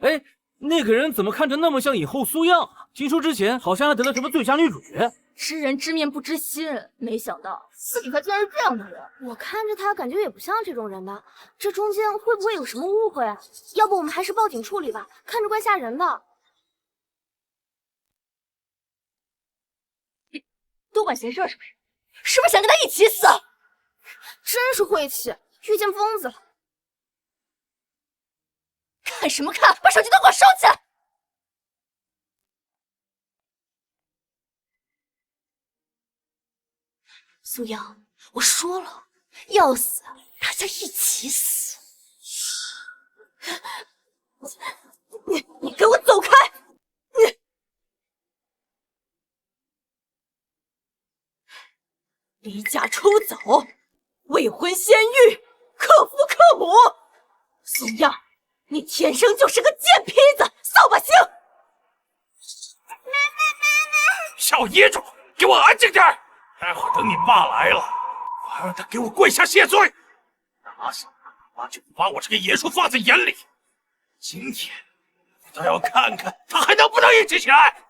Speaker 11: 哎，那个人怎么看着那么像影后苏样啊？听说之前好像还得了什么最佳女主角。
Speaker 8: 知人知面不知心，没想到私底下竟然是这样的人。
Speaker 9: 我看着他感觉也不像这种人的，这中间会不会有什么误会啊？要不我们还是报警处理吧，看着怪吓人的。
Speaker 8: 多管闲事是不是？是不是想跟他一起死？
Speaker 9: 真是晦气，遇见疯子了。
Speaker 8: 看什么看？把手机都给我收起来！苏阳，我说了，要死大家一起死。你给我走开！离家出走，未婚先育，克父克母。苏阳，你天生就是个贱坯子，扫把星！
Speaker 4: 小野种，给我安静点！待会儿等你爸来了，我让他给我跪下谢罪。打死妈就不把我这个野兽放在眼里。今天我倒要看看他还能不能硬气起来！
Speaker 3: 坏人，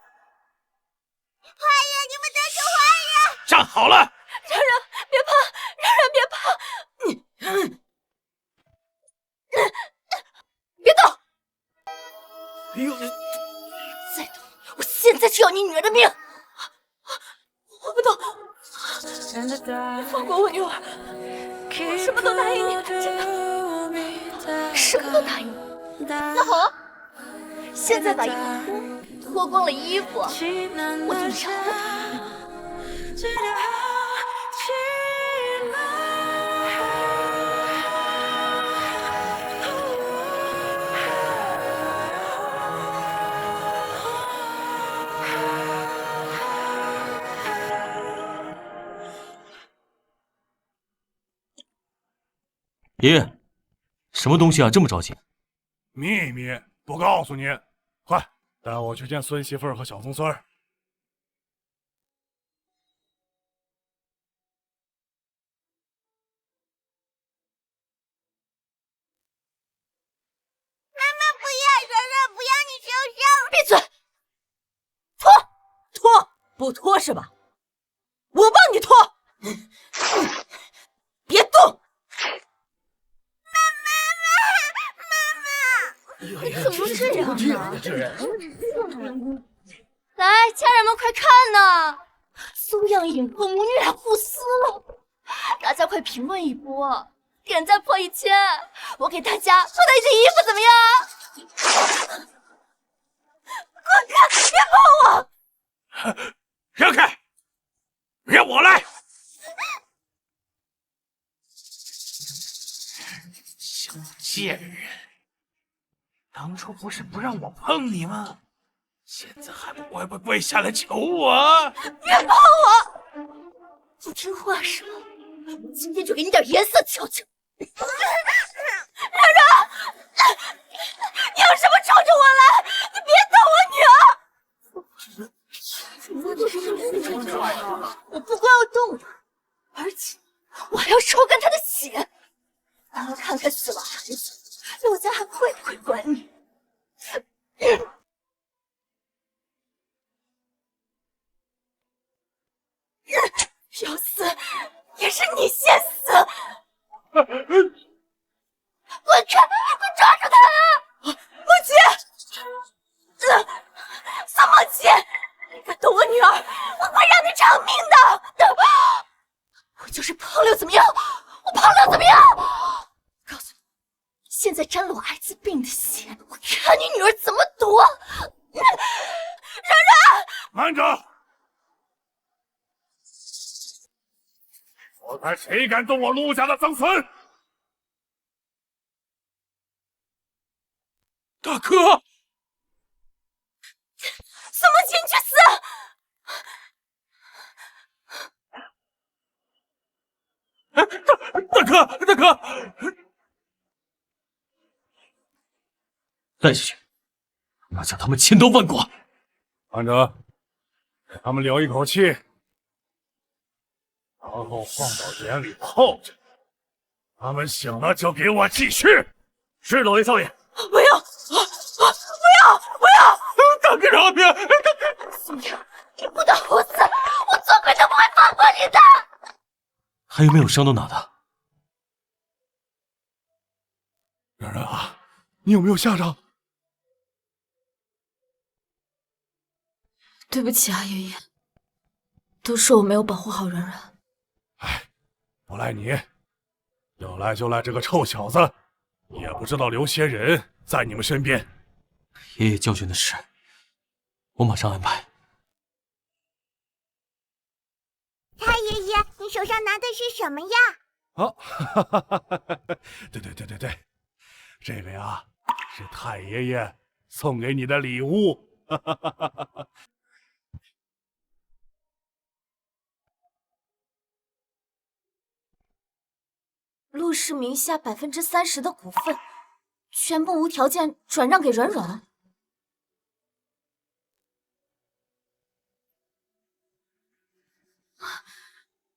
Speaker 3: 你们都是坏人！
Speaker 4: 站好了！
Speaker 8: 冉冉，别怕，冉冉别怕，别动！
Speaker 11: 哎呦，
Speaker 8: 再动，我现在就要你女儿的命！我不动，放过我女儿，我什么都答应你，真的，什么都答应你。那好啊，现在把衣服脱光了衣服，我就饶了你。
Speaker 6: 爷爷，什么东西啊？这么着急？
Speaker 1: 秘密，不告诉你。快，带我去见孙媳妇儿和小曾孙儿。
Speaker 3: 妈妈不要，冉冉不要你受伤。
Speaker 8: 闭嘴！脱，不脱是吧？我帮你脱。别动！
Speaker 9: 你怎么这样呢？
Speaker 8: 来，家人们快看呐！苏样影和母女俩互撕了，大家快评论一波，点赞破1000，我给大家做的一件衣服怎么样？滚开！别碰我！
Speaker 4: 让开！让我来！小贱人，当初不是不让我碰你吗？现在还不乖乖跪下来求我？
Speaker 8: 别碰我！不听话是吗？我今天就给你点颜色瞧瞧。然然，你有什么冲着我来？你别动我女儿！我不光要动她，而且我还要抽干她的血。然后看看死了孩子，陆家还会不会管你？要死也是你先死！滚开！快抓住他！莫奇，宋莫奇，你敢动我女儿，我会让你偿命的！我就是胖六怎么样？我胖六怎么样？告诉你，现在沾了我艾滋病的血，我看你女儿怎么躲！然然，
Speaker 1: 慢着！我看谁敢动我陆家的曾孙！
Speaker 4: 大哥，
Speaker 8: 宋莫奇，你去死！
Speaker 4: 大哥，
Speaker 6: 带下去，要将他们千刀万剐！
Speaker 1: 慢着，给他们留一口气，然后放到眼里泡着。他们醒了就给我继续。
Speaker 10: 是，老爷少爷。
Speaker 8: 不要！不要！
Speaker 4: 大哥饶命！
Speaker 8: 宋阳，你不得好死！我做鬼都不会放过你的！
Speaker 6: 还有没有伤到哪的？
Speaker 1: 然然啊，你有没有吓着？
Speaker 2: 对不起啊，爷爷，都是我没有保护好然然。
Speaker 1: 不赖你，要赖就赖这个臭小子，也不知道留些人在你们身边。
Speaker 6: 爷爷教训的事，我马上安排。
Speaker 3: 太爷爷，你手上拿的是什么呀？
Speaker 1: 啊，对，这个呀是太爷爷送给你的礼物。
Speaker 2: 陆氏名下30%的股份，全部无条件转让给软软。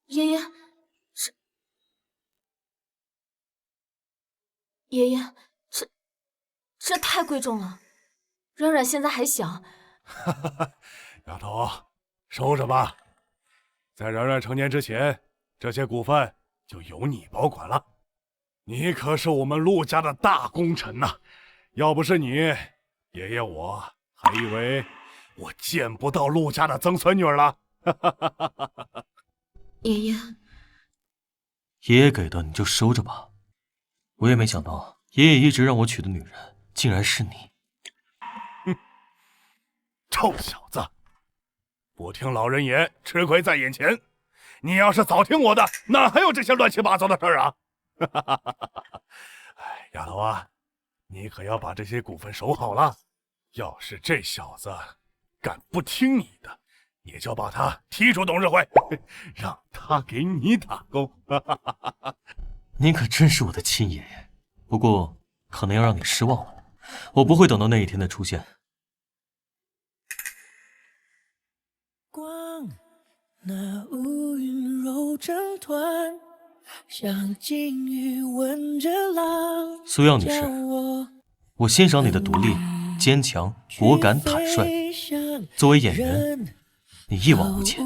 Speaker 2: 爷爷，爷爷，这太贵重了。软软现在还小。
Speaker 1: 丫头，收着吧，在软软成年之前，这些股份就由你保管了。你可是我们陆家的大功臣呐，要不是你，爷爷我还以为我见不到陆家的曾孙女了。
Speaker 2: 爷爷，
Speaker 6: 爷爷给的你就收着吧。我也没想到，爷爷一直让我娶的女人，竟然是你。
Speaker 1: 哼，臭小子，不听老人言，吃亏在眼前。你要是早听我的，哪还有这些乱七八糟的事儿啊？哎，丫头啊，你可要把这些股份守好了。要是这小子敢不听你的，你就把他踢出董事会，让他给你打工。
Speaker 6: 您可真是我的亲爷爷，不过可能要让你失望了，我不会等到那一天的出现。
Speaker 7: 光，那乌云揉成团，像金鱼吻着浪。
Speaker 6: 苏央女士，我欣赏你的独立、坚强、果敢、坦率。作为演员，你一往无前，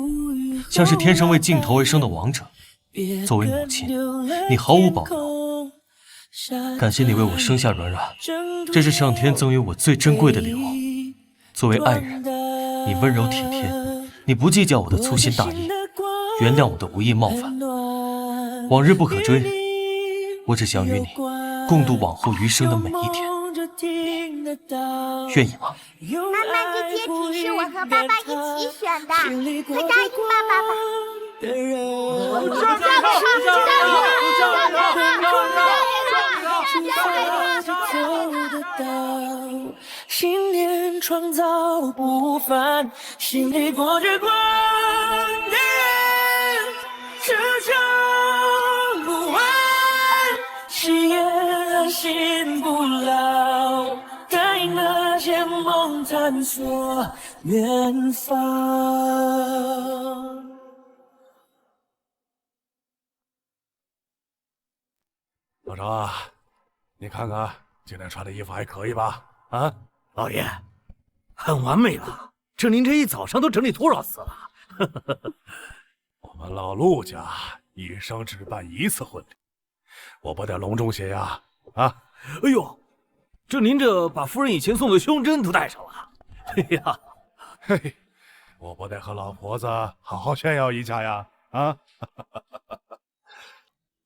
Speaker 6: 像是天生为镜头而生的王者。作为母亲，你毫无保留。感谢你为我生下软软，这是上天赠予我最珍贵的礼物。作为爱人，你温柔体贴，你不计较我的粗心大意，原谅我的无意冒犯。往日不可追，我只想与你共度往后余生的每一天，愿意吗？
Speaker 3: 妈妈，这阶题是我和爸爸一起选的，快答应爸爸吧！
Speaker 7: 信念创造不凡，心里过着光的人，始终不完，誓言让心不老，带那些梦探索远方。
Speaker 1: 老张，你看看今天穿的衣服还可以吧？啊，
Speaker 4: 老爷，很完美了。这您这一早上都整理多少次了？
Speaker 1: 我们老陆家一生只办一次婚礼，我不得隆重些呀！啊，
Speaker 4: 哎呦，这您这把夫人以前送的胸针都戴上了。哎呀，
Speaker 1: 嘿嘿，我不得和老婆子好好炫耀一下呀！啊！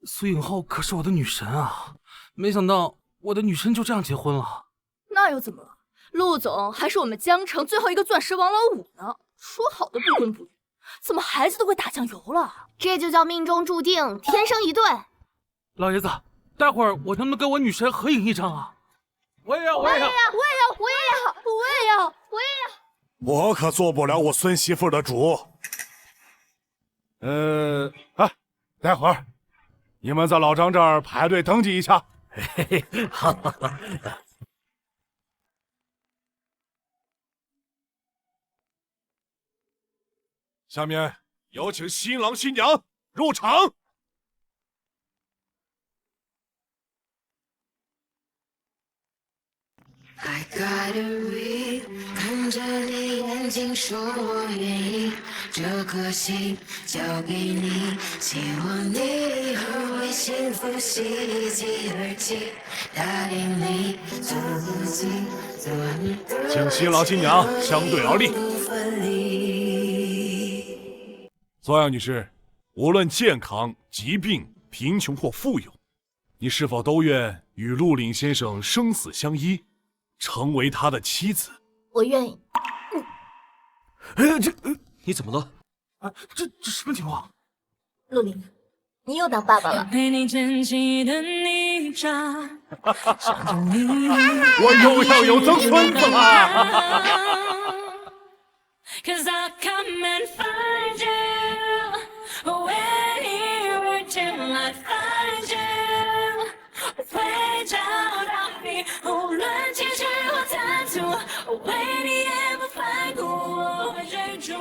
Speaker 10: 苏颖浩可是我的女神啊，没想到我的女神就这样结婚了。
Speaker 8: 那又怎么了？陆总还是我们江城最后一个钻石王老五呢，说好的不婚不育，怎么孩子都会打酱油了？
Speaker 9: 这就叫命中注定，天生一对。
Speaker 10: 老爷子，待会儿我能不能跟我女神合影一张啊？我也要。
Speaker 1: 我可做不了我孙媳妇的主。待会儿你们在老张这儿排队登记一下。
Speaker 4: 嘿嘿，好。
Speaker 1: 下面有请新郎新娘入场。
Speaker 13: I gotta read， 看着你眼睛说我愿意，这颗心交给你，希望你以后会幸福喜极而泣，答应你做自己，做你的。
Speaker 1: 请新郎新娘相对而立。左阳女士，无论健康、疾病、贫穷或富有，你是否都愿与陆岭先生生死相依？成为他的妻子，
Speaker 2: 我愿意。
Speaker 6: 你怎么了？
Speaker 10: 啊，这什么情况？
Speaker 2: 陆林，你又当爸爸了。
Speaker 1: 我又要有曾孙子了。
Speaker 13: 无论结局或残酷，我为你也不反顾，我会追逐。